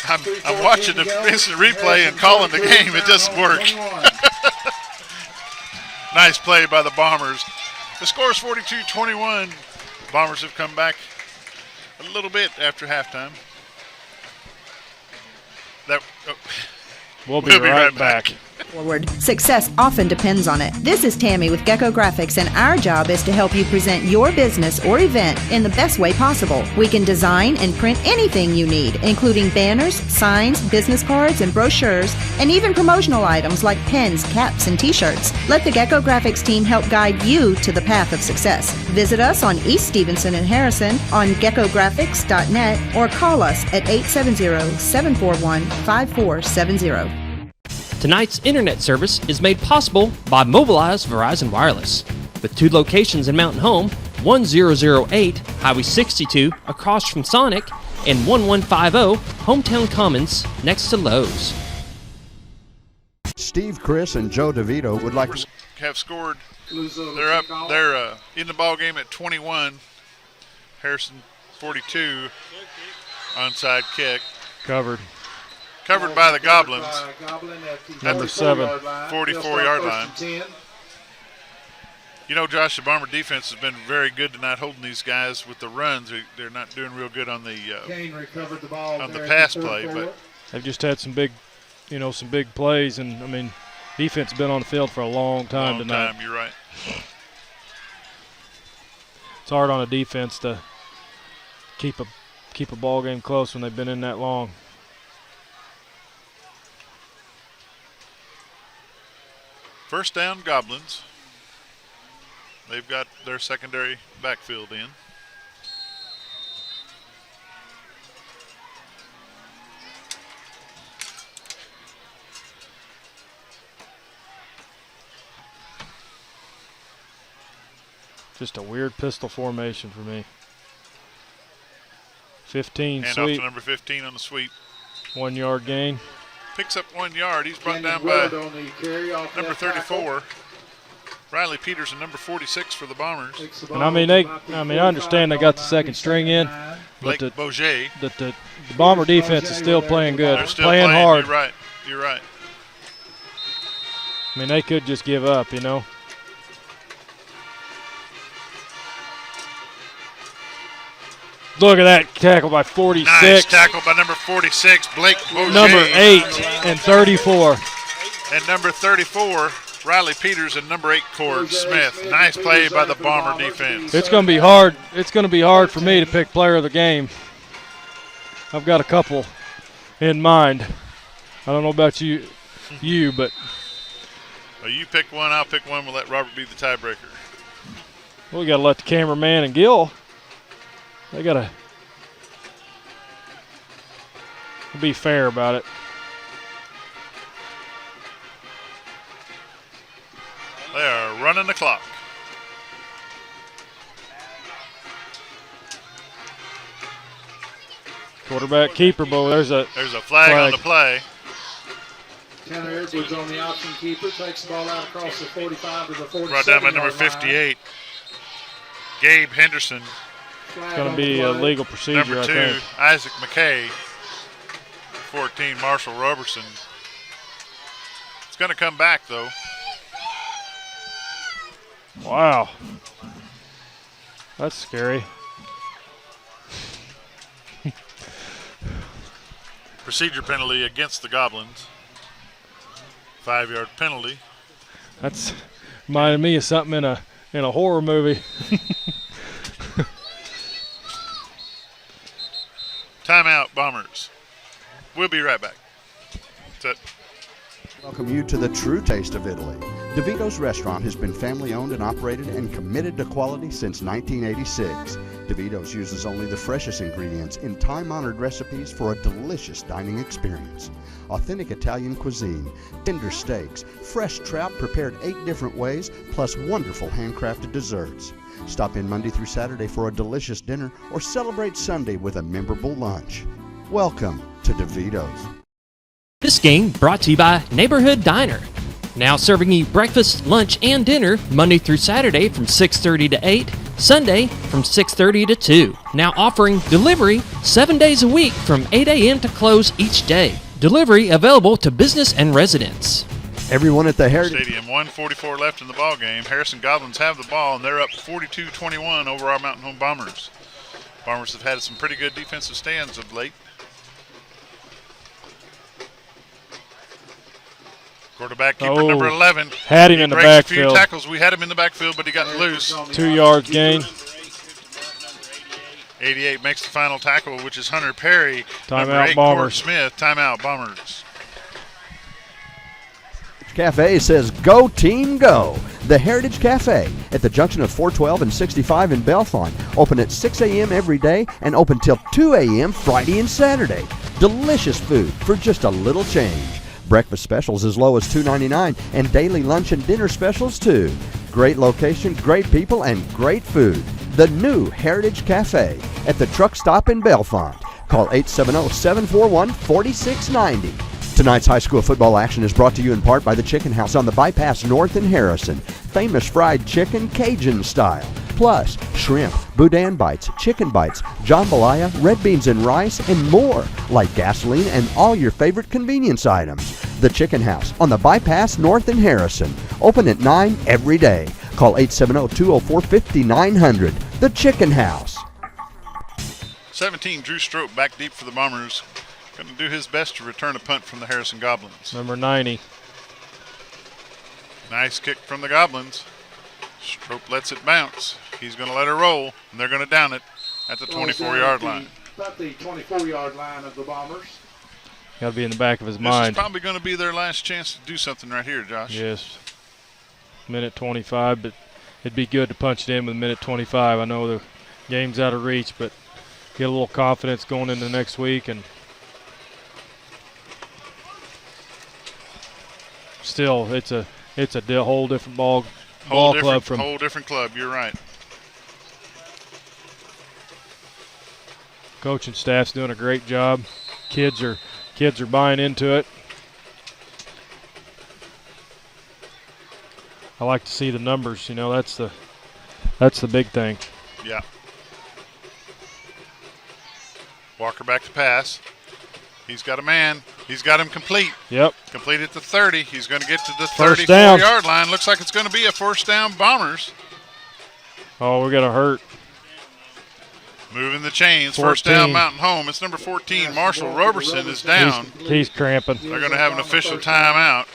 I'm watching the instant replay and calling the game. It doesn't work. Nice play by the Bombers. The score is 42-21. Bombers have come back a little bit after halftime. We'll be right back. Forward. Success often depends on it. This is Tammy with Gecko Graphics, and our job is to help you present your business or event in the best way possible. We can design and print anything you need, including banners, signs, business cards, and brochures, and even promotional items like pens, caps, and t-shirts. Let the Gecko Graphics team help guide you to the path of success. Visit us on East Stevenson and Harrison on geckographics.net or call us at 870-741-5470. Tonight's internet service is made possible by Mobilize Verizon Wireless. With 2 locations in Mountain Home, 1008 Highway 62 across from Sonic, and 1150 Hometown Commons next to Lowe's. Steve, Chris, and Joe DeVito would like to have scored. They're up. They're in the ball game at 21. Harrison 42. Onside kick. Covered by the Goblins. Goblin at the Number 7. 44-yard line. You know, Josh, the Bomber defense has been very good tonight holding these guys with the runs. They're not doing real good on the Kane recovered the ball on the pass play, but they've just had some big plays, and I mean, defense has been on the field for a long time tonight. You're right. It's hard on a defense to keep a ball game close when they've been in that long. First down, Goblins. They've got their secondary backfield in. Just a weird pistol formation for me. 15 Hand sweep. off to number 15 on the sweep. 1 yard gain. Picks up 1 yard. He's brought down by number 34. Riley Peterson, number 46 for the Bombers. And I understand they got the second string in, but the Bomber defense is still playing good. They're still playing hard. You're right. I mean, they could just give up, you know. Look at that tackle by 46. Nice tackle by number 46, Blake Bourget. Number 8 and 34. And number 34, Riley Peters, and number 8, Cord Smith. Nice play by the Bomber defense. It's going to be hard. It's going to be hard for me to pick player of the game. I've got a couple in mind. I don't know about you, but Well, you pick one, I'll pick one. We'll let Robert be the tiebreaker. we got to let the cameraman and Gil. They got to be fair about it. They are running the clock. Quarterback keeper, but there's a flag on the play. Tanner Edwards on the option keeper, takes the ball out across the 45 to the 47. Brought down by number 58, Gabe Henderson. It's going to be a legal procedure, Number 2, I think. Isaac McKay. 14, Marshall Robertson. It's going to come back, though. Wow. That's scary. Procedure penalty against the Goblins. 5-yard penalty. That's reminded me of something in a horror movie. Timeout, Bombers. We'll be right back. That's it. Welcome you to the true taste of Italy. DeVito's restaurant has been family owned and operated and committed to quality since 1986. DeVito's uses only the freshest ingredients in time-honored recipes for a delicious dining experience. Authentic Italian cuisine, tender steaks, fresh trout prepared 8 different ways, plus wonderful handcrafted desserts. Stop in Monday through Saturday for a delicious dinner or celebrate Sunday with a memorable lunch. Welcome to DeVito's. This game brought to you by Neighborhood Diner. Now serving you breakfast, lunch, and dinner Monday through Saturday from 6:30 to 8, Sunday from 6:30 to 2. Now offering delivery 7 days a week from 8 a.m. to close each day. Delivery available to business and residents. Everyone at the Heritage Stadium, 1:44 left in the ball game. Harrison Goblins have the ball, and they're up 42-21 over our Mountain Home Bombers. Bombers have had some pretty good defensive stands of late. Quarterback keeper number 11. Had him in the backfield. A few tackles. We had him in the backfield, but he got loose. 2 yards gain. 88 makes the final tackle, which is Hunter Perry. Timeout, Cord Bombers. Smith. Timeout, Bombers. Cafe says, go team go. The Heritage Cafe at the junction of 412 and 65 in Bellefonte. Open at 6 a.m. every day and open till 2 a.m. Friday and Saturday. Delicious food for just a little change. Breakfast specials as low as $2.99 and daily lunch and dinner specials too. Great location, great people, and great food. The new Heritage Cafe at the truck stop in Bellefonte. Call 870-741-4690. Tonight's high school football action is brought to you in part by the Chicken House on the Bypass North in Harrison. Famous fried chicken Cajun style. Plus, shrimp, boudin bites, chicken bites, jambalaya, red beans and rice, and more, like gasoline and all your favorite convenience items. The Chicken House on the Bypass North in Harrison. Open at 9 every day. Call 870-204-5900. The Chicken House. 17, Drew Strope back deep for the Bombers. Going to do his best to return a punt from the Harrison Goblins. Number 90. Nice kick from the Goblins. Strope lets it bounce. He's going to let her roll, and they're going to down it at the 24-yard line. About the 24-yard line of the Bombers. Got to be in the back of his This mind. is probably going to be their last chance to do something right here, Josh. Yes. Minute 25, but it'd be good to punch it in with minute 25. I know the game's out of reach, but get a little confidence going into next week, and still it's a whole different ball club from whole different club. You're right. coaching staff's doing a great job. Kids are buying into it. I like to see the numbers. You know, that's the big thing. Yeah. Walker back to pass. He's got a man. He's got him complete. Yep. Complete at the 30. He's going to get to the First down. 34-yard line. Looks like it's going to be a first down, Bombers. Oh, we're going to hurt. Moving the chains. 14. First down, Mountain Home. It's number 14, Marshall Roberson, is down. He's cramping. They're going to have an official timeout.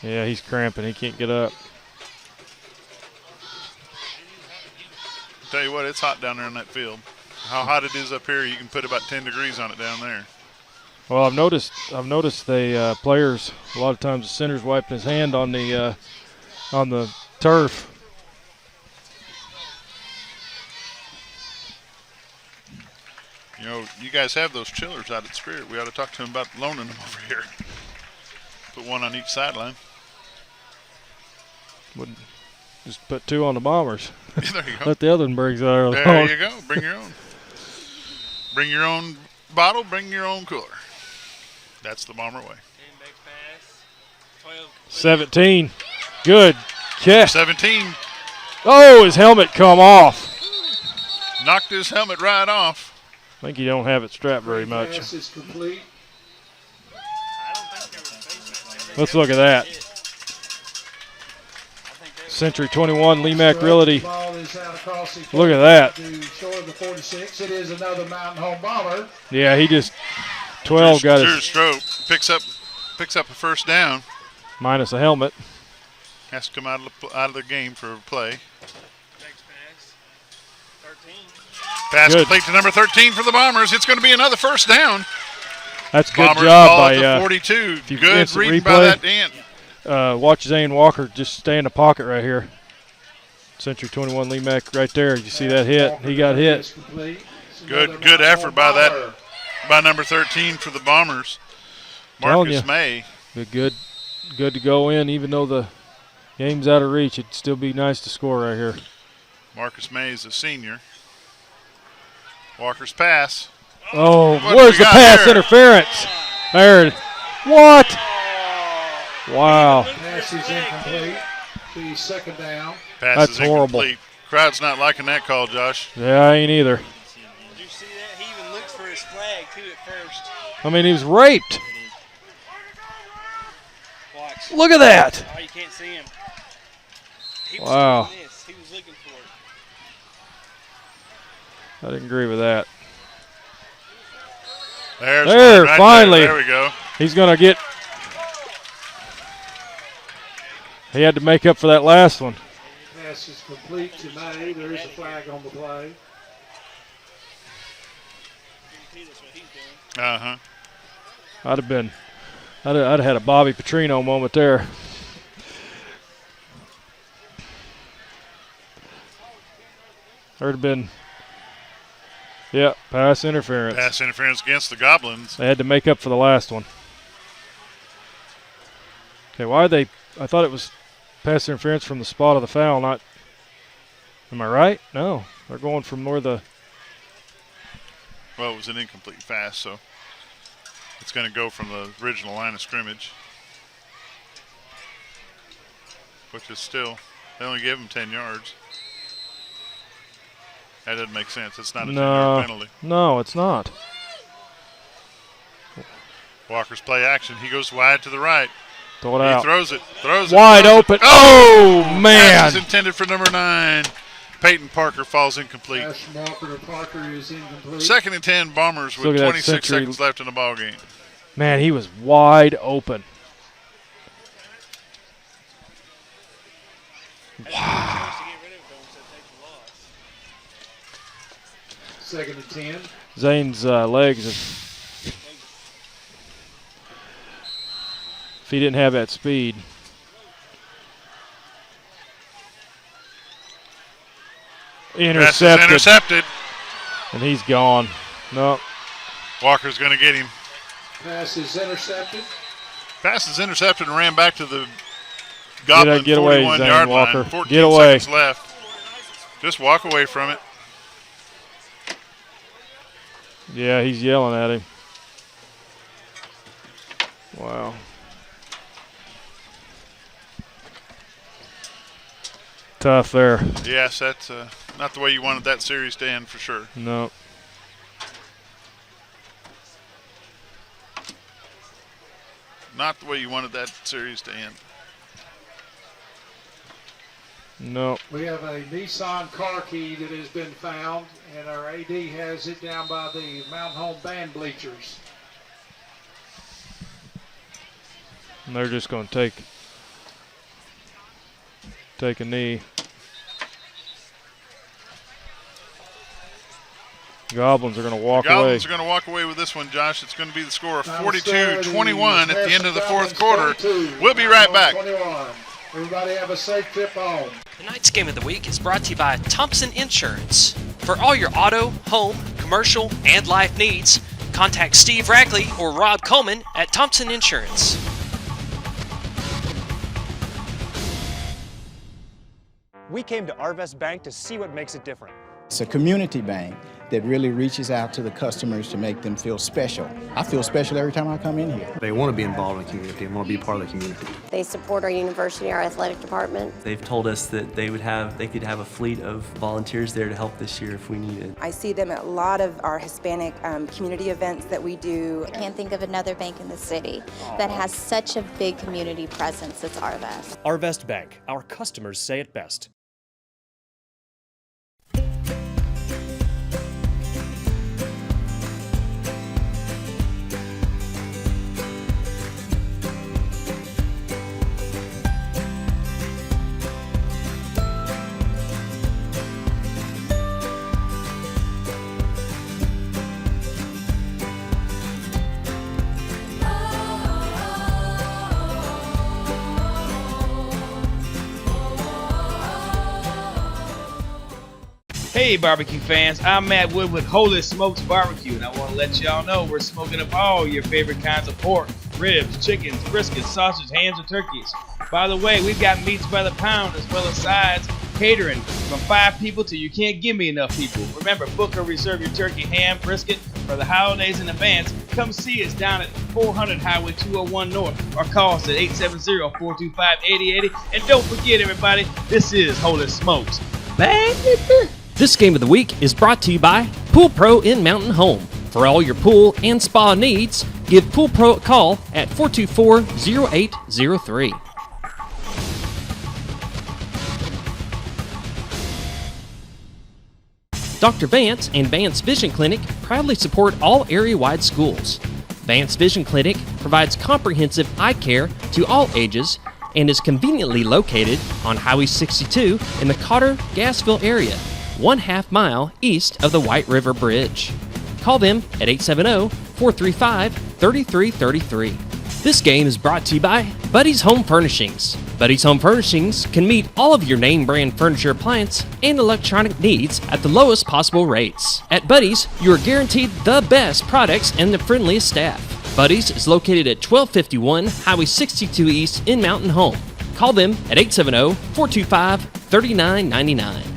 Yeah, he's cramping. He can't get up. Tell you what, it's hot down there in that field. How hot it is up here, you can put about 10 degrees on it down there. Well, I've noticed the players, a lot of times the center's wiping his hand on the turf. You know, you guys have those chillers out at Spirit. We ought to talk to them about loaning them over here. Put one on each sideline. Would just put two on the Bombers. Yeah, there you go. Let the other one bring there. There you go. Bring your own. Bring your own bottle. Bring your own cooler. That's the Bomber way. 17. Good catch. 17. Oh, his helmet come off. Knocked his helmet right off. I think you don't have it strapped very much. Pass is complete. Let's look at that. Century 21, Lee Mack Realty. Look at that. Short of the 46. It is another Mountain Home Bomber. Yeah, he just 12 got Drew his Strope picks up a first down. minus a helmet. Has to come out of the game for a play. Pass Good. complete to number 13 for the Bombers. It's going to be another first down. That's good Bombers job ball by at the 42. if you Good instant reading by replay, that Dan. Watch Zane Walker just stay in the pocket right here. Century 21 Lee Mack right there. You see that hit? He got hit. Good effort by number 13 for the Bombers. Marcus May. Good to go in, even though the game's out of reach. It'd still be nice to score right here. Marcus May is a senior. Walker's pass. Oh, What where's we the got pass there? interference? There. What? Wow. Pass is incomplete. The second down. Pass That's is horrible. incomplete. Crowd's not liking that call, Josh. Yeah, I ain't either. Did you see that? He even looks for his flag, too, at first. I mean, he was raped. Watch. Look at that. Oh, you can't see him. He was Wow. doing this. He was looking for it. I didn't agree with that. There's There, one right finally. There we go. He's going to get. He had to make up for that last one. Pass is complete to May. There is a flag on the play. Uh-huh. I'd have had a Bobby Petrino moment there. There'd have been, yeah, pass interference. Pass interference against the Goblins. They had to make up for the last one. Okay, I thought it was pass interference from the spot of the foul, not, am I right? No, they're going from where the. Well, it was an incomplete pass, so it's going to go from the original line of scrimmage. Which is still, they only gave him 10 yards. That doesn't make sense. It's not a 10-yard penalty. No, it's not. Walker's play action. He goes wide to the right. Throw it He out. throws it. Wide open. Oh, man. Pass is intended for number 9. Peyton Parker falls incomplete. Pass from Walker to Parker is incomplete. 2nd and 10 Bombers with Look at that 26 century. seconds left in the ball game. Man, he was wide open. Wow. 2nd and 10. Zane's legs. If he didn't have that speed. Intercepted. And he's gone. Nope. Walker's going to get him. Pass is intercepted. Pass is intercepted and ran back to the Goblin Get away, 41-yard Zane Walker. line. 14 Get away. seconds left. Just walk away from it. Yeah, he's yelling at him. Wow. Tough there. Yes, that's not the way you wanted that series to end for sure. No. Not the way you wanted that series to end. No. We have a Nissan car key that has been found, and our AD has it down by the Mountain Home band bleachers. And they're just going to take a knee. Goblins are going to walk away. Goblins are going to walk away with this one, Josh. It's going to be the score of 42-21 at the end of the fourth quarter. We'll be right back. 21. Everybody have a safe trip home. Tonight's Game of the Week is brought to you by Thompson Insurance. For all your auto, home, commercial, and life needs, contact Steve Rackley or Rob Coleman at Thompson Insurance. We came to Arvest Bank to see what makes it different. It's a community bank that really reaches out to the customers to make them feel special. I feel special every time I come in here. They want to be involved in the community and want to be part of the community. They support our university, our athletic department. They've told us that they could have a fleet of volunteers there to help this year if we needed. I see them at a lot of our Hispanic community events that we do. I can't think of another bank in the city that has such a big community presence as Arvest. Arvest Bank. Our customers say it best. Hey barbecue fans, I'm Matt Wood with Holy Smokes Barbecue, and I want to let y'all know we're smoking up all your favorite kinds of pork, ribs, chickens, briskets, sausage, hams, and turkeys. By the way, we've got meats by the pound as well as sides, catering from 5 people to you can't give me enough people. Remember, book or reserve your turkey, ham, brisket for the holidays in advance. Come see us down at 400 Highway 201 North or call us at 870-425-8080. And don't forget, everybody, this is Holy Smokes, baby. This Game of the Week is brought to you by Pool Pro in Mountain Home. For all your pool and spa needs, give Pool Pro a call at 424-0803. Dr. Vance and Vance Vision Clinic proudly support all area-wide schools. Vance Vision Clinic provides comprehensive eye care to all ages and is conveniently located on Highway 62 in the Cotter-Gassville area, 1/2 mile east of the White River Bridge. Call them at 870-435-3333. This game is brought to you by Buddy's Home Furnishings. Buddy's Home Furnishings can meet all of your name brand furniture, appliance, and electronic needs at the lowest possible rates. At Buddy's, you are guaranteed the best products and the friendliest staff. Buddy's is located at 1251 Highway 62 East in Mountain Home. Call them at 870-425-3999.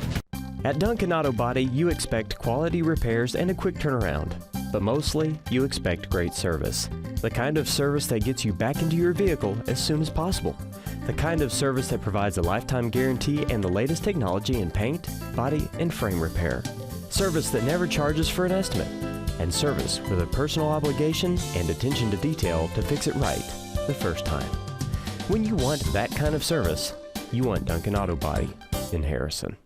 At Duncan Auto Body, you expect quality repairs and a quick turnaround. But mostly, you expect great service. The kind of service that gets you back into your vehicle as soon as possible. The kind of service that provides a lifetime guarantee and the latest technology in paint, body, and frame repair. Service that never charges for an estimate. And service with a personal obligation and attention to detail to fix it right the first time. When you want that kind of service, you want Duncan Auto Body in Harrison.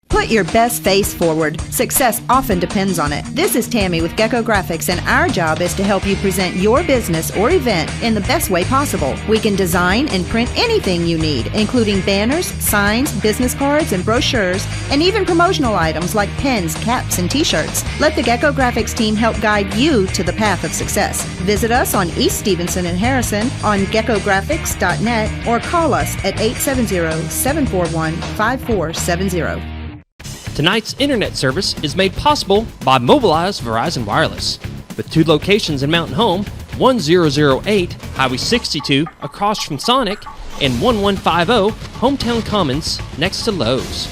Put your best face forward. Success often depends on it. This is Tammy with Gecko Graphics, and our job is to help you present your business or event in the best way possible. We can design and print anything you need, including banners, signs, business cards, and brochures, and even promotional items like pens, caps, and t-shirts. Let the Gecko Graphics team help guide you to the path of success. Visit us on East Stevenson and Harrison on geckographics.net or call us at 870-741-5470. Tonight's internet service is made possible by Mobilize Verizon Wireless. With 2 locations in Mountain Home, 1008 Highway 62 across from Sonic, and 1150 Hometown Commons next to Lowe's.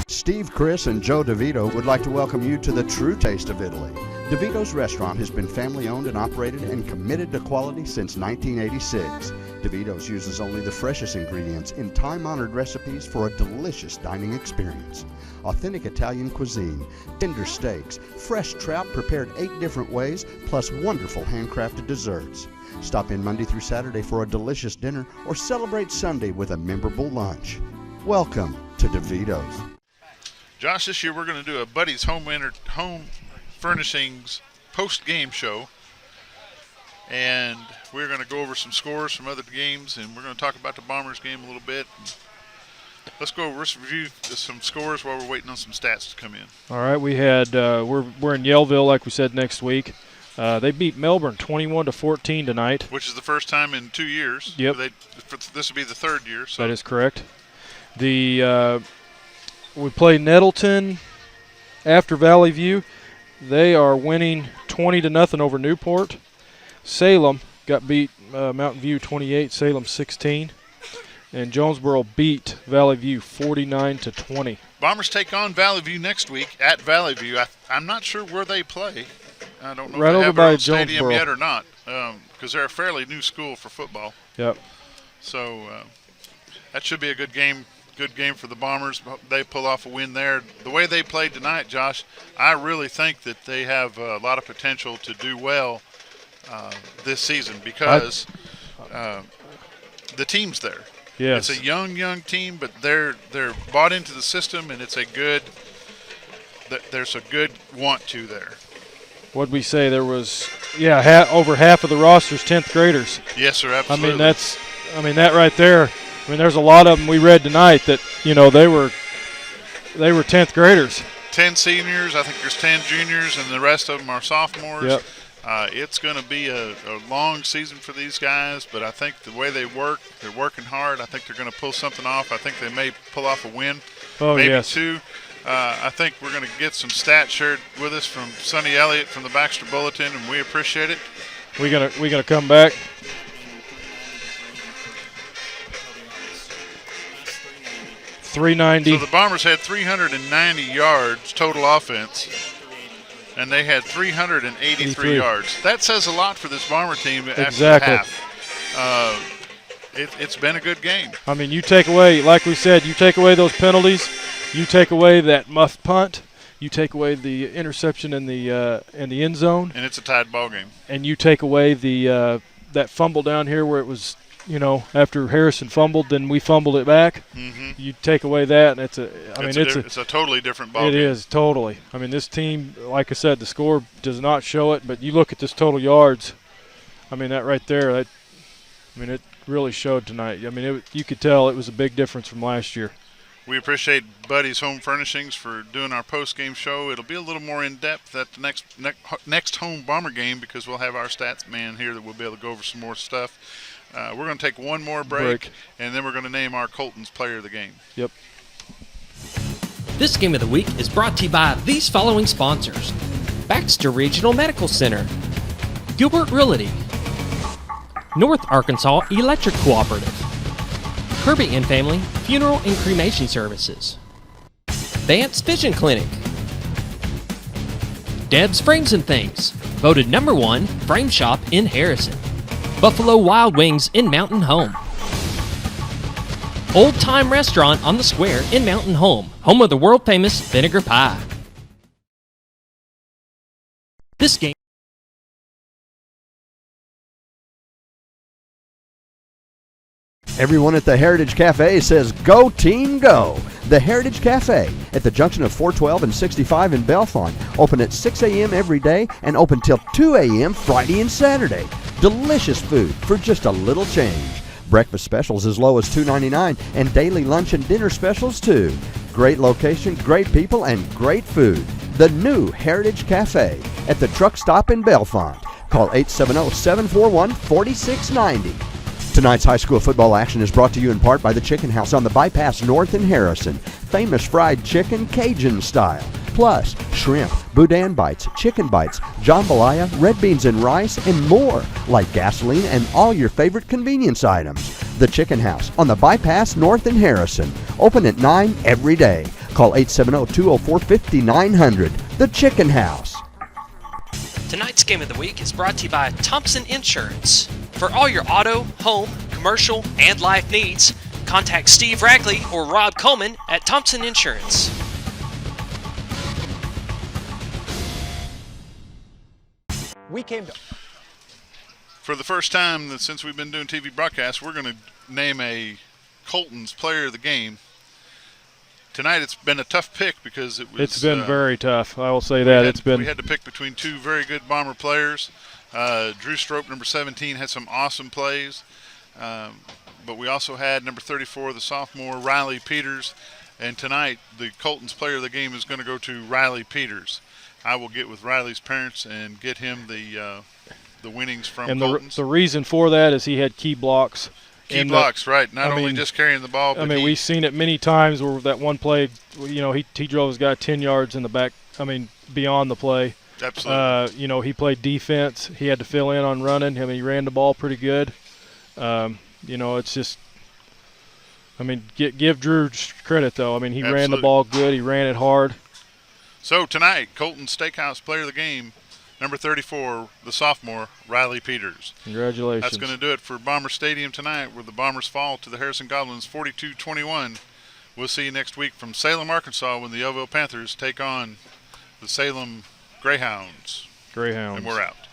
Steve, Chris, and Joe DeVito would like to welcome you to the true taste of Italy. DeVito's restaurant has been family-owned and operated and committed to quality since 1986. DeVito's uses only the freshest ingredients in time-honored recipes for a delicious dining experience. Authentic Italian cuisine, tender steaks, fresh trout prepared 8 different ways, plus wonderful handcrafted desserts. Stop in Monday through Saturday for a delicious dinner or celebrate Sunday with a memorable lunch. Welcome to DeVito's. Josh, this year we're going to do a Buddy's Home Furnishings post-game show, and we're going to go over some scores from other games, and we're going to talk about the Bombers game a little bit. Let's review some scores while we're waiting on some stats to come in. All right, we had we're in Yellville, like we said, next week. They beat Melbourne 21-14 tonight, which is the first time in 2 years. Yep. This will be the 3rd year. So. That is correct. We play Nettleton after Valley View. They are winning 20-0 over Newport. Salem got beat Mountain View 28, Salem 16. And Jonesboro beat Valley View 49-20. Bombers take on Valley View next week at Valley View. I'm not sure where they play. I don't know right if they over have by their own stadium Jonesboro yet or not, because they're a fairly new school for football. Yep. So that should be a good game. Good game for the Bombers. They pull off a win there. The way they played tonight, Josh, I really think that they have a lot of potential to do well this season because the team's there. Yes. It's a young team, but they're bought into the system, and there's a good want to there. What'd we say? There was over half of the roster's 10th graders. Yes, sir. Absolutely. That right there. I mean, there's a lot of them we read tonight that, they were 10th graders. 10 seniors, I think there's 10 juniors, and the rest of them are sophomores. Yep. It's going to be a long season for these guys, but I think the way they work, they're working hard. I think they're going to pull something off. I think they may pull off a win, maybe yes. 2. I think we're going to get some stats shared with us from Sonny Elliott from the Baxter Bulletin, and we appreciate it. We gonna come back. .390. So the Bombers had 390 yards total offense, and they had 383 yards. That says a lot for this Bomber team after half. It's been a good game. I mean, you take away, like we said, you take away those penalties, you take away that muffed punt, you take away the interception in the end zone, and it's a tied ball game. And you take away the that fumble down here where it was. After Harrison fumbled, then we fumbled it back. Mm-hmm. You take away that, and it's a totally different ball game. It is, totally. I mean, this team, like I said, the score does not show it, but you look at this total yards. I mean, that right there, it really showed tonight. I mean, you could tell it was a big difference from last year. We appreciate Buddy's Home Furnishings for doing our post-game show. It'll be a little more in-depth at the next home Bomber game because we'll have our stats man here that will be able to go over some more stuff. We're going to take one more break, and then we're going to name our Colton's player of the game. Yep. This game of the week is brought to you by these following sponsors: Baxter Regional Medical Center, Gilbert Realty, North Arkansas Electric Cooperative, Kirby and Family Funeral and Cremation Services, Vance Vision Clinic, Deb's Frames and Things, voted #1 frame shop in Harrison, Buffalo Wild Wings in Mountain Home, Old Time Restaurant on the Square in Mountain Home, home of the world-famous Vinegar Pie. This game Everyone at the Heritage Cafe says go team go. The Heritage Cafe at the junction of 412 and 65 in Bellefonte. Open at 6 a.m. every day and open till 2 a.m. Friday and Saturday. Delicious food for just a little change. Breakfast specials as low as $2.99 and daily lunch and dinner specials too. Great location, great people, and great food. The new Heritage Cafe at the truck stop in Bellefonte. Call 870-741-4690. Tonight's high school football action is brought to you in part by the Chicken House on the Bypass North in Harrison. Famous fried chicken Cajun style. Plus, shrimp, boudin bites, chicken bites, jambalaya, red beans and rice, and more, like gasoline and all your favorite convenience items. The Chicken House on the Bypass North in Harrison. Open at 9 every day. Call 870-204-5900. The Chicken House. Tonight's game of the week is brought to you by Thompson Insurance. For all your auto, home, commercial, and life needs, contact Steve Rackley or Rob Coleman at Thompson Insurance. We came to... For the first time since we've been doing TV broadcasts, we're going to name a Colton's player of the game. Tonight it's been a tough pick because it's been very tough. I will say that. We had to pick between two very good Bomber players. Drew Strope, number 17, had some awesome plays. But we also had number 34, the sophomore, Riley Peters. And tonight, the Colton's player of the game is going to go to Riley Peters. I will get with Riley's parents and get him the winnings from Colton's. And the reason for that is he had key blocks. Right. Not only just carrying the ball, but we've seen it many times where that one play, he drove his guy 10 yards in the back, beyond the play. Absolutely. He played defense. He had to fill in on running. He ran the ball pretty good. It's just, give Drew credit, though. He ran the ball good. He ran it hard. So tonight, Colton Steakhouse player of the game, number 34, the sophomore, Riley Peters. Congratulations. That's going to do it for Bomber Stadium tonight, where the Bombers fall to the Harrison Goblins 42-21. We'll see you next week from Salem, Arkansas, when the Oakville Panthers take on the Salem Greyhounds. And we're out.